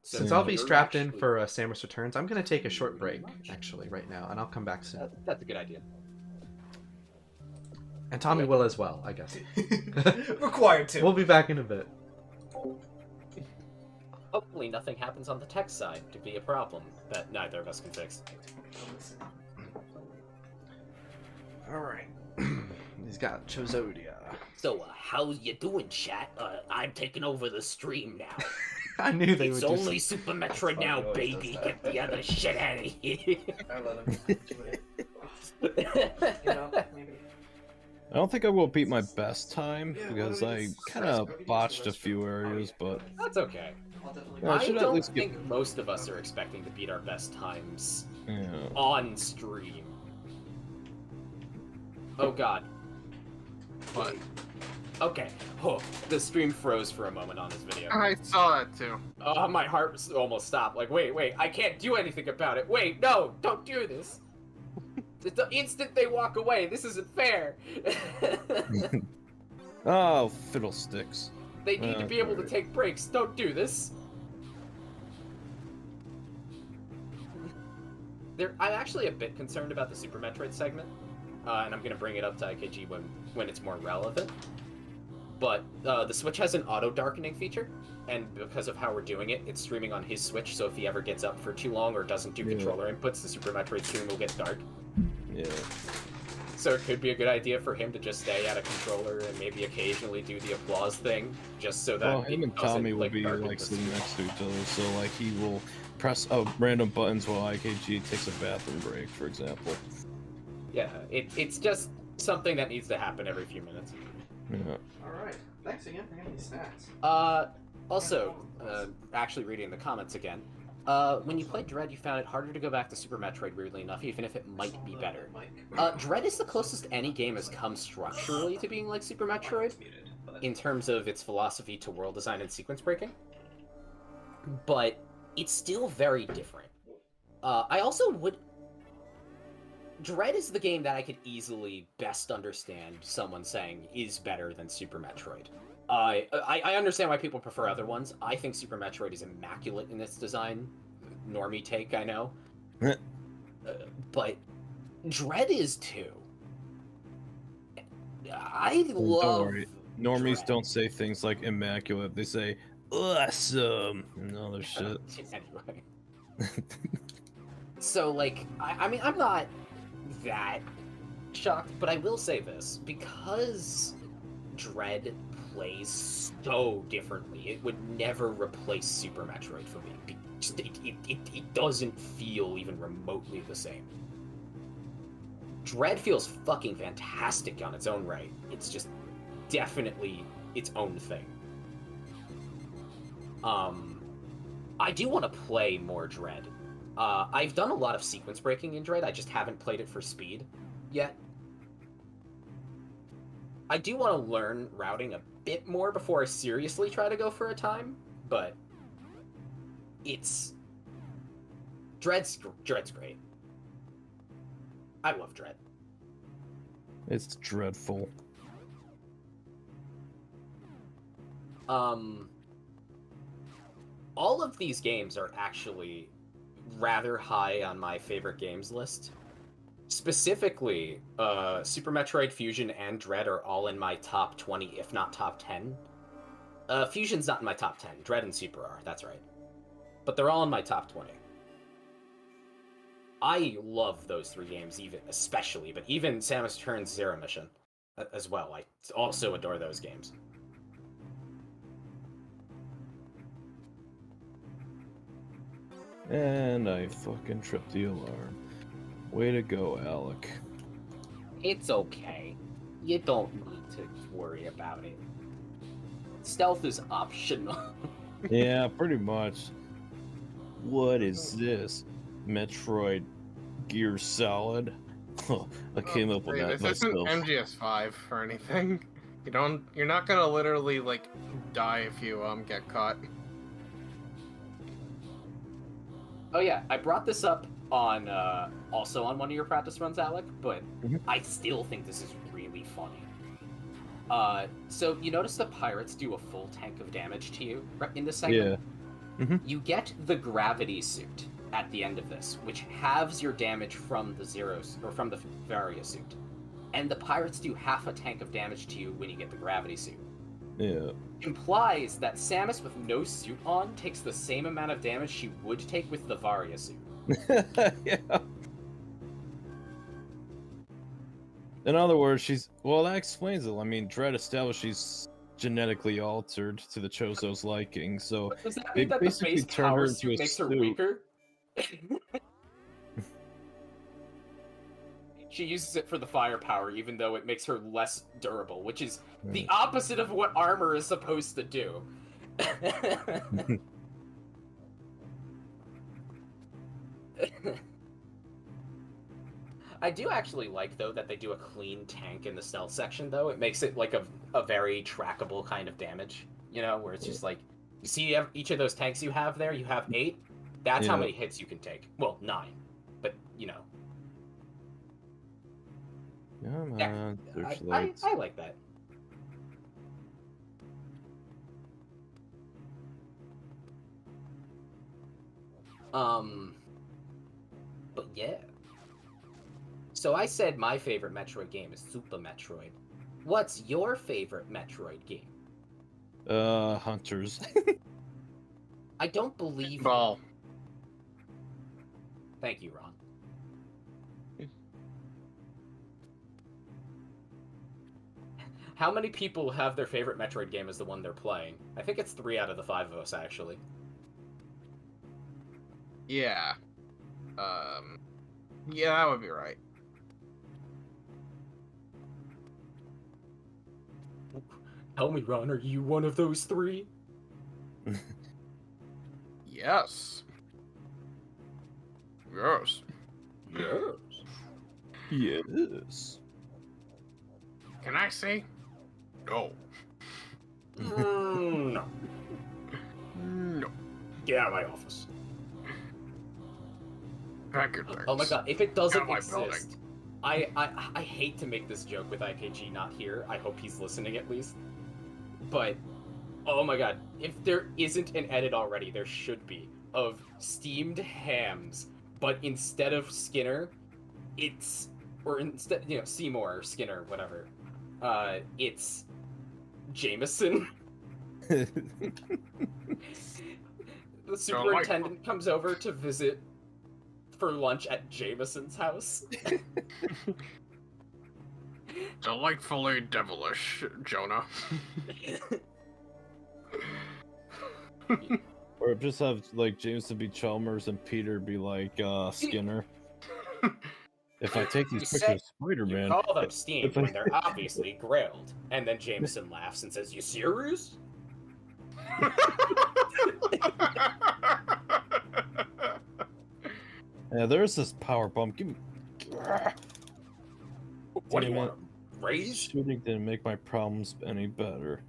So Since I'll be you're strapped in actually- for Samus Returns, I'm going to take a short break, actually, right now, and I'll come back soon. That's a good idea. And Tommy will as well, I guess. Required to. We'll be back in a bit. Hopefully nothing happens on the tech side to be a problem that neither of us can fix. Alright. He's got Chozodia. So, how's you doing, chat? I'm taking over the stream now. I knew they It's would only just... Super Metroid now, always baby. does that. Get the other shit out of here. I let him do it. You know, maybe. I don't think I will beat my best time, Yeah, because why don't I we just kind rest- of we can use botched the a few restroom. areas, but... That's okay. I'll definitely Well, I I should at don't least get- think most of us are expecting to beat our best times Yeah. on stream. Oh god. What? Okay. Oh, the stream froze for a moment on his video. I saw that too. Oh, my heart almost stopped. Like, wait, I can't do anything about it. Wait, no, don't do this. The instant they walk away, this isn't fair. Oh, fiddlesticks. They need to be able to Okay. take breaks. Don't do this. I'm actually a bit concerned about the Super Metroid segment, and I'm going to bring it up to IKG when it's more relevant. But the Switch has an auto-darkening feature, and because of how we're doing it, it's streaming on his Switch, so if he ever gets up for too long or doesn't do Yeah. controller inputs, the Super Metroid stream will get dark. Yeah. So it could be a good idea for him to just stay at a controller and maybe occasionally do the applause thing, just so that Well, it him and doesn't, Tommy will be darken like the sitting stream. next to each other, so like he will press random buttons while IKG takes a bathroom break, for example. Yeah, it's just something that needs to happen every few minutes. Yeah. Alright. Thanks again for getting these snacks. Also, actually reading the comments again, when you played Dread, you found it harder to go back to Super Metroid, weirdly enough, even if it might be better. Dread is the closest any game has come structurally to being like Super Metroid, in terms of its philosophy to world design and sequence breaking. But it's still very different. I also would... Dread is the game that I could easily best understand someone saying is better than Super Metroid. I understand why people prefer other ones. I think Super Metroid is immaculate in its design. Normie take, I know. But Dread is too. I Don't love... worry. Normies Dread. don't say things like immaculate. They say awesome and other shit. Anyway. So, like, I mean, I'm not that shocked, but I will say this. Because Dread plays so differently, it would never replace Super Metroid for me. It doesn't feel even remotely the same. Dread feels fucking fantastic on its own right. It's just definitely its own thing. I do want to play more Dread. I've done a lot of sequence breaking in Dread, I just haven't played it for speed yet. I do want to learn routing a bit more before I seriously try to go for a time, but it's... Dread's great. I love Dread. It's dreadful. All of these games are actually rather high on my favorite games list. Specifically, Super Metroid Fusion and Dread are all in my top 20, if not top 10. Fusion's not in my top 10. Dread and Super are, that's right. But they're all in my top 20. I love those three games, especially, but even Samus Returns Zero Mission as well. I also adore those games. And I fucking tripped the alarm. Way to go, Alec. It's okay. You don't need to worry about it. Stealth is optional. Yeah, pretty much. What is this? Metroid Gear Solid? I came up with that This isn't myself. MGS5 or anything. You're not gonna literally like die if you get caught. Oh yeah, I brought this up on also on one of your practice runs, Alec, but I still think this is really funny. So you notice the pirates do a full tank of damage to you in this segment? Yeah. You get the gravity suit at the end of this, which halves your damage from the from the Varia suit. And the pirates do half a tank of damage to you when you get the gravity suit. Yeah. Implies that Samus with no suit on takes the same amount of damage she would take with the Varia suit. Yeah. In other words, that explains it. I mean, Dread established she's genetically altered to the Chozo's liking, so But does that they mean that the basically base turned her power into suit a makes her suit. weaker? She uses it for the firepower, even though it makes her less durable, which is the opposite of what armor is supposed to do. I do actually like, though, that they do a clean tank in the stealth section, though. It makes it like a very trackable kind of damage, you know, where it's just like, you see each of those tanks you have there, you have 8, that's how many hits you can take. Well, 9, but, you know. Come Yeah, on, I like that. But yeah. So I said my favorite Metroid game is Super Metroid. What's your favorite Metroid game? Hunters. I don't believe you. Ball. Thank you, Ron. How many people have their favorite Metroid game as the one they're playing? I think it's 3 out of the 5 of us, actually. Yeah. Yeah, that would be right. Tell me, Ron, are you one of those 3? Yes. Yes. Yes. Yes. Can I say? No. No. No. Get out of my office. Pack your things. Oh my god, if it doesn't my building. exist, I hate to make this joke with IKG not here. I hope he's listening at least. But, oh my god, if there isn't an edit already, there should be, of steamed hams, but instead of Skinner, it's, or instead, you know, Seymour or Skinner, whatever, it's Jameson. The superintendent comes over to visit for lunch at Jameson's house. Delightfully devilish, Jonah. Or just have like Jameson be Chalmers and Peter be like Skinner. If I take these You pictures said of Spider-Man, You call them steamed if I- when they're obviously grilled. And then Jameson laughs and says, "You serious?" yeah, there's this power bump. Give me. What do you Damn want? it. Raise? Shooting didn't make my problems any better.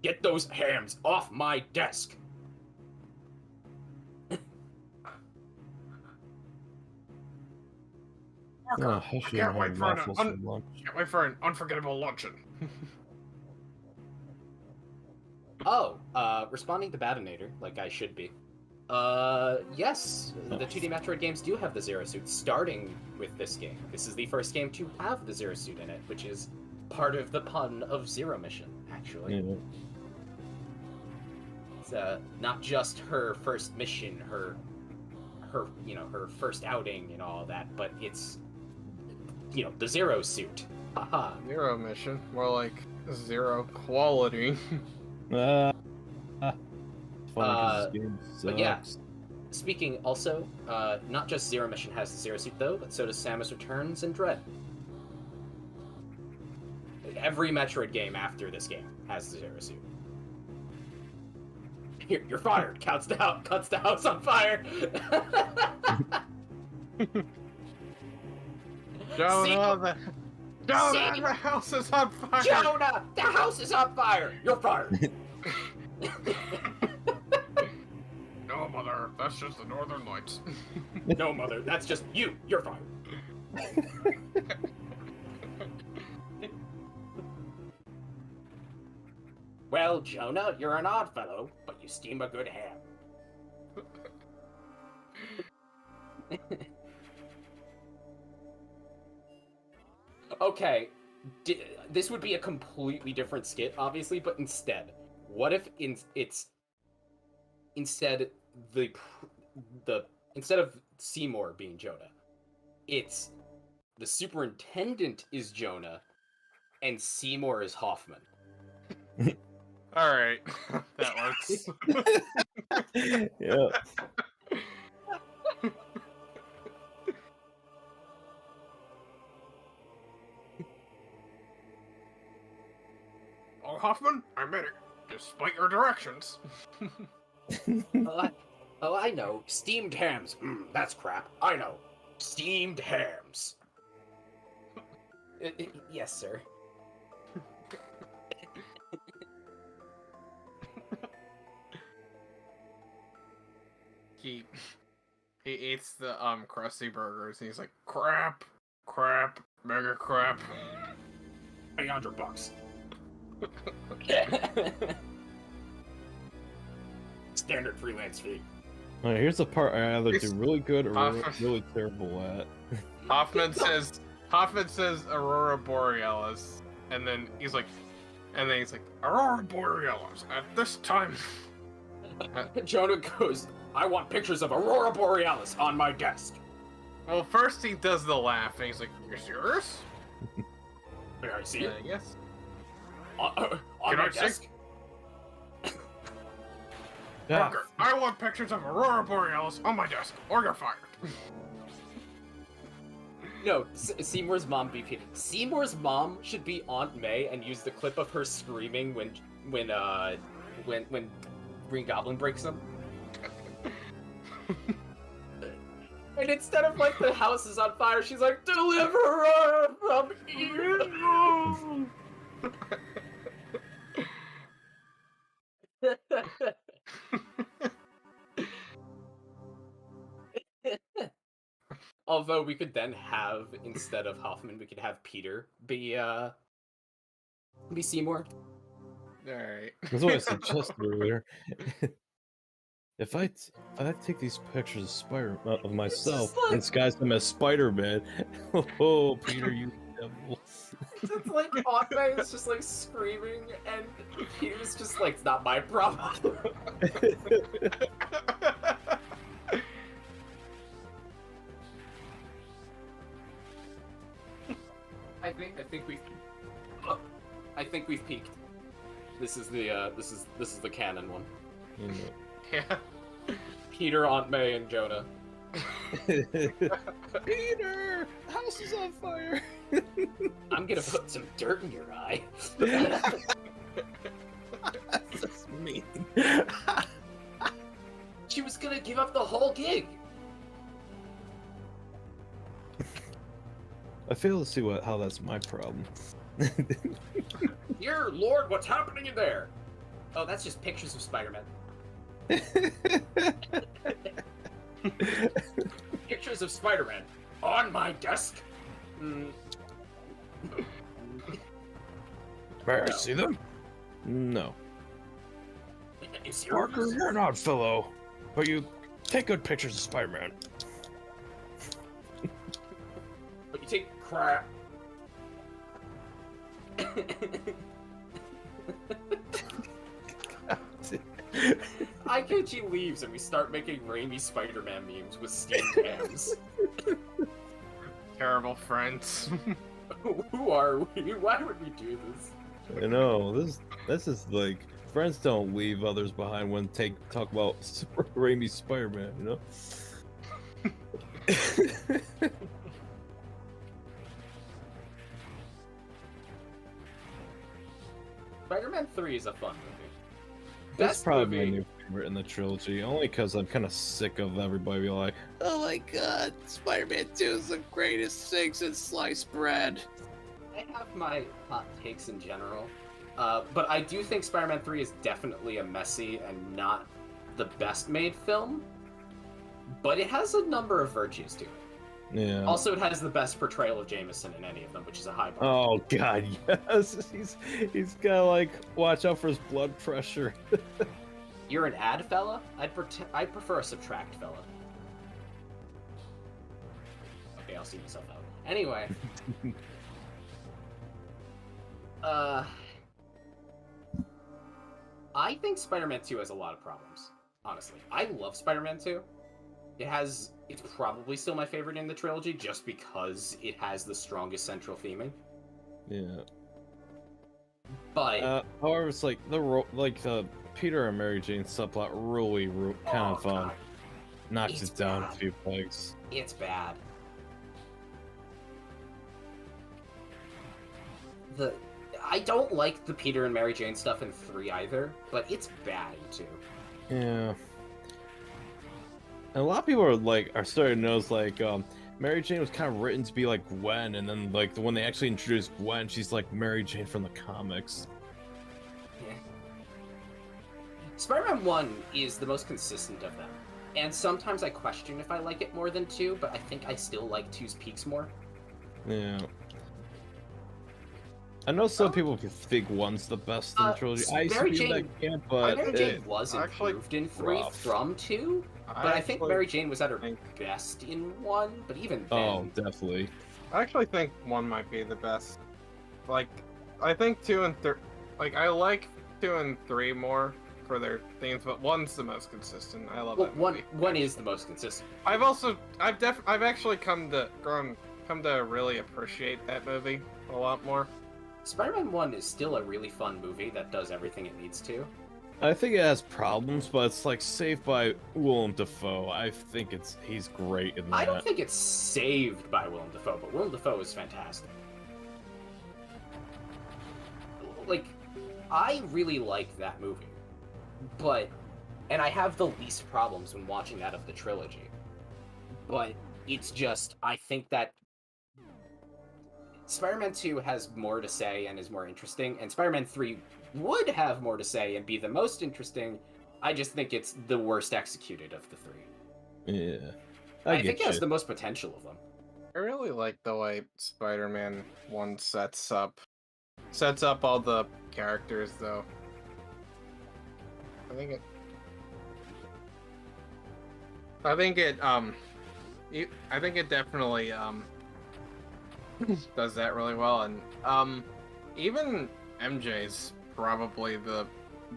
Get those hams off my desk. Oh, I I shouldn't can't wait have for waffles for lunch. Can't wait for an unforgettable luncheon. Oh, responding to Badinator, like I should be. Yes, the 2D Metroid games do have the Zero Suit, starting with this game. This is the first game to have the Zero Suit in it, which is part of the pun of Zero Mission, actually. Yeah. It's not just her first mission, her you know, her first outing and all that, but it's, you know, the Zero Suit. Haha. Zero mission, more like zero quality. Funny 'cause this game but yeah. sucks. Speaking also, not just Zero Mission has the Zero Suit though, but so does Samus Returns and Dread. Every Metroid game after this game has the Zero Suit. You're fired. Cuts the house on fire. Jonah, the house is on fire! Jonah, the house is on fire! You're fired! No, Mother, that's just the Northern Lights. No, Mother, that's just you. You're fired. Well, Jonah, you're an odd fellow, but you steam a good ham. Okay, this would be a completely different skit, obviously, but instead, what if instead of Seymour being Jonah, it's the superintendent is Jonah, and Seymour is Hoffman. Alright, that works. Yeah. Oh, Hoffman, I made it, despite your directions. Oh, I know. Steamed hams. That's crap. I know. Steamed hams. Yes, sir. He eats the crusty burgers and he's like, crap, mega crap. $800. Standard freelance fee. Alright, here's the part I either do really good or really terrible at. Hoffman says Aurora Borealis, and then he's like, Aurora Borealis at this time. Jonah goes, I want pictures of Aurora Borealis on my desk. Well, first he does the laugh, and he's like, "You're serious?" May I see it? Yes. On Can my I see? desk? Parker, I want pictures of Aurora Borealis on my desk, or you're fired. No, Seymour's mom be Peter. Seymour's mom should be Aunt May and use the clip of her screaming when Green Goblin breaks them. And instead of like the house is on fire, she's like, deliver her from evil. Although we could then have, instead of Hoffman, we could have Peter be Seymour. Alright. That's what I suggested earlier. If I take these pictures of myself and disguise them as Spider-Man, oh, Peter, you devil. It's like Aunt May is just like screaming, and Peter's just like, it's not my problem. I think we've peaked. This is the canon one. Yeah. Peter, Aunt May, and Jonah. Peter, the house is on fire. I'm gonna put some dirt in your eye. That's mean. She was gonna give up the whole gig. I fail to see how that's my problem. Dear Lord, what's happening in there? Oh, that's just pictures of Spider-Man. Pictures of Spider-Man on my desk. May I see them? No. Parker, you're an odd fellow, but you take good pictures of Spider-Man. But you take crap. IKG leaves and we start making Raimi Spider-Man memes with steamed hams. Terrible friends. Who are we? Why would we do this? I know, this is like, friends don't leave others behind when talk about Super Raimi Spider-Man, you know? Spider-Man 3 is a fun movie. That's Best probably my movie. new favorite in the trilogy, only because I'm kind of sick of everybody being like, "Oh my god, Spider-Man 2 is the greatest thing since sliced bread." I have my hot takes in general, but I do think Spider-Man 3 is definitely a messy and not the best made film, but it has a number of virtues to it. Yeah. Also, it has the best portrayal of Jameson in any of them, which is a high bar. Oh god, yes. He's gotta like watch out for his blood pressure. You're an add fella? I'd prefer a subtract fella. Okay, I'll see myself out. Anyway. I think Spider-Man 2 has a lot of problems, honestly. I love Spider-Man 2. It's probably still my favorite in the trilogy just because it has the strongest central theming. Yeah. But however, it's like the Peter and Mary Jane subplot really kind of God, knocks it's it down bad. a few pegs. It's bad. I don't like the Peter and Mary Jane stuff in 3 either, but it's bad in 2. Yeah. And a lot of people are starting to notice Mary Jane was kind of written to be like Gwen, and then when they actually introduced Gwen, she's like Mary Jane from the comics. Yeah. Spider-Man 1 is the most consistent of them, and sometimes I question if I like it more than 2, but I think I still like 2's peaks more. Yeah. I know some people think 1's the best in the trilogy. I used to be in that camp, but Mary Jane was actually improved in 3 rough. from 2, but I think Mary Jane was at her best in 1, but even then... Oh, definitely. I actually think 1 might be the best. Like, I think 2 and 3... Like, I like 2 and 3 more for their themes, but 1's the most consistent. I love that movie. 1 is the most consistent. I've actually come to really appreciate that movie a lot more. Spider-Man 1 is still a really fun movie that does everything it needs to. I think it has problems, but it's saved by Willem Dafoe. I think he's great in that. I don't think it's saved by Willem Dafoe, but Willem Dafoe is fantastic. I really like that movie, and I have the least problems when watching that of the trilogy. But it's just, I think that Spider-Man 2 has more to say and is more interesting, and Spider-Man 3 would have more to say and be the most interesting. I just think it's the worst executed of the 3. Yeah. I think it has the most potential of them. I really like the way Spider-Man 1 sets up all the characters, though. I think it definitely does that really well, and even MJ's probably the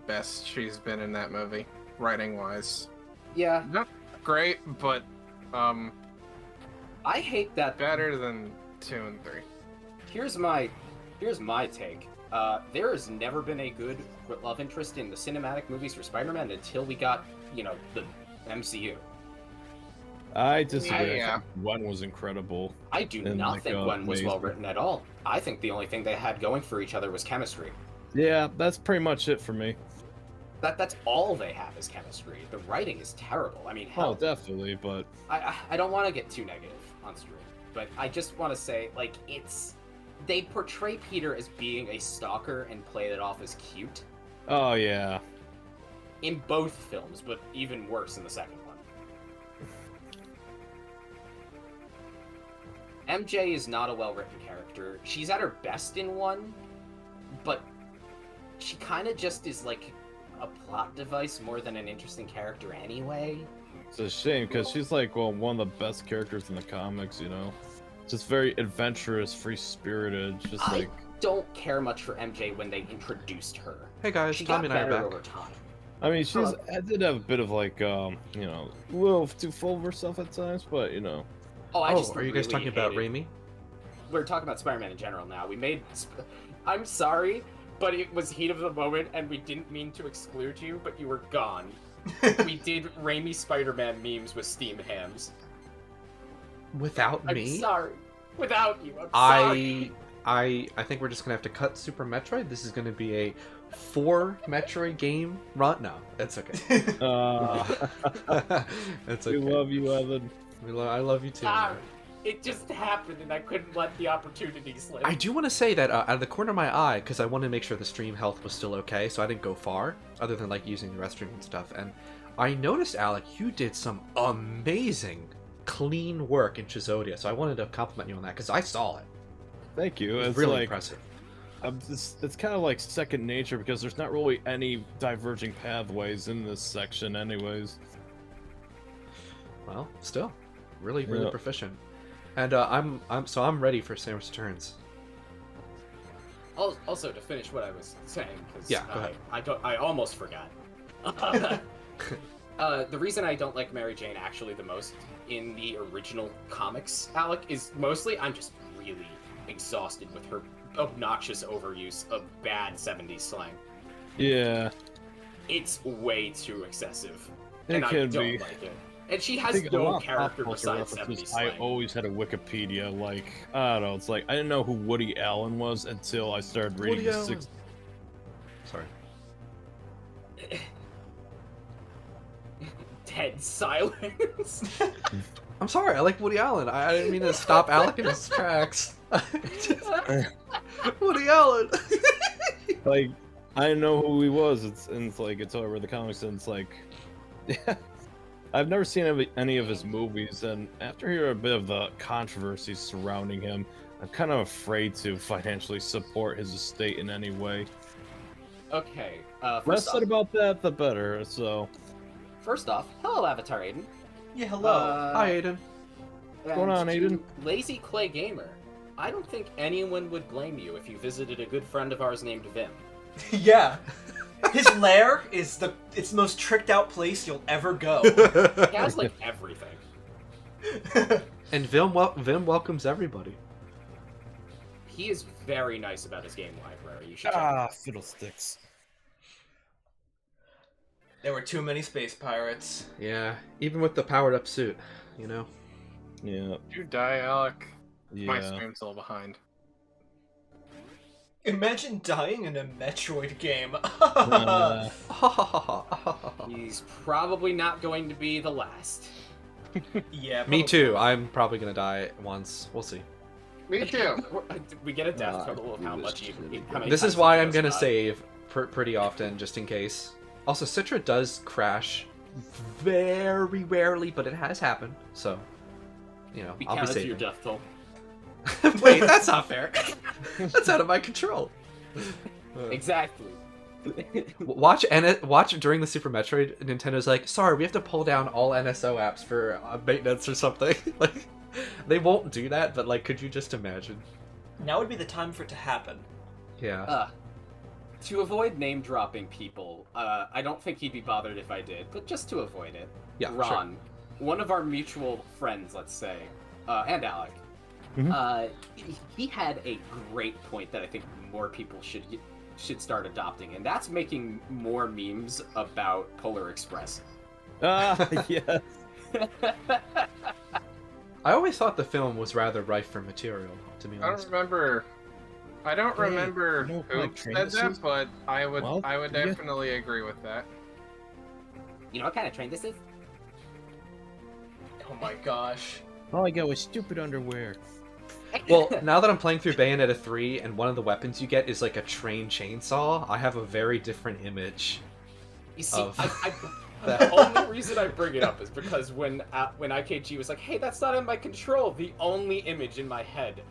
best she's been in that movie, writing wise. Yeah. Not great, but I hate that. Better than 2 and 3. Here's my take. There has never been a good love interest in the cinematic movies for Spider-Man until we got, the MCU. I disagree. Yeah. I think 1 was incredible. I do not think Gwen was well written at all. I think the only thing they had going for each other was chemistry. Yeah, that's pretty much it for me. That's all they have is chemistry. The writing is terrible. I mean, hell. Oh, definitely, but I don't want to get too negative on stream, but I just want to say, they portray Peter as being a stalker and play it off as cute. Oh, yeah. In both films, but even worse in the second one. MJ is not a well-written character. She's at her best in 1, but she kind of just is a plot device more than an interesting character anyway. It's a shame, because she's one of the best characters in the comics, Just very adventurous, free-spirited, just I don't care much for MJ when they introduced her. Hey guys, She Tommy got and I are better back. over time. I mean, I did have a bit of a little too full of herself at times, but Oh, Are you guys really talking about hated- Raimi? We're talking about Spider-Man in general now. I'm sorry, but it was heat of the moment, and we didn't mean to exclude you, but you were gone. We did Raimi Spider-Man memes with steamed hams. Without I'm me? sorry. Without you, I'm sorry. I think we're just gonna have to cut Super Metroid. This is gonna be a 4 Metroid game run. No, that's okay. That's okay. We love you, Evan. I love you too. man. It just happened, and I couldn't let the opportunity slip. I do want to say that out of the corner of my eye, because I wanted to make sure the stream health was still okay, so I didn't go far, other than like using the restroom and stuff. And I noticed, Alec, you did some amazing, clean work in Chizodia, so I wanted to compliment you on that because I saw it. Thank you. It was It's really like, impressive. it's kind of like second nature because there's not really any diverging pathways in this section, anyways. Well, still, really Yeah. proficient. And I'm ready for Samus Returns. Also, to finish what I was saying, because Yeah, go ahead. I almost forgot. The reason I don't like Mary Jane actually the most in the original comics, Alec, is mostly I'm just really exhausted with her obnoxious overuse of bad 70s slang. Yeah, It's way too excessive, it and I can don't be. like it. And she I has think a lot no of character pop culture besides 70s references, slang. I always had a Wikipedia, like, I don't know, it's like, I didn't know who Woody Allen was until I started reading Woody the Allen. six... Sorry. Dead silence. I'm sorry. I like Woody Allen. I didn't mean to stop Alec in his tracks. Woody Allen. Like, I didn't know who he was, it's like, until I read the comics, and it's like, yeah. I've never seen any of his movies, and after hearing a bit of the controversy surrounding him, I'm kind of afraid to financially support his estate in any way. Okay. Less First said off, about that, the better, so... hello, Avatar Aiden. Yeah, hello. Hi, Aiden. What's going on, And Aiden? to Lazy Clay Gamer, I don't think anyone would blame you if you visited a good friend of ours named Vim. Yeah. His lair is it's the most tricked out place you'll ever go. He has like everything. And Vim welcomes everybody. He is very nice about his game library. You should check it Ah, out. fiddlesticks. There were too many space pirates. Yeah, even with the powered up suit, you know. Yeah, Did you die, Alec? My yeah. stream's still behind. Imagine dying in a Metroid game. He's probably not going to be the last. Yeah. Me probably. too. I'm probably gonna die once. We'll see. Me too. We get a death total of how many This times is why he I'm goes gonna by. save pretty often, just in case. Also, Citra does crash very rarely, but it has happened. So, you know, Be I'll be counted to saving. your death toll. Wait, that's not fair. That's out of my control. Exactly. Watch during the Super Metroid. Nintendo's like, sorry, we have to pull down all NSO apps for maintenance or something. Like, they won't do that, but like, could you just imagine? Now would be the time for it to happen. Yeah. To avoid name dropping people, I don't think he'd be bothered if I did, but just to avoid it, Yeah, Ron, one of our mutual friends, let's say, and Alec, he had a great point that I think more people should start adopting, and that's making more memes about Polar Express. Ah, yes. I always thought the film was rather rife for material, to be I don't honest. remember. I don't Hey, remember you know who what train said this that, is? but I would Well, yeah. definitely agree with that. You know what kind of train this is? Oh my gosh. All I got was stupid underwear. Well, now that I'm playing through Bayonetta 3 and one of the weapons you get is like a train chainsaw, I have a very different image. You see, Of the only reason I bring it up is because when IKG was like, "Hey, that's not in my control," the only image in my head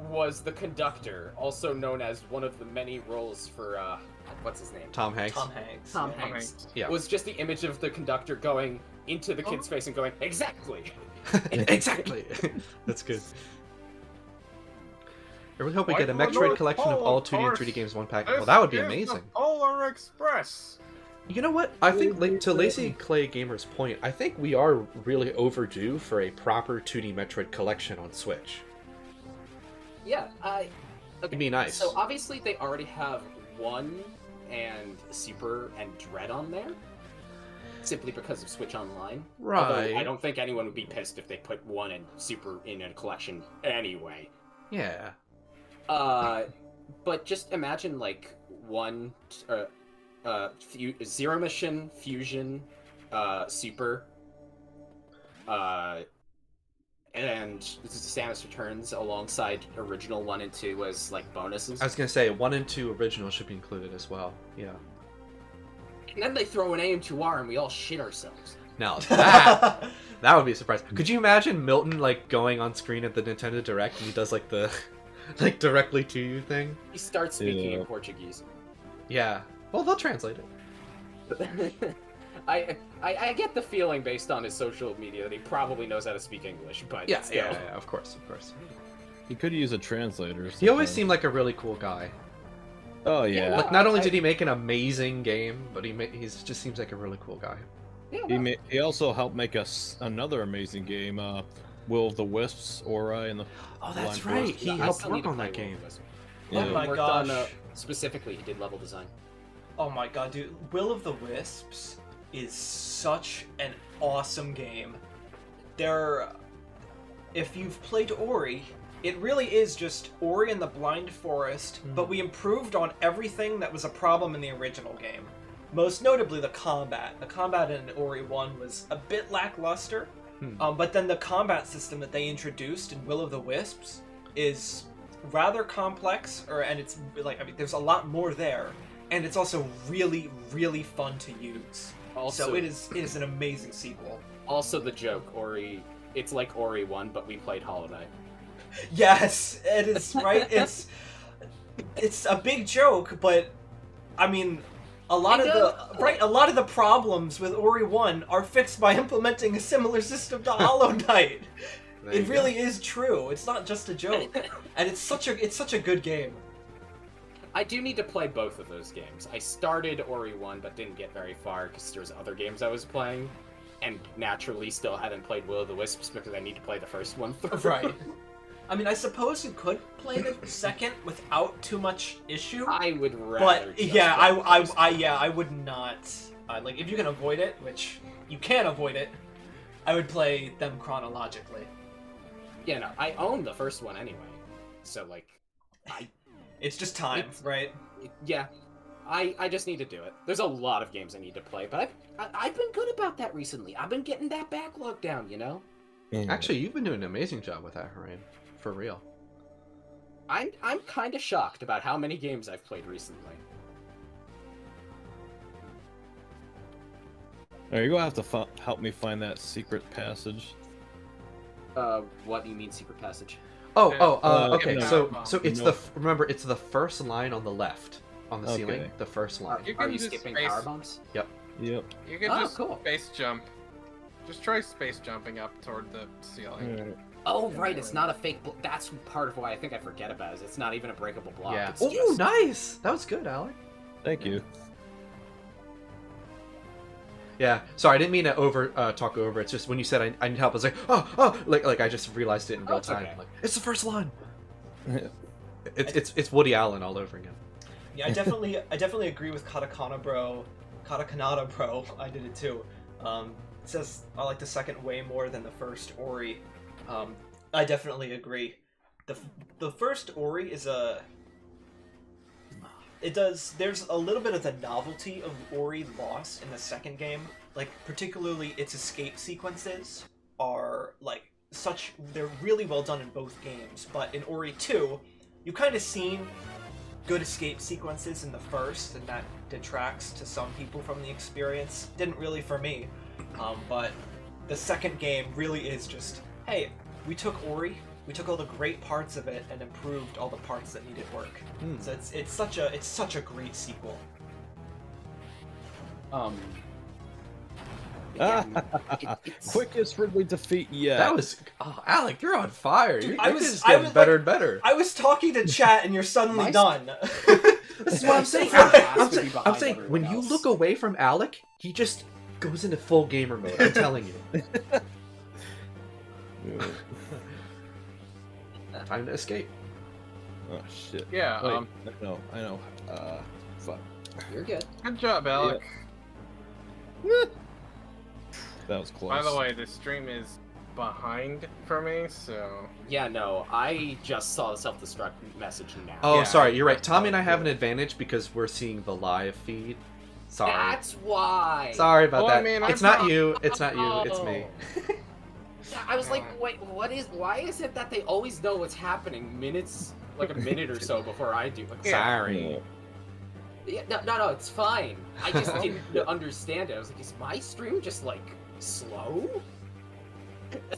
was the conductor, also known as one of the many roles for what's his name? Tom Hanks. Tom Hanks. Tom yeah. Hanks. Yeah. Was just the image of the conductor going into the kid's face and going, "Exactly." Exactly. That's good. I really hope we Like get a the Metroid North collection of Pole, all of 2D and course. 3D games in one package. Well, This that would be is the amazing. Polar Express. You know what? I think, like, to Lazy Clay Gamer's point, I think we are really overdue for a proper 2D Metroid collection on Switch. Yeah, It'd be nice. So obviously they already have 1 and Super and Dread on there, simply because of Switch Online. Right. Although I don't think anyone would be pissed if they put 1 and Super in a collection anyway. Yeah. But just imagine like Zero Mission, Fusion, Super, and Samus Returns alongside original 1 and 2 as like bonuses. I was gonna say 1 and 2 original should be included as well. Yeah. And then they throw an AM2R and we all shit ourselves. Now that that would be a surprise. Could you imagine Milton like going on screen at the Nintendo Direct and he does like the like directly to you thing? He starts speaking in Portuguese. Yeah. Well, they'll translate it. I get the feeling based on his social media that he probably knows how to speak English, but Yeah, still. yeah, of course, of course. He could use a translator. He always seemed like a really cool guy. Oh yeah. Like, not only did he make an amazing game, but he just seems like a really cool guy. Yeah, He also helped make us another amazing game, Will of the Wisps, Ori, and the. Oh, that's Blind right. Forest. He I helped still need work to on play that game. Will of the Wisps. Yeah. Oh my Worked gosh. on, specifically, he did level design. Oh my god, dude. Will of the Wisps is such an awesome game. If you've played Ori, it really is just Ori and the Blind Forest, but we improved on everything that was a problem in the original game. Most notably the combat. The combat in Ori 1 was a bit lackluster, but then the combat system that they introduced in Will of the Wisps is rather complex, and it's like, I mean, there's a lot more there, and it's also really, really fun to use. Also, So it is an amazing sequel. Also, the joke, Ori. It's like Ori 1, but we played Hollow Knight. Yes, it is, right? It's a big joke, but I mean, a lot of the problems with Ori 1 are fixed by implementing a similar system to Hollow Knight. It really is true. It's not just a joke. And it's such a good game. I do need to play both of those games. I started Ori 1, but didn't get very far because there was other games I was playing, and naturally still hadn't played Will of the Wisps because I need to play the first one through. Right. I mean, I suppose you could play the second without too much issue. I would rather. But just yeah, play the first I would not. Like, if you can avoid it, which you can avoid it, I would play them chronologically. Yeah, no, I own the first one anyway, so like, It's just time, right? yeah, I just need to do it. There's a lot of games I need to play, but I've been good about that recently. I've been getting that backlog down, you know. Actually, you've been doing an amazing job with that, Harain. For real. I'm kind of shocked about how many games I've played recently. Are you gonna have to help me find that secret passage? What do you mean secret passage? Okay. no, So it's no. remember, it's the first line on the left on the ceiling. Okay. The first line. You Are can you just skipping space, power bombs? Yep. You can Oh, just cool. space jump. Just try space jumping up toward the ceiling. Alright. Oh, right, it's not a fake that's part of why I think I forget about it. It's not even a breakable block. Yeah. It's Oh, just... nice. That was good, Alec. Thank you. Yeah. Sorry, I didn't mean to talk over. It's just when you said I need help, I was like, oh, like I just realized it in real it's time. okay. Like, it's the first line. It's Woody Allen all over again. Yeah, I definitely agree with Katakana Bro. I did it too. It says I like the second way more than the first Ori. I definitely agree. The first Ori is there's a little bit of the novelty of Ori lost in the second game. Like, particularly its escape sequences are like they're really well done in both games, but in Ori 2, you kind of seen good escape sequences in the first, and that detracts to some people from the experience. Didn't really for me. But the second game really is just, hey, we took Ori, we took all the great parts of it and improved all the parts that needed work. So it's such a great sequel. Quickest Ridley defeat yet. That was Alec. You're on fire. Dude, You're just getting better and better. I was talking to chat and you're suddenly done. This is what I'm saying. Has to be I'm behind saying everyone when you else. look away from Alec, he just goes into full gamer mode. I'm telling you. Time to escape. Oh shit. Yeah, Wait, I know. Fuck. You're good. good job, Alec. That was close. By the way, this stream is behind for me, so... Yeah, no, I just saw the self-destruct message now. Oh, Yeah, sorry, you're right. that's Tommy and I probably have an it. advantage because we're seeing the live feed. Sorry. That's why. Sorry about Well, I that. mean, it's I'm not prob- you. It's not you. It's me. Yeah, I was like, wait, why is it that they always know what's happening minutes, like a minute or so before I do? Like, Sorry. Yeah, no, it's fine. I just didn't understand it. I was like, is my stream just like slow?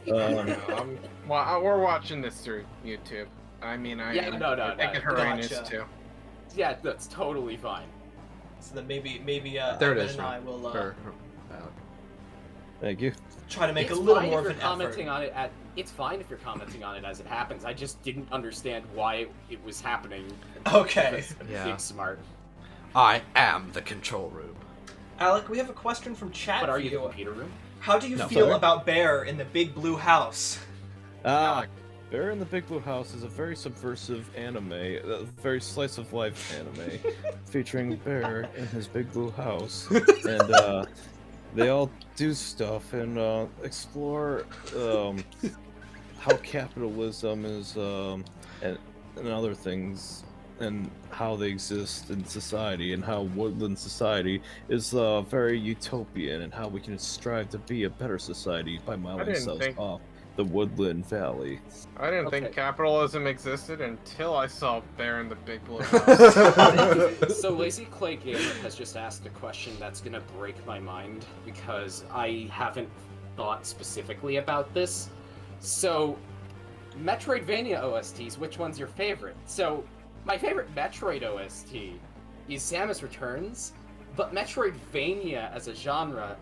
Well, we're watching this through YouTube. I mean, I think Harain is Gotcha. too. Yeah, that's totally fine. So then maybe There it Evan is. and I will Thank you. try to make It's a little fine more if of you're an commenting effort. on it at. It's fine if you're commenting on it as it happens. I just didn't understand why it was happening. Okay. Yeah. Being smart. I am the control room. Alec, we have a question from chat But for are you the you. computer room? How do you No. feel Sorry? about Bear in the Big Blue House? Bear in the Big Blue House is a very subversive anime, a very slice of life anime, featuring Bear in his Big Blue House, and they all do stuff and explore how capitalism is and other things, and how they exist in society, and how woodland society is very utopian, and how we can strive to be a better society by miling didn't ourselves think- off the woodland valley. I didn't Okay. think capitalism existed until I saw Bear in the Big Blue House. So Lazy Clay Gamer has just asked a question that's gonna break my mind because I haven't thought specifically about this. So, Metroidvania OSTs, which one's your favorite? So, my favorite Metroid OST is Samus Returns, but Metroidvania as a genre,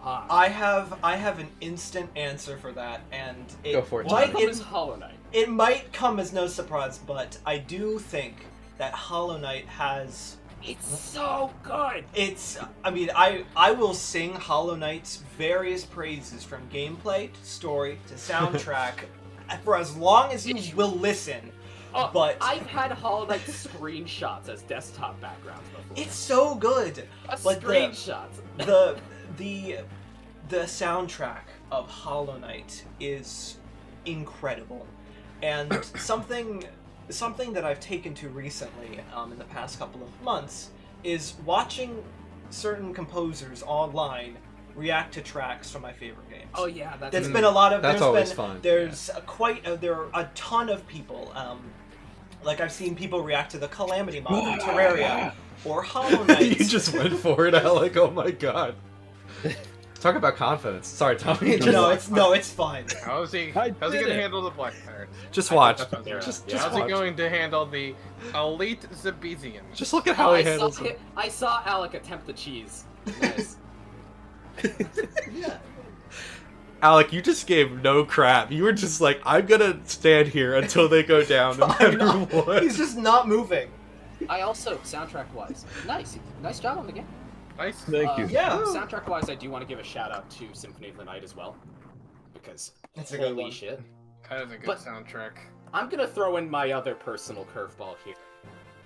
I have an instant answer for that, and it Go for it, might Tommy. is Hollow Knight. it might come as no surprise, but I do think that Hollow Knight has It's so good! I will sing Hollow Knight's various praises from gameplay to story to soundtrack for as long as you will listen. But I've had Hollow Knight screenshots as desktop backgrounds before. it's so good. But Screenshots. The soundtrack of Hollow Knight is incredible, and something that I've taken to recently in the past couple of months is watching certain composers online react to tracks from my favorite games. Oh yeah, that's There's been a lot of. That's there's always been, fun. There's there are a ton of people. Like I've seen people react to the Calamity mod from Terraria or Hollow Knight. You just went for it, Alec. Oh my god. Talk about confidence. Sorry, Tommy. It's fine. How's he I going did to it. handle the Black Pirate? Just watch. that's fair. Just How's he watch. going to handle the elite Zabesian? Just look at how he handles it. I saw Alec attempt the cheese. Nice. Alec, you just gave no crap. You were just like, I'm gonna stand here until they go down, no matter what. He's just not moving. I also, soundtrack-wise, nice job on the game. Nice. Thank you. Yeah. Soundtrack-wise, I do want to give a shout-out to Symphony of the Night as well, because That's a good holy one. shit. That is a good But- soundtrack. I'm gonna throw in my other personal curveball here.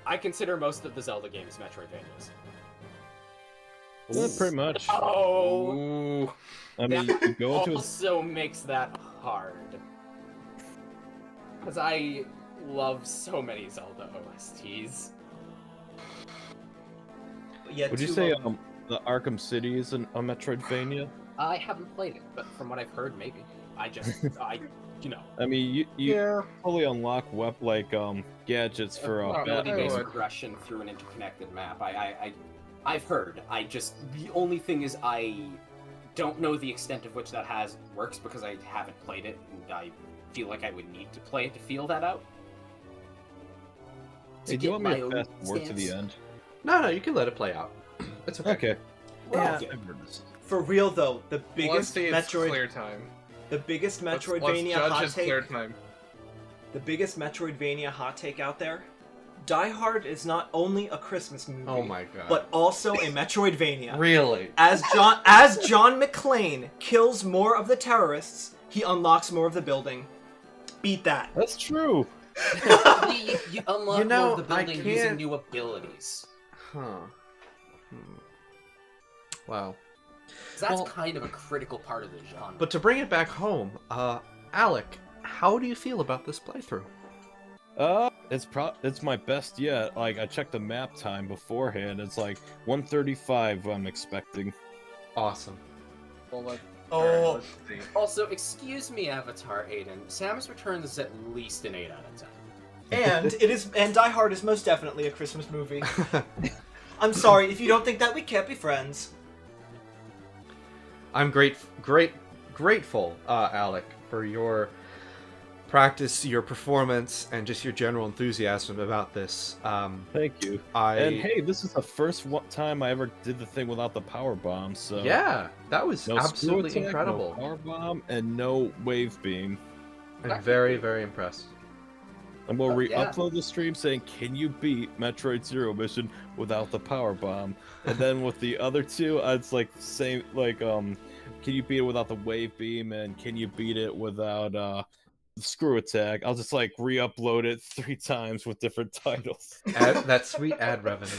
I consider most of the Zelda games Metroidvanias. Yeah, pretty much. Oh, Ooh. I mean, you go into a also makes that hard. Because I love so many Zelda OSTs. Yeah, would you two say of them. the Arkham City is a Metroidvania? I haven't played it, but from what I've heard, maybe. I mean, you Yeah. fully unlock gadgets for ability-based would. progression through an interconnected map. I've heard. The only thing is I don't know the extent of which that works because I haven't played it, and I feel like I would need to play it to feel that out. Hey, do you want me to fast forward to the end? No, you can let it play out. It's okay. Okay. Yeah. I've heard this. For real though, the Let's biggest see it's Metroid, clear time. the biggest Let's Metroidvania judge hot his clear take, time. the biggest Metroidvania hot take out there. Die Hard is not only a Christmas movie, Oh my god. but also a Metroidvania. Really? As John McClane kills more of the terrorists, he unlocks more of the building. Beat that. That's true. you unlock You know, more of the I building can't- using new abilities. Huh. Wow. that's Well- kind of a critical part of the genre. But to bring it back home, Alec, how do you feel about this playthrough? It's my best yet. Like, I checked the map time beforehand. It's like 1:35 I'm expecting. Awesome. Well, Oh. let's see. Also, excuse me, Avatar Aiden. Samus Returns is at least an 8 out of 10. And Die Hard is most definitely a Christmas movie. I'm sorry, if you don't think that, we can't be friends. I'm grateful, Alec, for your practice, your performance, and just your general enthusiasm about this. Thank you. And hey, this is the first time I ever did the thing without the power bomb. So yeah, that was no screw absolutely attack, incredible. No power bomb and no wave beam. I'm very, very impressed. And we'll Yeah. re-upload the stream saying, "Can you beat Metroid Zero Mission without the power bomb?" And then with the other two, it's like the same. Like, can you beat it without the wave beam? And can you beat it without the screw attack? I'll just like re-upload it 3 times with different titles. That sweet ad revenue.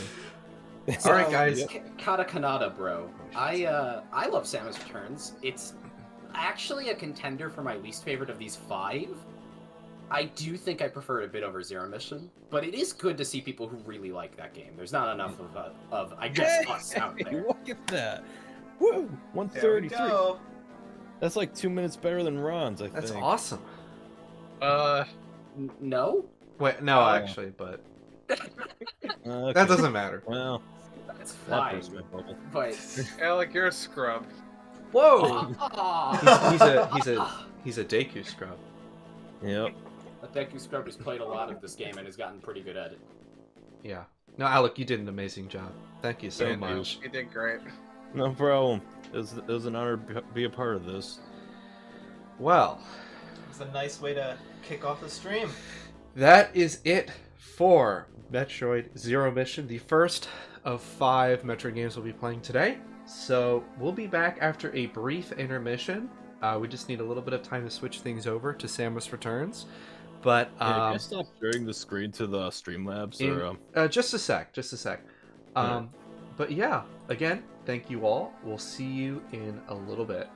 All right, guys. Kata Kanata, bro. I love Samus Returns. It's actually a contender for my least favorite of these 5. I do think I prefer it a bit over Zero Mission, but it is good to see people who really like that game. There's not enough of I guess, us out there. Look at that! Woo! 133. Go. That's like 2 minutes better than Ron's, I think. That's awesome. No? Wait, no, Oh. actually, but Okay. that doesn't matter. Well, That's that fine. burst my bubble. But Alec, you're a scrub. Whoa! Ah. He's a Deku scrub. Yep. Deku Scrub has played a lot of this game and has gotten pretty good at it. Yeah. No, Alec, you did an amazing job. Thank you so Yeah, much. You did great. No problem. It was an honor to be a part of this. Well, It's a nice way to kick off the stream. that is it for Metroid Zero Mission, the first of 5 Metroid games we'll be playing today. So we'll be back after a brief intermission. We just need a little bit of time to switch things over to Samus Returns. But Can I stop sharing the screen to the Streamlabs? just a sec. But yeah, again, thank you all. We'll see you in a little bit.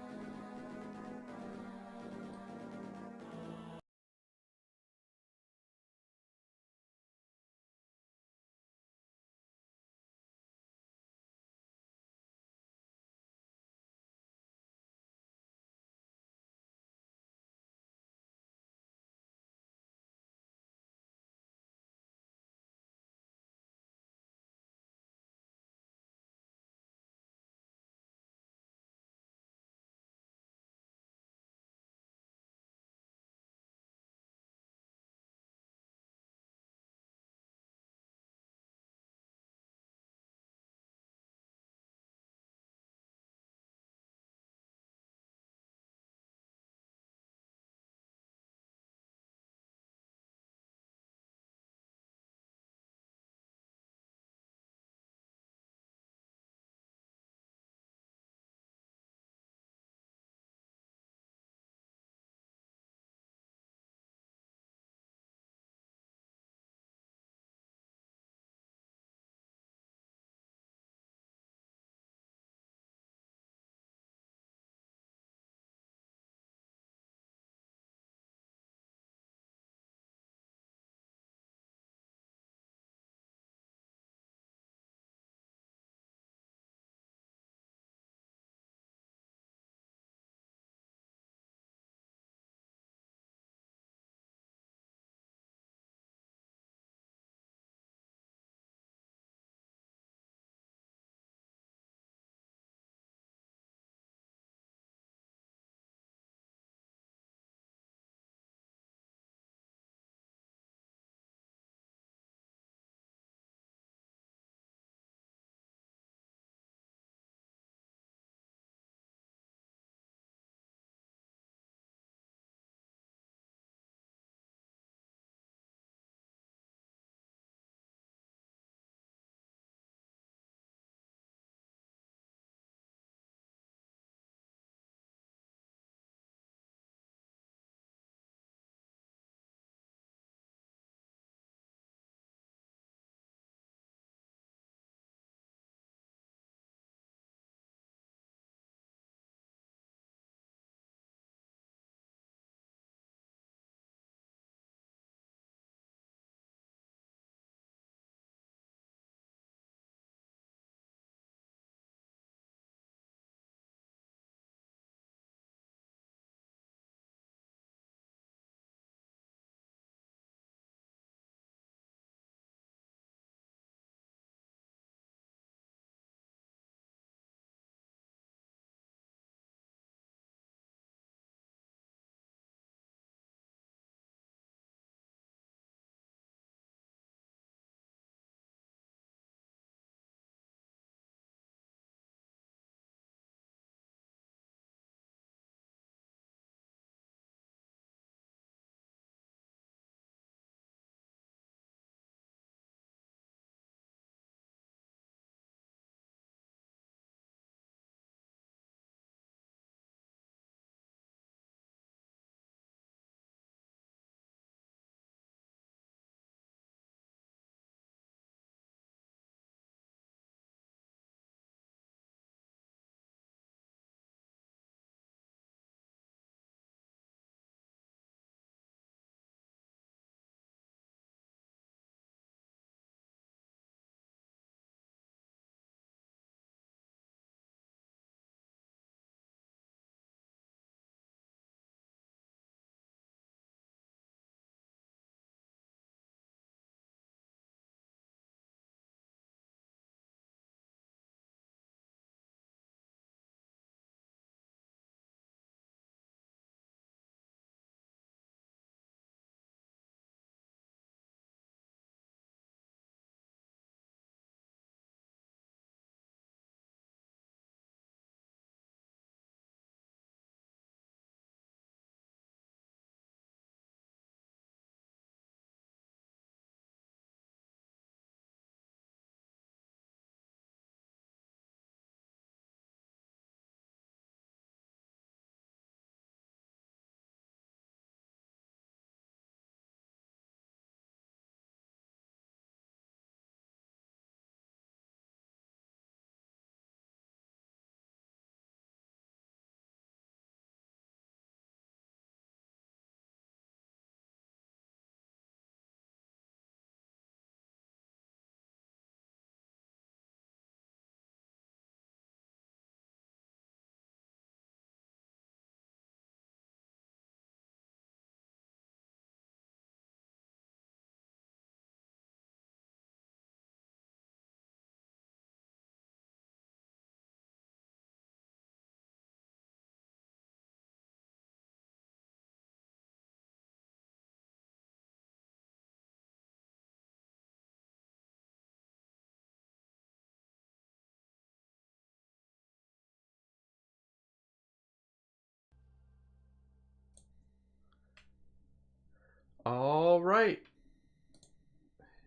right.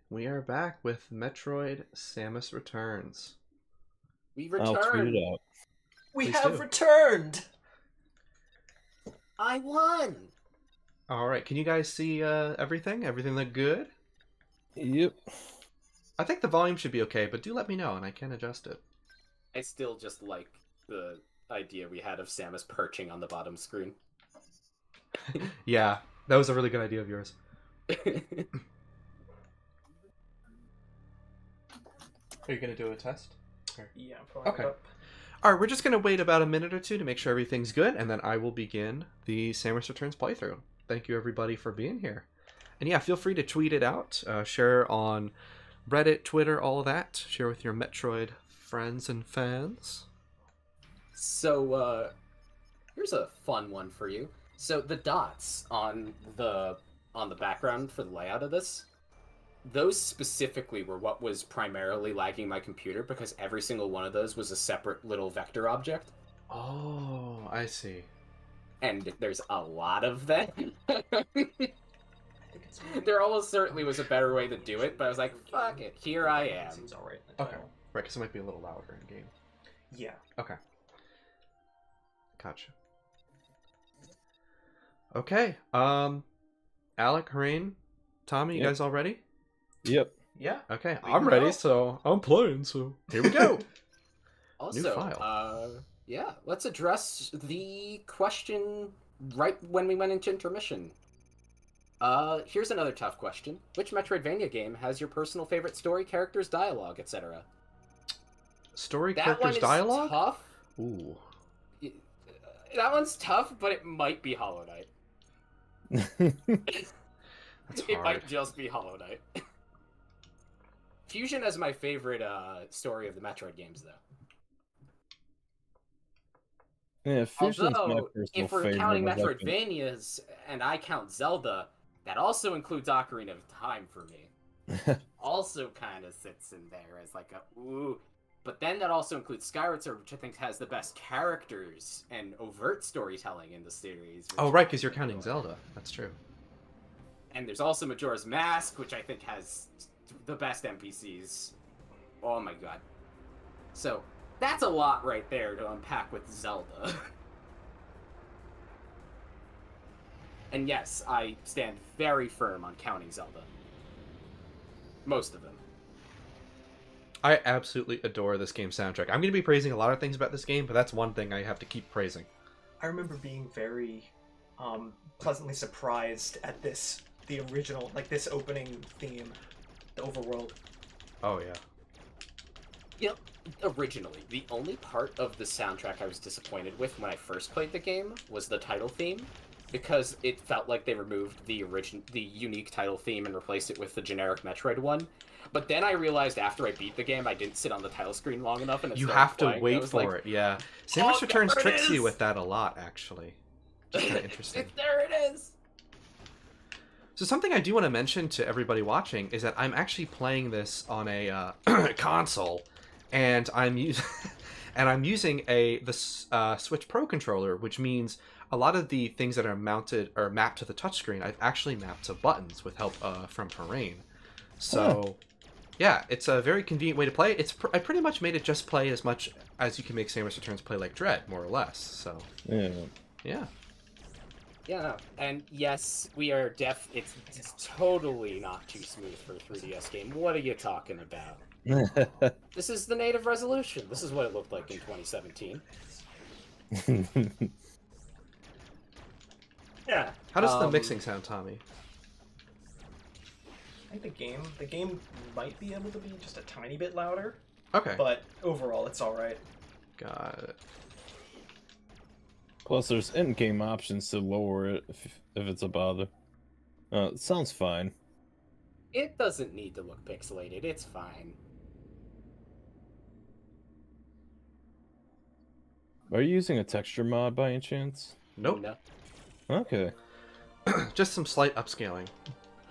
We are back with Metroid Samus Returns. We I'll tweet returned. it out. We Please have do. returned. I won. All right, can you guys see everything? Everything look good? Yep. I think the volume should be okay, but do let me know and I can adjust it. I still just like the idea we had of Samus perching on the bottom screen. Yeah, that was a really good idea of yours. Are you going to do a test? Yeah, I'm pulling Okay. it up. All right, we're just going to wait about a minute or two to make sure everything's good, and then I will begin the Samus Returns playthrough. Thank you, everybody, for being here. And yeah, feel free to tweet it out, share on Reddit, Twitter, all of that. Share with your Metroid friends and fans. So, here's a fun one for you. So the dots on the background for the layout of this, those specifically were what was primarily lagging my computer because every single one of those was a separate little vector object. Oh, I see. And there's a lot of them. I think it's There almost certainly was a better way to do it, but I was like, fuck it, here I am. Seems alright in the Okay. title. Right, because it might be a little louder in game. Yeah. Okay. Gotcha. Okay. Alec, Hareen, Tommy, you Yep. guys all ready? Yep. Yeah. Okay, We I'm can ready, go. so I'm playing, so here we go. Also, file. yeah, let's address the question right when we went into intermission. Here's another tough question. Which Metroidvania game has your personal favorite story, characters, dialogue, etc.? Story, That characters, one is dialogue? tough. Ooh. That one's tough, but it might be Hollow Knight. That's It hard. might just be Hollow Knight. Fusion is my favorite story of the Metroid games, though. Yeah, Fusion's my Although, personal if we're favorite. counting of that game. Metroidvanias, and I count Zelda, that also includes Ocarina of Time for me. Also kind of sits in there as like a ooh. But then that also includes Skyward Sword, which I think has the best characters and overt storytelling in the series. Oh, which right, I because you're really counting like. Zelda. That's true. And there's also Majora's Mask, which I think has the best NPCs. Oh my god. So, that's a lot right there to unpack with Zelda. And yes, I stand very firm on counting Zelda. Most of them. I absolutely adore this game's soundtrack. I'm going to be praising a lot of things about this game, but that's one thing I have to keep praising. I remember being very pleasantly surprised at the original, like this opening theme, the overworld. Oh, yeah. Yep. Originally, the only part of the soundtrack I was disappointed with when I first played the game was the title theme, because it felt like they removed the unique title theme and replaced it with the generic Metroid one. But then I realized after I beat the game, I didn't sit on the title screen long enough, and it You started have to playing, and I wait was for like, it, yeah. Samus "Oh, Returns there it tricks you is!" with that a lot, actually. It's kind of interesting. There it is. So something I do want to mention to everybody watching is that I'm actually playing this on a console, and I'm using the Switch Pro controller, which means a lot of the things that are mounted or mapped to the touchscreen, I've actually mapped to buttons with help from Hareen. So, yeah, it's a very convenient way to play. I pretty much made it just play as much as you can make Samus Returns play like Dread, more or less. So, Yeah. yeah. Yeah, no. And yes, we are it's totally not too smooth for a 3DS game. What are you talking about? This is the native resolution. This is what it looked like in 2017. Yeah. How does the mixing sound, Tommy? I think the game might be able to be just a tiny bit louder, Okay. but overall it's all right. Got it. Plus, there's in-game options to lower it if it's a bother. It sounds fine. It doesn't need to look pixelated. It's fine. Are you using a texture mod by any chance? Nope. No. Okay. Just some slight upscaling.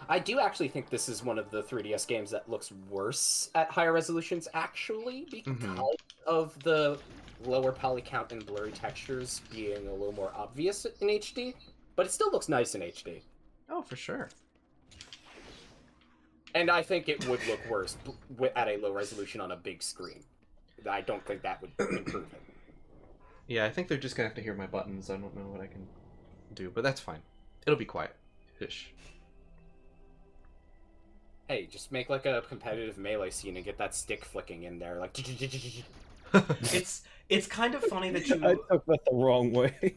I do actually think this is one of the 3DS games that looks worse at higher resolutions, actually, because of the lower poly count and blurry textures being a little more obvious in HD. But it still looks nice in HD. Oh, for sure. And I think it would look worse at a low resolution on a big screen. I don't think that would improve it. Yeah, I think they're just gonna have to hear my buttons. I don't know what I can do, but that's fine. It'll be quiet-ish. Hey, just make like a competitive melee scene and get that stick flicking in there, like. It's kind of funny that you. I took that the wrong way.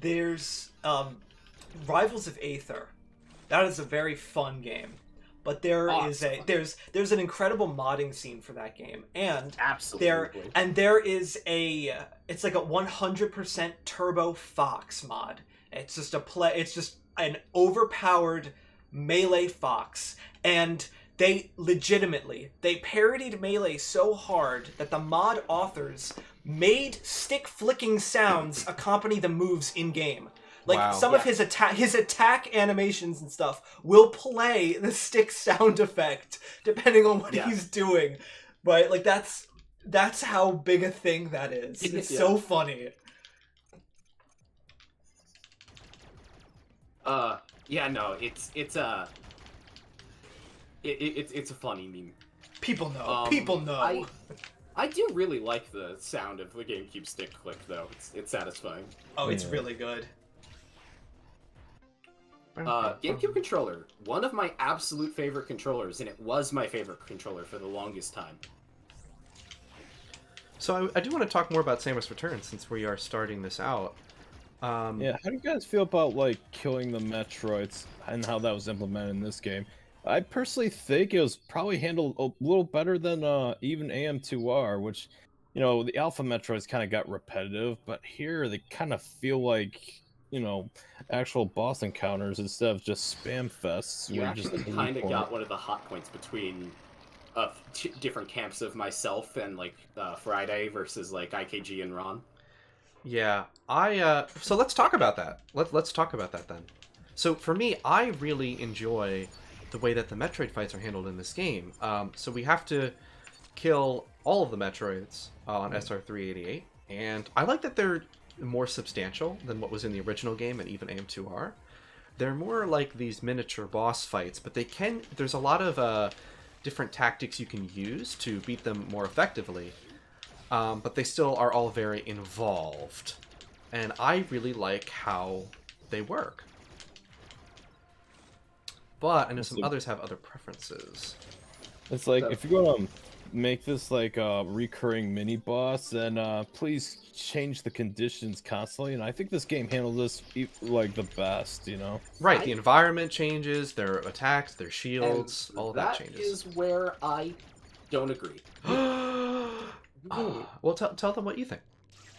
There's Rivals of Aether. That is a very fun game, but there's an incredible modding scene for that game, and Absolutely. there is it's like a 100% Turbo Fox mod. It's just an overpowered melee fox, and they parodied Melee so hard that the mod authors made stick flicking sounds accompany the moves in game. Like, wow. some of his attack animations and stuff will play the stick sound effect depending on what he's doing. But like that's how big a thing that is. It's so funny. Yeah, no, it's a funny meme. People know. I do really like the sound of the GameCube stick click, though. It's satisfying. Oh, it's really good. GameCube controller, one of my absolute favorite controllers, and it was my favorite controller for the longest time. So I do want to talk more about Samus Returns since we are starting this out. Yeah, how do you guys feel about like killing the Metroids and how that was implemented in this game? I personally think it was probably handled a little better than even AM2R, which, you know, the Alpha Metroids kind of got repetitive, but here they kind of feel like, you know, actual boss encounters instead of just spam fests. You actually kind of got one of the hot points between different camps of myself and like Friday versus like IKG and Ron. Yeah, so let's talk about that. Let's talk about that then. So for me, I really enjoy the way that the Metroid fights are handled in this game. So we have to kill all of the Metroids on SR388, and I like that they're more substantial than what was in the original game and even AM2R. They're more like these miniature boss fights, but there's a lot of different tactics you can use to beat them more effectively. But they still are all very involved. And I really like how they work. But I know some others have other preferences. It's like, if you're going to make this like a recurring mini boss, then please change the conditions constantly. And I think this game handles this like the best, you know? Right, the environment changes, their attacks, their shields, all of that changes. That is where I don't agree. Well, tell them what you think.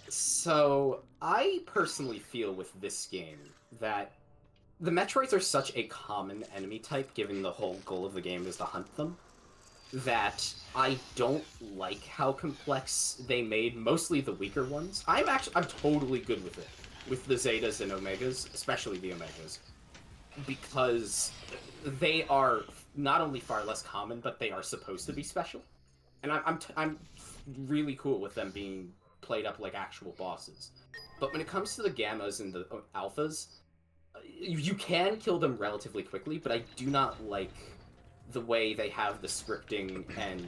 So, I personally feel with this game that the Metroids are such a common enemy type, given the whole goal of the game is to hunt them, that I don't like how complex they made mostly the weaker ones. I'm totally good with it, with the Zetas and Omegas, especially the Omegas, because they are not only far less common, but they are supposed to be special, and I'm really cool with them being played up like actual bosses. But when it comes to the Gammas and the Alphas, you can kill them relatively quickly, but I do not like the way they have the scripting and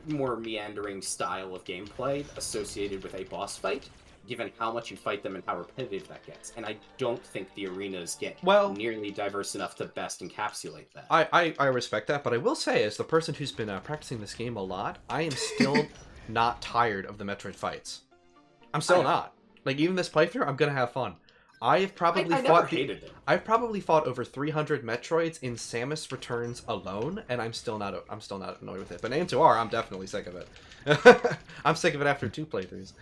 more meandering style of gameplay associated with a boss fight, given how much you fight them and how repetitive that gets. And I don't think the arenas get nearly diverse enough to best encapsulate that. I respect that, but I will say, as the person who's been practicing this game a lot, I am still not tired of the Metroid fights. I'm still not. Like, even this playthrough, I'm gonna have fun. I've probably fought over 300 Metroids in Samus Returns alone, and I'm still not annoyed with it. But in AM2R, I'm definitely sick of it. I'm sick of it after 2 playthroughs.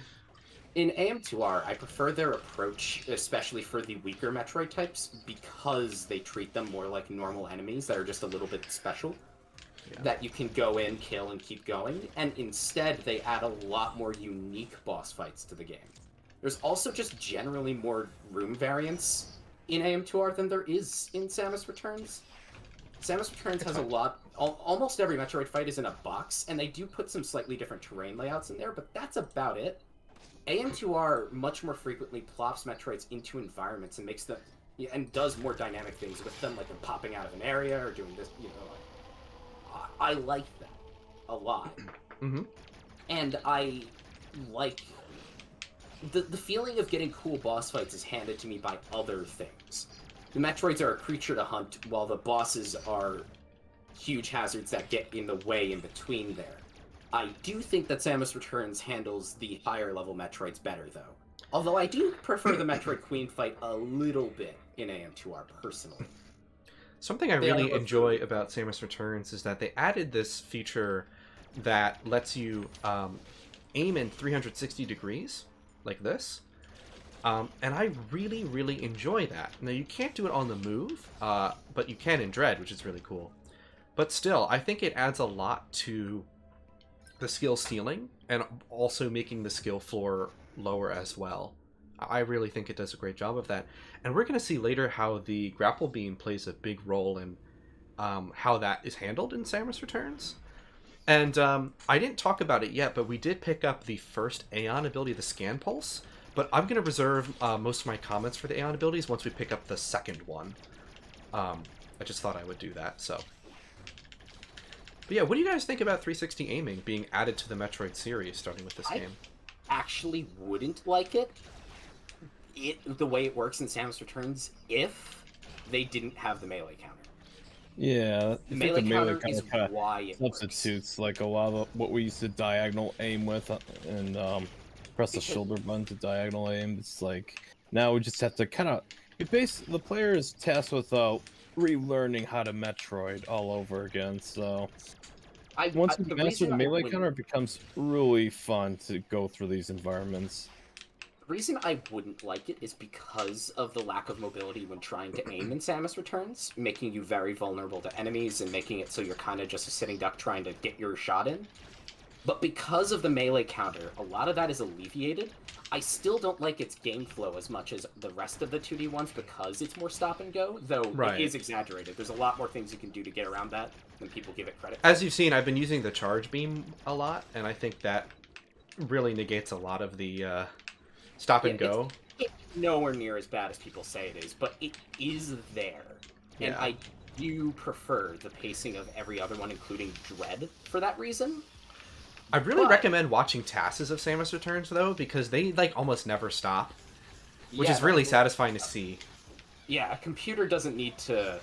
In AM2R, I prefer their approach, especially for the weaker Metroid types, because they treat them more like normal enemies that are just a little bit special. Yeah. That you can go in, kill, and keep going. And instead, they add a lot more unique boss fights to the game. There's also just generally more room variance in AM2R than there is in Samus Returns. Samus Returns has a lot... Almost every Metroid fight is in a box, and they do put some slightly different terrain layouts in there, but that's about it. AM2R much more frequently plops Metroids into environments and makes them Yeah, and does more dynamic things with them, like them popping out of an area or doing this. I like that a lot. Mm-hmm. And I like the feeling of getting cool boss fights is handed to me by other things. The Metroids are a creature to hunt, while the bosses are huge hazards that get in the way in between there. I do think that Samus Returns handles the higher level Metroids better, though. Although I do prefer the Metroid Queen fight a little bit in AM2R, personally. Something I really enjoy about Samus Returns is that they added this feature that lets you aim in 360 degrees, like this. And I really, really enjoy that. Now, you can't do it on the move, but you can in Dread, which is really cool. But still, I think it adds a lot to the skill ceiling, and also making the skill floor lower as well. I really think it does a great job of that. And we're going to see later how the grapple beam plays a big role in how that is handled in Samus Returns. And I didn't talk about it yet, but we did pick up the first Aeon ability, the Scan Pulse. But I'm going to reserve most of my comments for the Aeon abilities once we pick up the second one. I just thought I would do that, so... But yeah, what do you guys think about 360 aiming being added to the Metroid series, starting with this game? Actually wouldn't like it, the way it works in Samus Returns, if they didn't have the melee counter. Yeah, The melee counter is why it substitutes like a lot of what we used to diagonal aim with, and press the shoulder button to diagonal aim. It's like now we just have to kind of. The player is tasked with relearning how to Metroid all over again. So once you master the melee counter, it becomes really fun to go through these environments. The reason I wouldn't like it is because of the lack of mobility when trying to aim in Samus Returns, making you very vulnerable to enemies and making it so you're kind of just a sitting duck trying to get your shot in. But because of the melee counter, a lot of that is alleviated. I still don't like its game flow as much as the rest of the 2D ones because it's more stop and go, though It is exaggerated. There's a lot more things you can do to get around that than people give it credit for. As you've seen, I've been using the charge beam a lot, and I think that really negates a lot of the stop and go. It's nowhere near as bad as people say it is, but it is there. And I do prefer the pacing of every other one, including Dread, for that reason. I really recommend watching TASes of Samus Returns, though, because they, like, almost never stop. Which is really satisfying to see. Yeah, a computer doesn't need to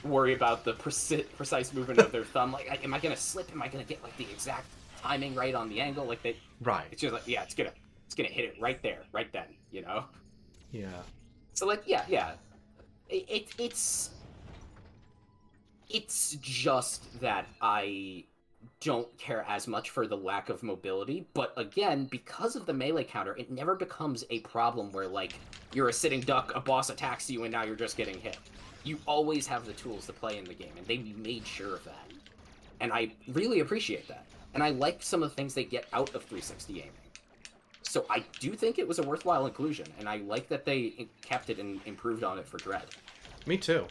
worry about the precise movement of their thumb. Like, am I going to slip? Am I going to get, like, the exact timing right on the angle? Like, they... Right. It's just like, yeah, it's gonna hit it right there, right then, you know? Yeah. So, like, yeah. It's just that I don't care as much for the lack of mobility, but again, because of the melee counter, it never becomes a problem where, like, you're a sitting duck, a boss attacks you, and now you're just getting hit. You always have the tools to play in the game, and they made sure of that. And I really appreciate that. And I like some of the things they get out of 360 aiming. So I do think it was a worthwhile inclusion, and I like that they kept it and improved on it for Dread. Me too.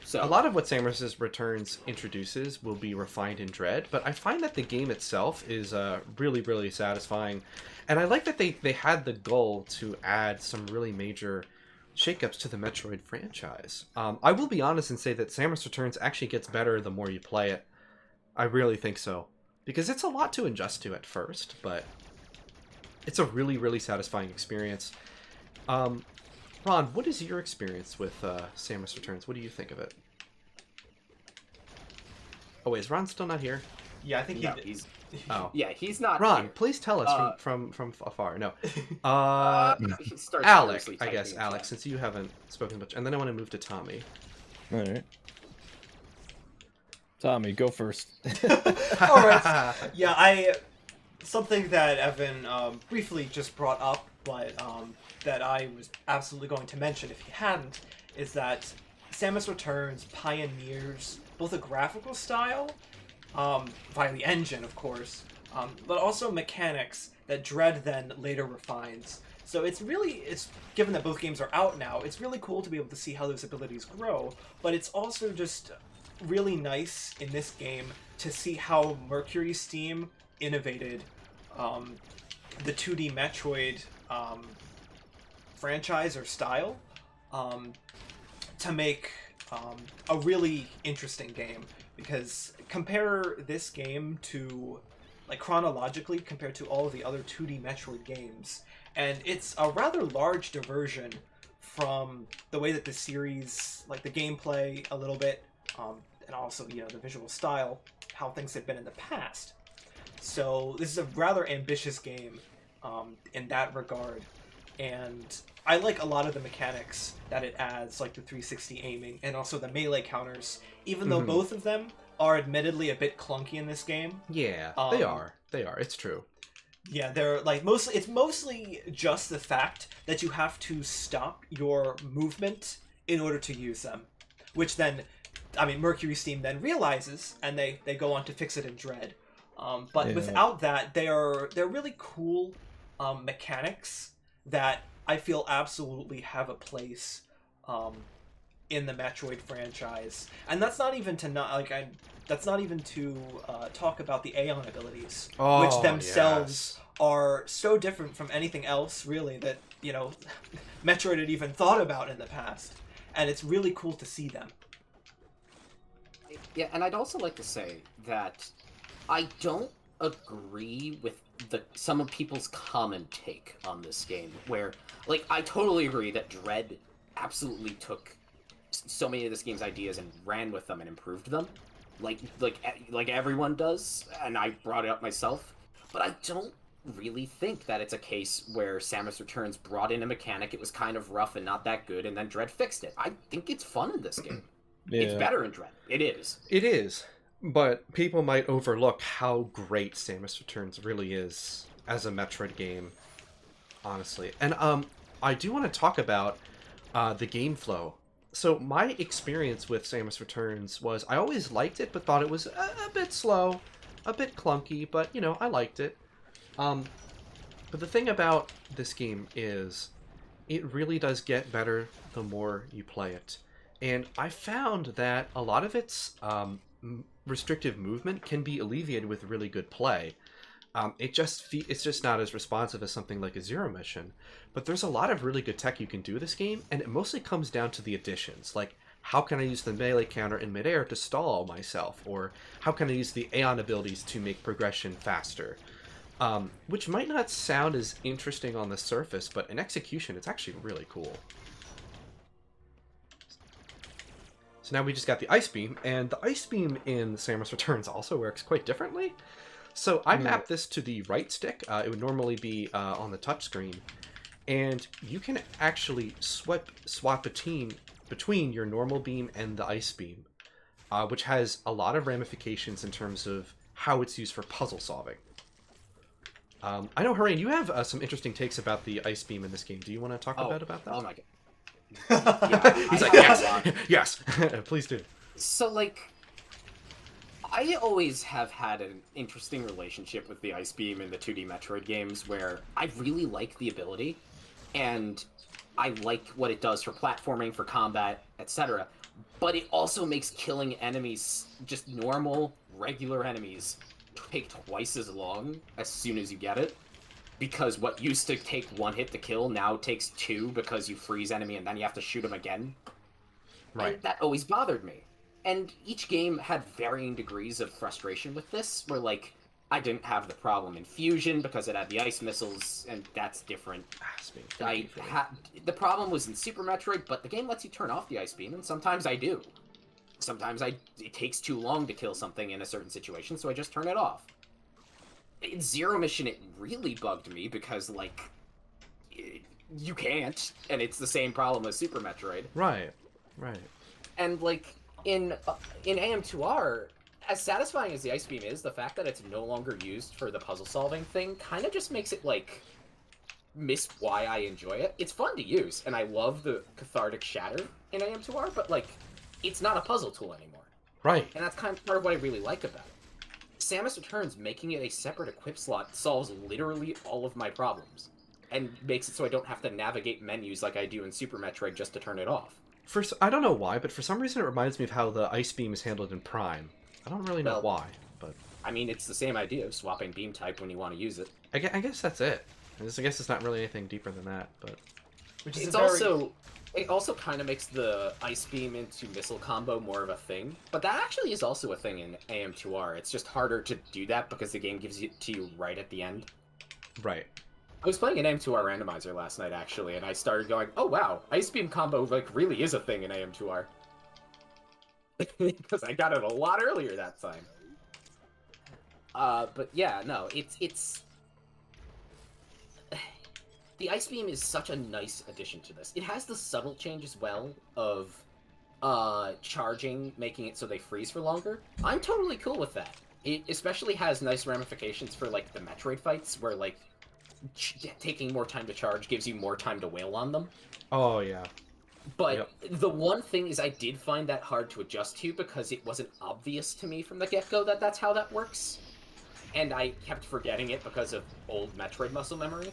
So a lot of what Samus Returns introduces will be refined in Dread, but I find that the game itself is really, really satisfying. And I like that they had the goal to add some really major shakeups to the Metroid franchise. I will be honest and say that Samus Returns actually gets better the more you play it. I really think so. Because it's a lot to adjust to at first, but it's a really, really satisfying experience. Ron, what is your experience with Samus Returns? What do you think of it? Oh wait, is Ron still not here? Yeah, I think he's... Oh. Yeah, he's not Ron, here. please tell us from afar. No. Alex, I guess, Alex, since you haven't spoken much. And then I want to move to Tommy. Alright. Tommy, go first. Alright. Yeah, something that Evan briefly just brought up, but that I was absolutely going to mention if he hadn't, is that Samus Returns pioneers both a graphical style, via the engine, of course, but also mechanics that Dread then later refines. So it's given that both games are out now, it's really cool to be able to see how those abilities grow, but it's also just really nice in this game to see how Mercury Steam innovated the 2D Metroid franchise or style. to make a really interesting game, because compare this game to, like, chronologically compared to all of the other 2D Metroid games, and it's a rather large diversion from the way that the series, like the gameplay a little bit, and also, you know, the visual style, how things had been in the past. So this is a rather ambitious game in that regard, and I like a lot of the mechanics that it adds, like the 360 aiming and also the melee counters, even though both of them are admittedly a bit clunky in this game. Yeah, they are. They are. It's true. Yeah, they're like it's mostly just the fact that you have to stop your movement in order to use them, which then, I mean, Mercury Steam then realizes, and they go on to fix it in Dread. But without that, they're really cool mechanics that I feel absolutely have a place in the Metroid franchise, and that's not even to talk about the Aeon abilities, which themselves are so different from anything else, really, that, you know, Metroid had even thought about in the past, and it's really cool to see them. Yeah, and I'd also like to say that I don't agree with some of people's common take on this game, where, like, I totally agree that Dread absolutely took so many of this game's ideas and ran with them and improved them, like everyone does, and I brought it up myself. But I don't really think that it's a case where Samus Returns brought in a mechanic, it was kind of rough and not that good, and then Dread fixed it. I think it's fun in this game. Yeah. It's better in Dread. It is. It is. But people might overlook how great Samus Returns really is as a Metroid game, honestly. And I do want to talk about the game flow. So my experience with Samus Returns was I always liked it, but thought it was a bit slow, a bit clunky, but, you know, I liked it. But the thing about this game is it really does get better the more you play it. And I found that a lot of its restrictive movement can be alleviated with really good play. It's just not as responsive as something like a Zero Mission, but there's a lot of really good tech you can do with this game, and it mostly comes down to the additions, like how can I use the melee counter in midair to stall myself, or how can I use the Aeon abilities to make progression faster, which might not sound as interesting on the surface, but in execution it's actually really cool. So now we just got the Ice Beam, and the Ice Beam in Samus Returns also works quite differently. So I mapped this to the right stick. It would normally be on the touchscreen. And you can actually swap between your normal beam and the Ice Beam, which has a lot of ramifications in terms of how it's used for puzzle solving. I know, Harain, you have some interesting takes about the Ice Beam in this game. Do you want to talk about that? Oh my god. He's like, yes, please do. So, like, I always have had an interesting relationship with the Ice Beam in the 2D Metroid games, where I really like the ability, and I like what it does for platforming, for combat, etc. But it also makes killing enemies, just normal, regular enemies, take twice as long as soon as you get it. Because what used to take one hit to kill now takes two, because you freeze enemy and then you have to shoot him again. Right. And that always bothered me. And each game had varying degrees of frustration with this, where, like, I didn't have the problem in Fusion because it had the ice missiles, and that's different. The problem was in Super Metroid, but the game lets you turn off the Ice Beam, and sometimes I do. Sometimes it takes too long to kill something in a certain situation, so I just turn it off. In Zero Mission, it really bugged me because, like, you can't, and it's the same problem as Super Metroid. Right. And, like, in AM2R, as satisfying as the Ice Beam is, the fact that it's no longer used for the puzzle-solving thing kind of just makes it, like, miss why I enjoy it. It's fun to use, and I love the cathartic shatter in AM2R, but, like, it's not a puzzle tool anymore. Right. And that's kind of part of what I really like about it. Samus Returns, making it a separate equip slot, solves literally all of my problems, and makes it so I don't have to navigate menus like I do in Super Metroid just to turn it off. I don't know why, but for some reason it reminds me of how the Ice Beam is handled in Prime. I don't really know why, but... I mean, it's the same idea of swapping beam type when you want to use it. I guess that's it. I guess it's not really anything deeper than that, but... It's also It also kind of makes the ice beam into missile combo more of a thing, but that actually is also a thing in AM2R. It's just harder to do that because the game gives it to you right at the end. Right. I was playing an AM2R randomizer last night, actually, and I started going, oh wow, ice beam combo like really is a thing in AM2R. Because I got it a lot earlier that time. But yeah, no, it's... The ice beam is such a nice addition to this. It has the subtle change as well of charging, making it so they freeze for longer. I'm totally cool with that. It especially has nice ramifications for like the Metroid fights, where like taking more time to charge gives you more time to wail on them. Oh yeah. But the one thing is I did find that hard to adjust to because it wasn't obvious to me from the get-go that that's how that works. And I kept forgetting it because of old Metroid muscle memory.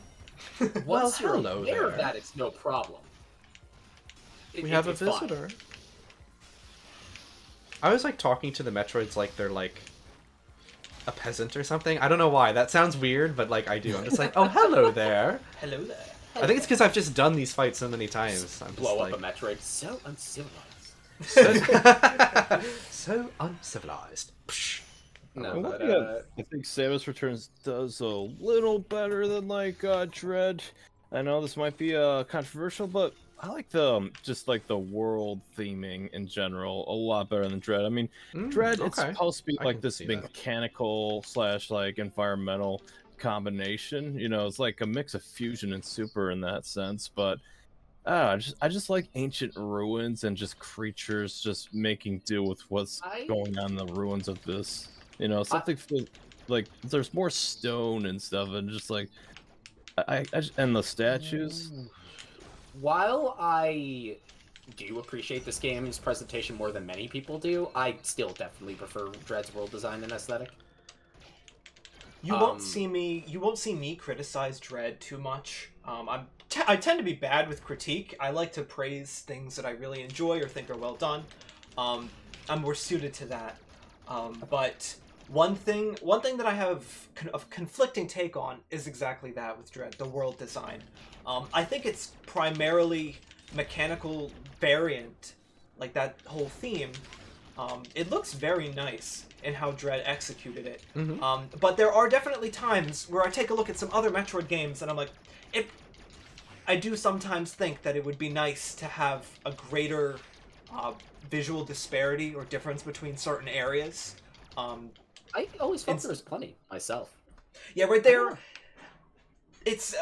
Once you're aware of that, it's no problem. We have a visitor. Fine. I was like talking to the Metroids like they're like a peasant or something. I don't know why. That sounds weird, but like I do. I'm just like, oh, hello there. Hello there. I think it's because I've just done these fights so many times. I'm blow just up a Metroid. So uncivilized. So uncivilized. No, but, I think Samus Returns does a little better than like Dread. I know this might be controversial, but I like the just like the world theming in general a lot better than Dread. I mean, Dread it's supposed to be like this mechanical / like environmental combination. You know, it's like a mix of Fusion and Super in that sense. But I just like ancient ruins and just creatures just making do with what's going on in the ruins of this. You know, something like there's more stone and stuff, and just like and the statues. While I do appreciate this game's presentation more than many people do, I still definitely prefer Dread's world design and aesthetic. You won't see me criticize Dread too much. I tend to be bad with critique. I like to praise things that I really enjoy or think are well done. I'm more suited to that. But one thing that I have a conflicting take on is exactly that with Dread, the world design. I think it's primarily mechanical variant, like that whole theme. It looks very nice in how Dread executed it. Mm-hmm. But there are definitely times where I take a look at some other Metroid games and I'm like, I do sometimes think that it would be nice to have a greater visual disparity or difference between certain areas. I always felt there was plenty myself. Yeah, right there. It's.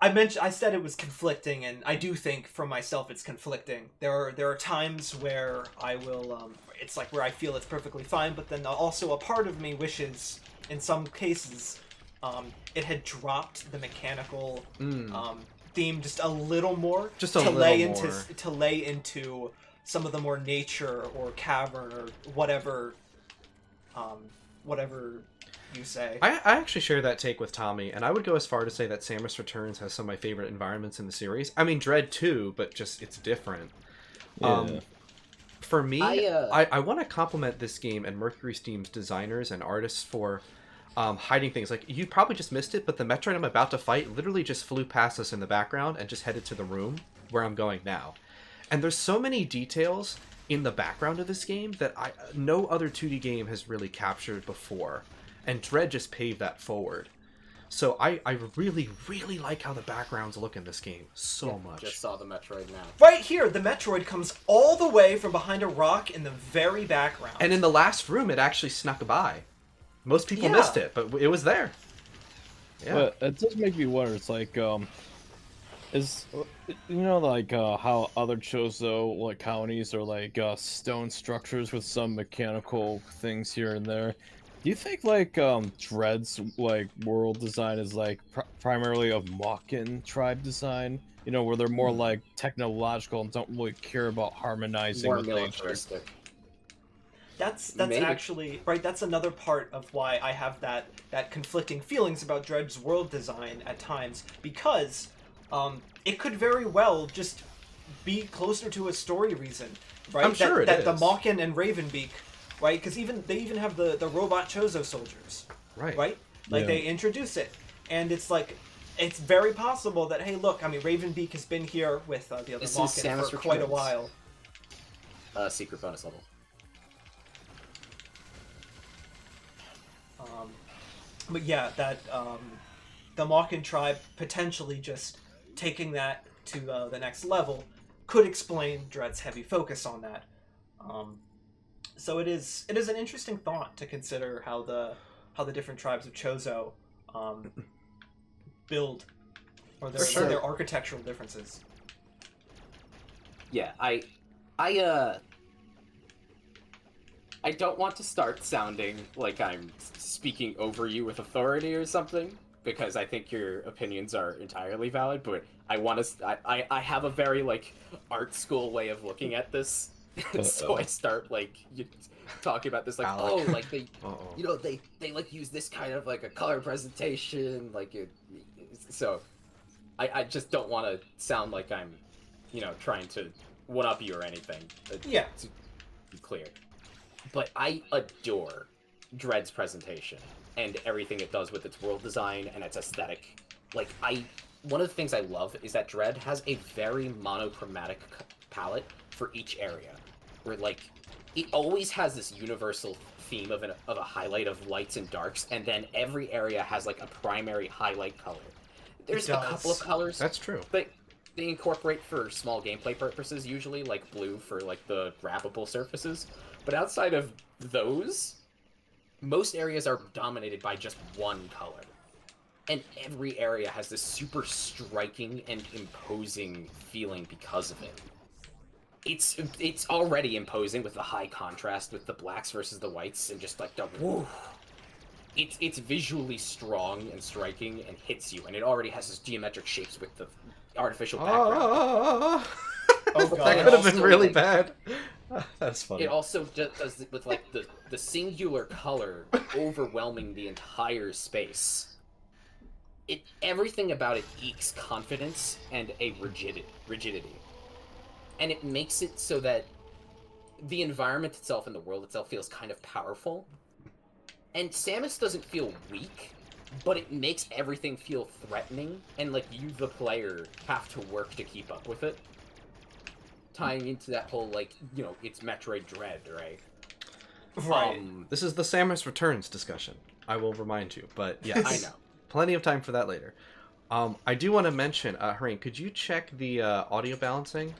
I said it was conflicting, and I do think for myself it's conflicting. There are times where I will. It's like where I feel it's perfectly fine, but then also a part of me wishes, in some cases, it had dropped the mechanical theme just a little more, to lay into some of the more nature or cavern or whatever you say. I actually share that take with Tommy, and I would go as far to say that Samus Returns has some of my favorite environments in the series. I mean, Dread too, but just it's different. Yeah. For me, I want to compliment this game and Mercury Steam's designers and artists for hiding things. Like, you probably just missed it, but the Metroid I'm about to fight literally just flew past us in the background and just headed to the room where I'm going now. And there's so many details in the background of this game that no other 2D game has really captured before. And Dread just paved that forward. So I really, really like how the backgrounds look in this game so much. Just saw the Metroid now. Right here, the Metroid comes all the way from behind a rock in the very background. And in the last room, it actually snuck by. Most people missed it, but it was there. Yeah. But it does make me wonder. It's like, is like how other Chozo like colonies are like stone structures with some mechanical things here and there. Do you think like Dread's like world design is like primarily a Makan tribe design? You know, where they're more like technological and don't really care about harmonizing more with militaristic. nature. That's actually right. That's another part of why I have that conflicting feelings about Dread's world design at times, because it could very well just be closer to a story reason, right? I'm sure it is. The Makan and Ravenbeak, right? Because they even have the robot Chozo soldiers, right? Like they introduce it, and it's like it's very possible that, hey, look, I mean, Ravenbeak has been here with the other This is Mockin Samus for quite a Returns. while. Secret bonus level. But yeah, that the Mockin tribe potentially just taking that to the next level could explain Dread's heavy focus on that. So it is an interesting thought to consider how the different tribes of Chozo build, or their architectural differences. Yeah, I don't want to start sounding like I'm speaking over you with authority or something, because I think your opinions are entirely valid, but I have a very, like, art school way of looking at this. So I start, like, talking about this, like, Alec. oh, like, they, you know, they like, use this kind of, like, a color presentation, like, so I just don't want to sound like I'm, you know, trying to one-up you or anything. Yeah. To be clear. But I adore Dread's presentation and everything it does with its world design and its aesthetic. Like, one of the things I love is that Dread has a very monochromatic palette for each area, where, like, it always has this universal theme of a highlight of lights and darks, and then every area has, like, a primary highlight color. There's a couple of colors. That's true. But they incorporate for small gameplay purposes, usually, like blue for, like, the grabbable surfaces. But outside of those, most areas are dominated by just one color. And every area has this super striking and imposing feeling because of it. It's already imposing with the high contrast with the blacks versus the whites, and just, like, the woo. It's visually strong and striking and hits you, and it already has this geometric shapes with the artificial background. Oh God. that could have been Also, really like, bad. That's funny. It also does it with, like, the singular color overwhelming the entire space. Everything about it ekes confidence and a rigidity. And it makes it so that the environment itself and the world itself feels kind of powerful. And Samus doesn't feel weak, but it makes everything feel threatening, and, like, you, the player, have to work to keep up with it. Tying into that whole, like, you know, it's Metroid Dread, right? Right. This is the Samus Returns discussion, I will remind you, but yes. I know. Plenty of time for that later. I do want to mention, Hareen, could you check the audio balancing?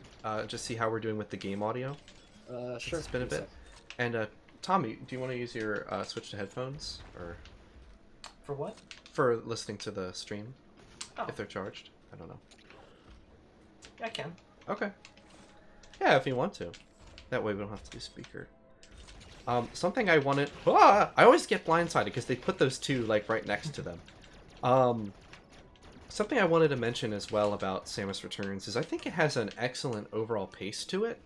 Just see how we're doing with the game audio? Sure. It's been a bit. And Tommy, do you want to use your switch to headphones, or For what? for listening to the stream? Oh. If they're charged? I don't know. I can. Okay. Yeah, if you want to. That way we don't have to do speaker. Something I wanted... I always get blindsided because they put those two, like, right next to them. Something I wanted to mention as well about Samus Returns is I think it has an excellent overall pace to it.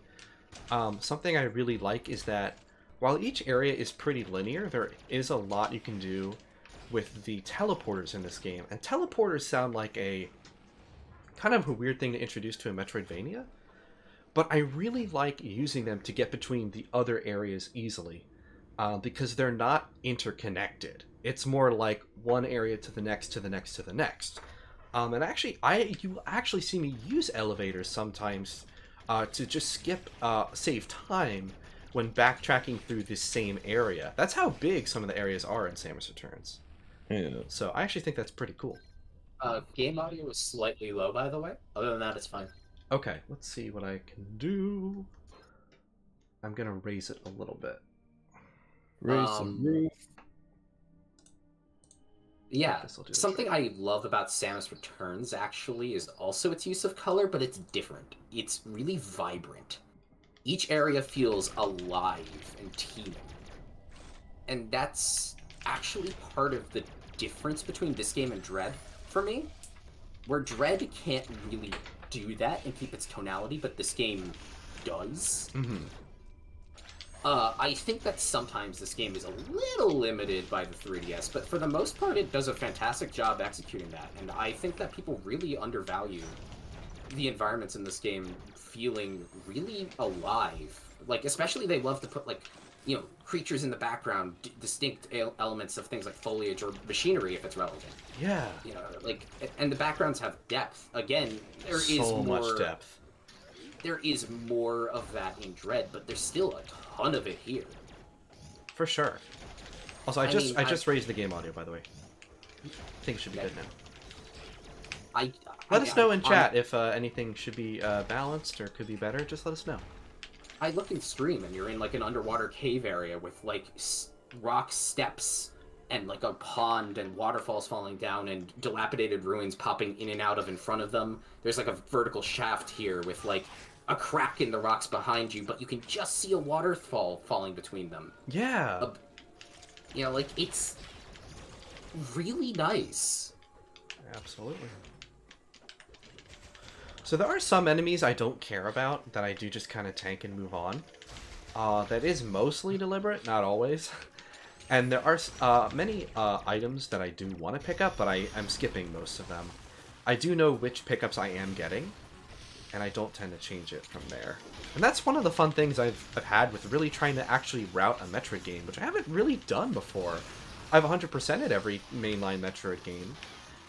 Something I really like is that while each area is pretty linear, there is a lot you can do with the teleporters in this game. And teleporters sound like a kind of a weird thing to introduce to a Metroidvania. But I really like using them to get between the other areas easily, because they're not interconnected. It's more like one area to the next, to the next, to the next. And actually, you actually see me use elevators sometimes to just save time when backtracking through this same area. That's how big some of the areas are in Samus Returns. Yeah. So I actually think that's pretty cool. Game audio is slightly low, by the way. Other than that, it's fine. Okay, let's see what I can do. I'm gonna raise it a little bit. Raise the roof. Yeah, This'll do the something trick. I love about Samus Returns, actually, is also its use of color, but it's different. It's really vibrant. Each area feels alive and teeming. And that's actually part of the difference between this game and Dread, for me. Where Dread can't really do that and keep its tonality, but this game does. Mm-hmm. I think that sometimes this game is a little limited by the 3DS, but for the most part it does a fantastic job executing that, and I think that people really undervalue the environments in this game feeling really alive. Like, especially they love to put, like, creatures in the background, distinct elements of things like foliage or machinery if it's relevant. Yeah. And the backgrounds have depth. Again, there is so more, much depth. There is more of that in Dread, but there's still a ton of it here. For sure. Also, I just raised the game audio, by the way. I think it should be good now. Let us know in chat if anything should be balanced or could be better. Just let us know. I look in stream, and you're in like an underwater cave area with like rock steps and like a pond and waterfalls falling down and dilapidated ruins popping in and out of in front of them. There's like a vertical shaft here with like a crack in the rocks behind you, but you can just see a waterfall falling between them. Yeah. It's really nice. Absolutely. So there are some enemies I don't care about that I do just kind of tank and move on. That is mostly deliberate, not always. And there are many items that I do want to pick up, but I am skipping most of them. I do know which pickups I am getting, and I don't tend to change it from there. And that's one of the fun things I've had with really trying to actually route a Metroid game, which I haven't really done before. I've 100%ed every mainline Metroid game,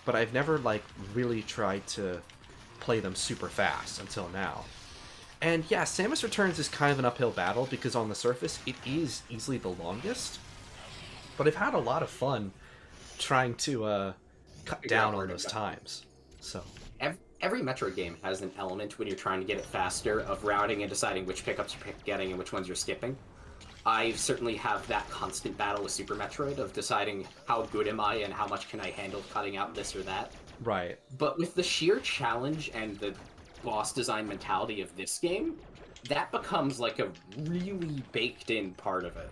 but I've never really tried to play them super fast until now. And yeah, Samus Returns is kind of an uphill battle because on the surface it is easily the longest, but I've had a lot of fun trying to cut down on those times. So every Metroid game has an element when you're trying to get it faster of routing and deciding which pickups you're getting and which ones you're skipping. I certainly have that constant battle with Super Metroid of deciding how good am I and how much can I handle cutting out this or that. Right. But with the sheer challenge and the boss design mentality of this game, that becomes like a really baked in part of it.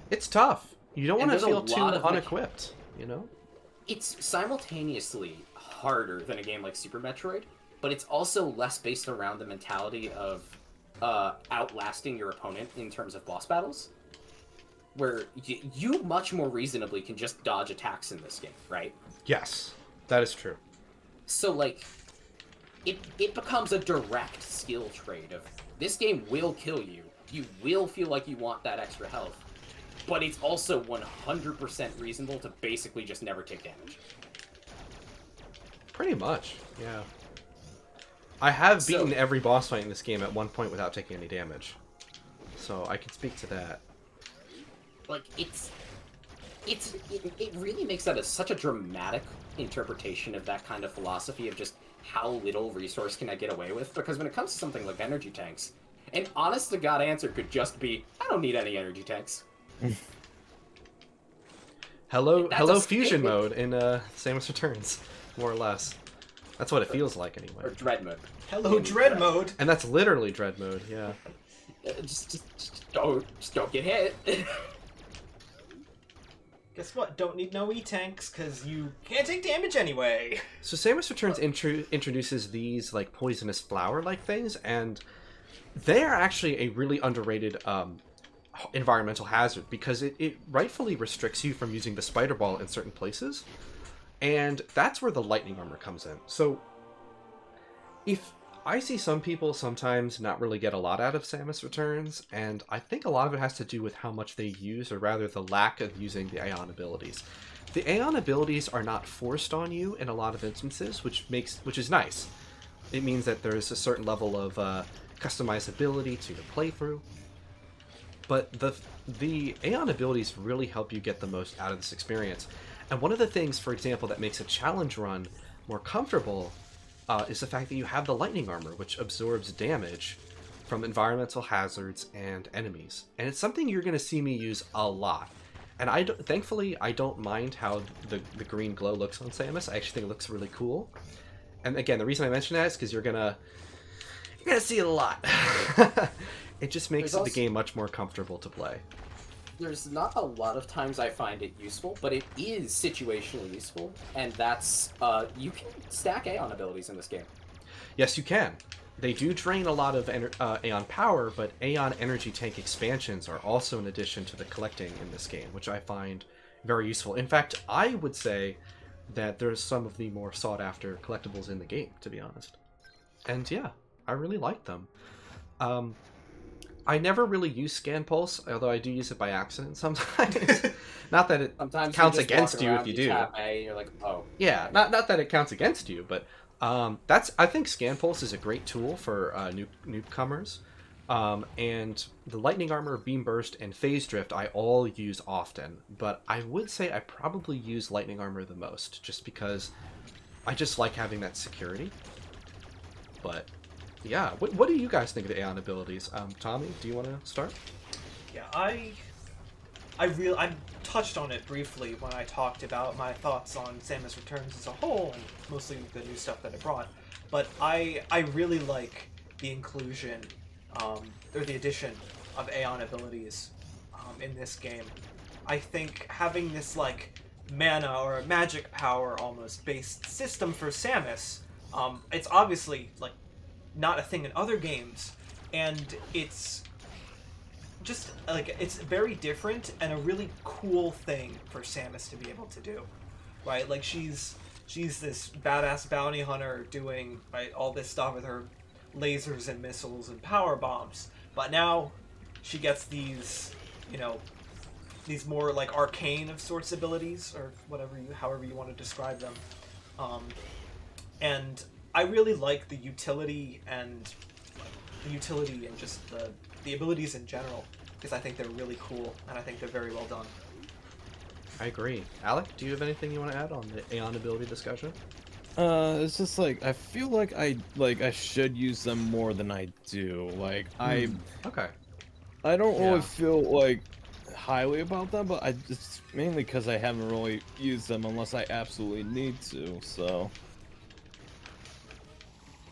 It's tough. You don't want to feel too unequipped, It's simultaneously harder than a game like Super Metroid, but it's also less based around the mentality of outlasting your opponent in terms of boss battles, where you much more reasonably can just dodge attacks in this game, right? Yes, that is true. So, it becomes a direct skill trade of, this game will kill you, you will feel like you want that extra health, but it's also 100% reasonable to basically just never take damage. Pretty much, yeah. I have beaten every boss fight in this game at one point without taking any damage. So I can speak to that. It really makes that such a dramatic interpretation of that kind of philosophy of just how little resource can I get away with, because when it comes to something like energy tanks, an honest-to-God answer could just be, I don't need any energy tanks. Hello Fusion mode in Samus Returns, more or less. That's what it feels like anyway. Or Dread mode. Hello, Dread mode! And that's literally Dread mode, yeah. Just don't get hit. Guess what? Don't need no E-tanks, because you can't take damage anyway. So Samus Returns introduces these poisonous flower-like things, and they are actually a really underrated environmental hazard because it rightfully restricts you from using the spider ball in certain places, and that's where the lightning armor comes in. So if I see some people sometimes not really get a lot out of Samus Returns, and I think a lot of it has to do with how much they use, or rather the lack of using the Aeon abilities. The Aeon abilities are not forced on you in a lot of instances, which is nice. It means that there's a certain level of customizability to the playthrough. But the Aeon abilities really help you get the most out of this experience. And one of the things, for example, that makes a challenge run more comfortable is the fact that you have the lightning armor, which absorbs damage from environmental hazards and enemies. And it's something you're going to see me use a lot. And thankfully, I don't mind how the green glow looks on Samus. I actually think it looks really cool. And again, the reason I mention that is because you're gonna see it a lot. It just makes the game much more comfortable to play. There's not a lot of times I find it useful, but it is situationally useful, and that's, you can stack Aeon abilities in this game. Yes, you can. They do drain a lot of Aeon power, but Aeon energy tank expansions are also an addition to the collecting in this game, which I find very useful. In fact, I would say that there's some of the more sought-after collectibles in the game, to be honest. And yeah, I really like them. I never really use scan pulse, although I do use it by accident sometimes. Not that it Sometimes counts you just against walk you around, if you do. tap A, and you're like, oh. Yeah, not that it counts against you, but I think scan pulse is a great tool for newcomers. And the lightning armor, beam burst, and phase drift I all use often, but I would say I probably use lightning armor the most, just because I just like having that security. But yeah, what do you guys think of the Aeon abilities? Tommy, do you want to start? Yeah, I touched on it briefly when I talked about my thoughts on Samus Returns as a whole, and mostly the new stuff that it brought. But I really like the inclusion, or the addition of Aeon abilities in this game. I think having this like mana or magic power almost based system for Samus, it's obviously like not a thing in other games, and it's just like it's very different and a really cool thing for Samus to be able to do, right? Like she's this badass bounty hunter doing all this stuff with her lasers and missiles and power bombs, but now she gets these, these more like arcane of sorts abilities, or however you want to describe them, and I really like the utility and just the abilities in general, because I think they're really cool and I think they're very well done. I agree. Alec, do you have anything you want to add on the Aeon ability discussion? It's just like I feel like I should use them more than I do. Like Okay. I don't Yeah. really feel like highly about them, but it's mainly because I haven't really used them unless I absolutely need to. So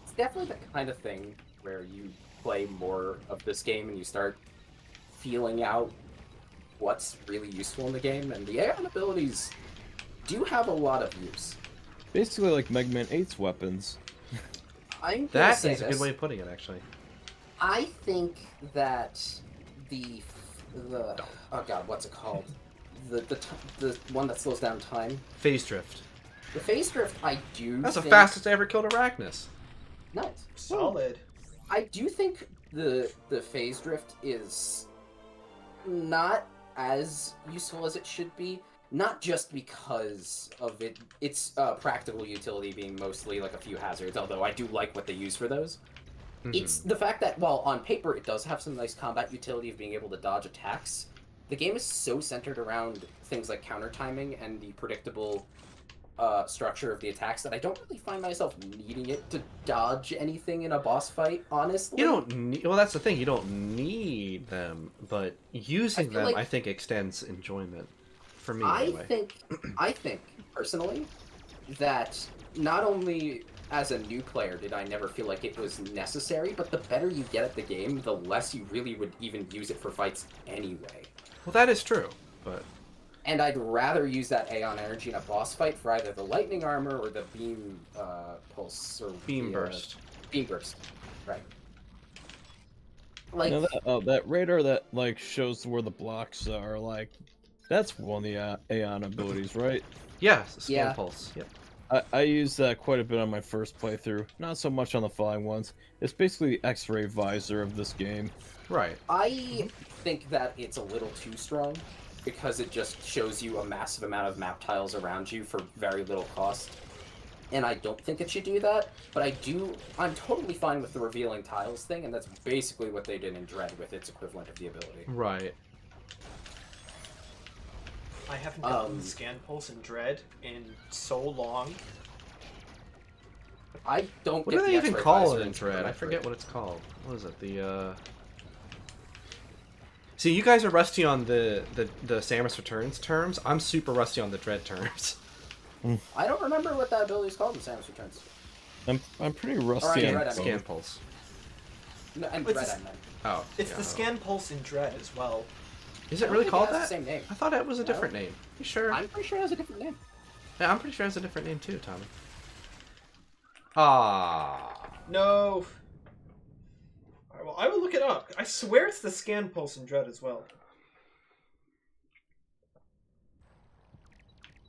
It's definitely the kind of thing where you play more of this game and you start feeling out what's really useful in the game, and the Aeon abilities do have a lot of use. basically like Mega Man 8's weapons. I'm gonna That say is a this. good way of putting it, actually. I think that the oh god, what's it called? The one that slows down time. Phase drift. The phase drift, I do. That's the think... fastest I ever killed Arachnus. Nice. Solid. I do think the phase drift is not as useful as it should be. Not just because of its practical utility being mostly like a few hazards, although I do like what they use for those. Mm-hmm. It's the fact that, while on paper it does have some nice combat utility of being able to dodge attacks, the game is so centered around things like counter timing and the predictable structure of the attacks that I don't really find myself needing it to dodge anything in a boss fight, honestly. You don't need... Well, that's the thing. You don't need them, but using them, like... I think, extends enjoyment. For me, anyway. I think, personally, that not only as a new player did I never feel like it was necessary, but the better you get at the game, the less you really would even use it for fights anyway. Well, that is true, but... And I'd rather use that Aeon energy in a boss fight for either the lightning armor or the beam pulse or Beam burst. Beam burst, right? Like That radar that like shows where the blocks are, like that's one of the Aeon abilities, right? Yeah, scan Yeah. pulse. Yep. I used that quite a bit on my first playthrough. Not so much on the following ones. It's basically the X-ray visor of this game. Right. I think that it's a little too strong, because it just shows you a massive amount of map tiles around you for very little cost. And I don't think it should do that, but I'm totally fine with the revealing tiles thing, and that's basically what they did in Dread with its equivalent of the ability. Right. I haven't gotten Scan Pulse and Dread in so long. I don't What get do they the even X-ray call visor it in in Super Dread? I Metroid. forget what it's called. What is it? The See, you guys are rusty on the Samus Returns terms. I'm super rusty on the Dread terms. I don't remember what that ability is called in Samus Returns. I'm pretty rusty Alright, on right, both. Scan pulse. No, and It's Dread, a- I meant. Oh. It's yeah, the I don't Scan Pulse in Dread as well. know. Is I it don't really think called it has that? the same name. I thought it was a No? different name. You sure? I'm pretty sure it has a different name. Yeah, I'm pretty sure it has a different name too, Tommy. Ah. No. Alright, well, I will look it up. I swear it's the Scan Pulse in Dread as well.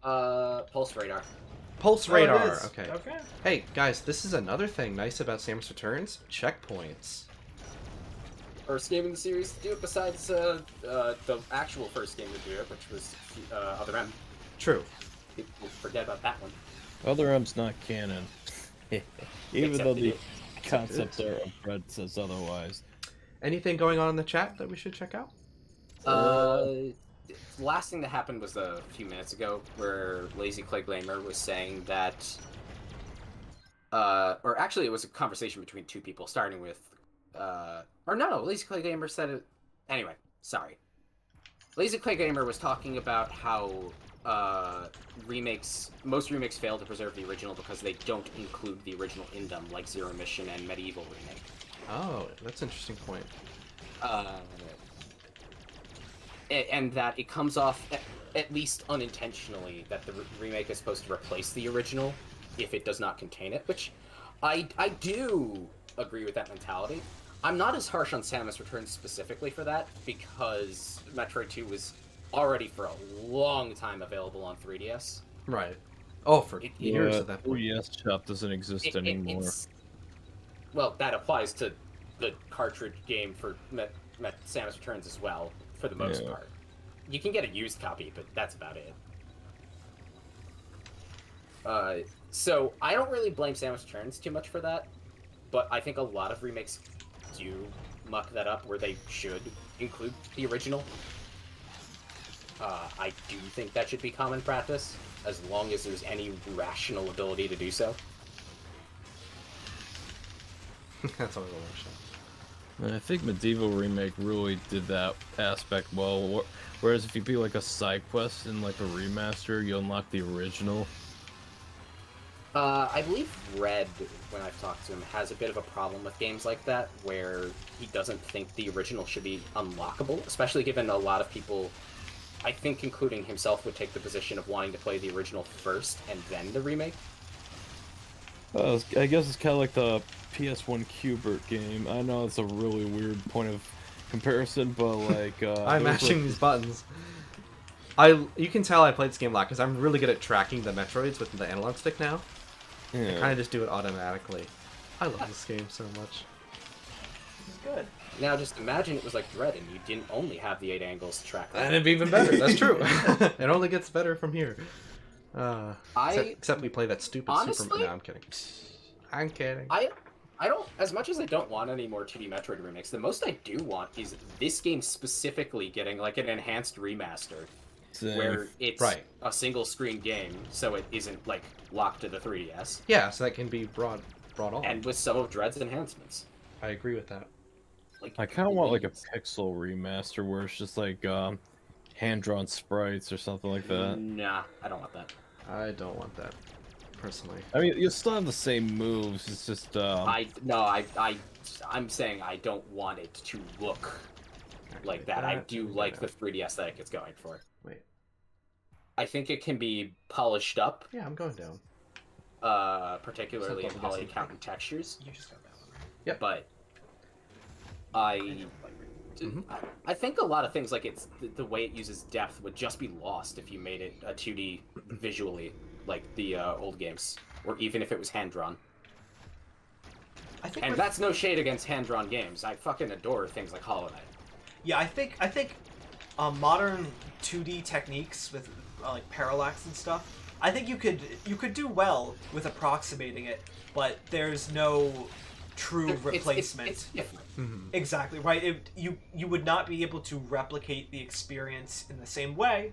Pulse radar. Pulse Oh, it radar. is. Okay. Okay. Hey guys, this is another thing nice about Samus Returns. Checkpoints. first game in the series to do it besides the actual first game to do it, which was Other M. True. People forget about that one. Other M's not canon. Even Except though it the is. concept there of Dread says otherwise. Anything going on in the chat that we should check out? The last thing that happened was a few minutes ago, where Lazy Clay Glamour was saying that, or actually it was a conversation between two people, starting with, or no, Lazy Clay Gamer said it. Anyway, sorry. Lazy Clay Gamer was talking about how most remakes fail to preserve the original because they don't include the original in them, like Zero Mission and Medieval Remake. Oh, that's an interesting point. And that it comes off, at least unintentionally, that the remake is supposed to replace the original if it does not contain it, which I do agree with that mentality. I'm not as harsh on Samus Returns specifically for that, because Metroid 2 was already for a long time available on 3DS. Right. Oh, for years at that point. Yes, shop doesn't exist anymore. Well, that applies to the cartridge game for Samus Returns as well, for the most part. You can get a used copy, but that's about it. So I don't really blame Samus Returns too much for that, but I think a lot of remakes do muck that up where they should include the original. I do think that should be common practice, as long as there's any rational ability to do so. That's always a long shot. And I think Medieval Remake really did that aspect well. Whereas if you do like a side quest in like a remaster, you unlock the original. I believe Red, when I've talked to him, has a bit of a problem with games like that, where he doesn't think the original should be unlockable, especially given a lot of people, I think including himself, would take the position of wanting to play the original first and then the remake. I guess it's kind of like the PS1 Qbert game. I know it's a really weird point of comparison, but like... I'm mashing these buttons. You can tell I played this game a lot, because I'm really good at tracking the Metroids with the analog stick now. Yeah. I kind of just do it automatically. I love this game so much. This is good. Now just imagine it was like Dread and you didn't only have the 8 angles to track that. And it'd be even better, that's true. It only gets better from here. Except we play that stupid honestly, Super... No, I'm kidding. I'm kidding. I don't, as much as I don't want any more 2D Metroid remakes, the most I do want is this game specifically getting like an enhanced remaster. Where it's a single screen game, so it isn't like locked to the 3DS. Yeah, so that can be brought on. And with some of Dread's enhancements. I agree with that. Like, I kind of want like a pixel remaster where it's just like hand-drawn sprites or something like that. Nah, I don't want that. I don't want that, personally. I mean, you still have the same moves. It's just I'm saying I don't want it to look like that. I do like the 3D aesthetic it's going for. Wait. I think it can be polished up. Yeah, I'm going down. Particularly in poly count and textures. You just got that one, right? Yep. But I think a lot of things, like the way it uses depth, would just be lost if you made it a 2D visually, like the old games, or even if it was hand drawn. And that's no shade against hand drawn games. I fucking adore things like Hollow Knight. Yeah, I think modern 2D techniques with like parallax and stuff, I think you could do well with approximating it, but there's no true replacement. It's different. Mm-hmm. Exactly right. You would not be able to replicate the experience in the same way.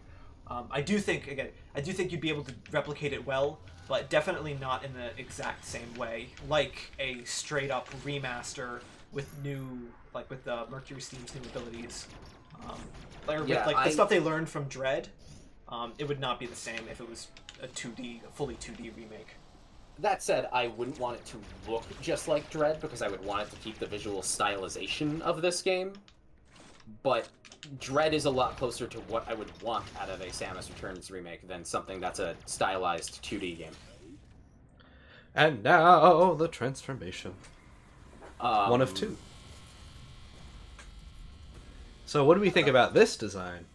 I do think you'd be able to replicate it well, but definitely not in the exact same way, like a straight up remaster with Mercury Steam's new abilities. The stuff they learned from Dread, it would not be the same if it was a fully 2D remake. That said, I wouldn't want it to look just like Dread, because I would want it to keep the visual stylization of this game. But Dread is a lot closer to what I would want out of a Samus Returns remake than something that's a stylized 2D game. And now, the transformation. One of two. So what do we think about this design?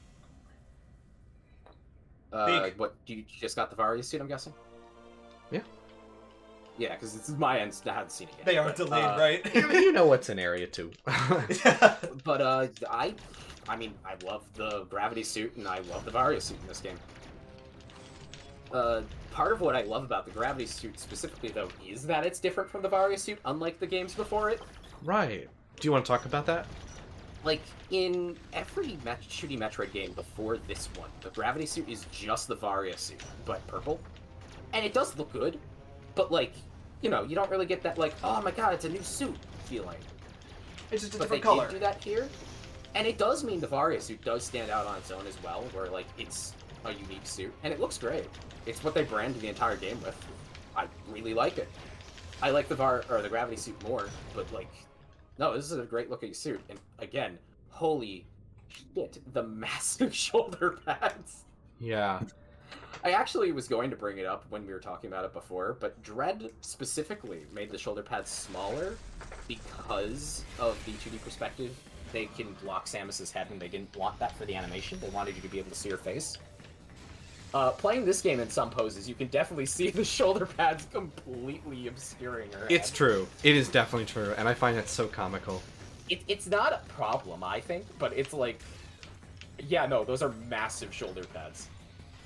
What, you just got the Varia suit, I'm guessing? Yeah. Yeah, because it's my end. I haven't seen it yet. They are but, delayed, right? You know what's in area 2. But I mean, I love the gravity suit and I love the Varia suit in this game. Part of what I love about the gravity suit specifically, though, is that it's different from the Varia suit, unlike the games before it. Right. Do you want to talk about that? Like, in every shooty Metroid game before this one, the gravity suit is just the Varia suit, but purple. And it does look good, but, like, you know, you don't really get that, like, oh my god, it's a new suit feeling. It's just a But they different color. did do that here. And it does mean the Varia suit does stand out on its own as well, where, like, it's a unique suit. And it looks great. It's what they branded the entire game with. I really like it. I like the gravity suit more, but, like, no, this is a great looking suit. And again, holy shit, the massive shoulder pads. Yeah. I actually was going to bring it up when we were talking about it before, but Dread specifically made the shoulder pads smaller because of the 2D perspective. They can block Samus's head, and they didn't want that for the animation. They wanted you to be able to see her face. Playing this game in some poses, you can definitely see the shoulder pads completely obscuring her head. It's true. It is definitely true, and I find that so comical. It's not a problem, I think, but it's like... Yeah, no, those are massive shoulder pads.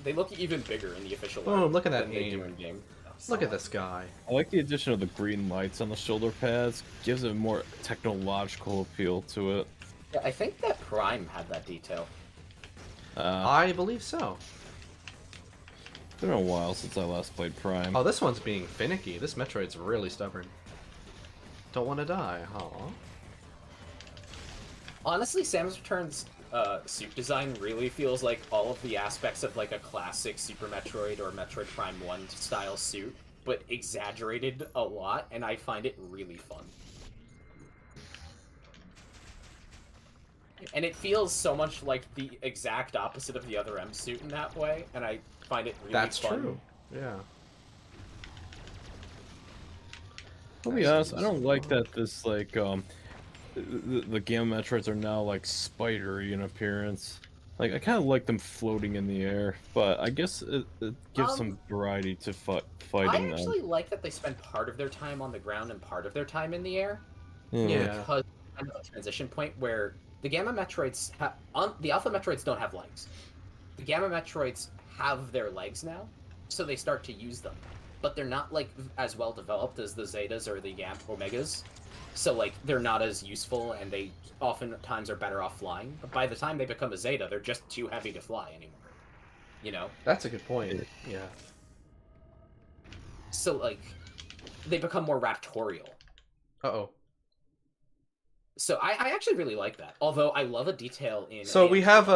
They look even bigger in the official Oh, art look at that than they do aim. in game. Look at this guy. I like the addition of the green lights on the shoulder pads. Gives it a more technological appeal to it. Yeah, I think that Prime had that detail. I believe so. It's been a while since I last played Prime. Oh, this one's being finicky. This Metroid's really stubborn. Don't want to die, huh? Honestly, Samus Returns suit design really feels like all of the aspects of like a classic Super Metroid or Metroid Prime 1 style suit, but exaggerated a lot, and I find it really fun. And it feels so much like the exact opposite of the other M suit in that way, and I find it really That's fun. true. Yeah. To be honest, I don't like that this, like, the Gamma Metroids are now, like, spidery in appearance. Like, I kind of like them floating in the air, but I guess it gives some variety to fighting I actually like that they spend part of their time on the ground and part of their time in the air. them. Yeah. Because kind of a transition point where the Gamma Metroids the Alpha Metroids don't have legs. The Gamma Metroids have their legs now, so they start to use them. But they're not like as well developed as the Zetas or the Omegas. So like they're not as useful, and they oftentimes are better off flying. But by the time they become a Zeta, they're just too heavy to fly anymore. You know? That's a good point. Yeah. So like they become more raptorial. Uh-oh. So I actually really like that. Although I love a detail in So we have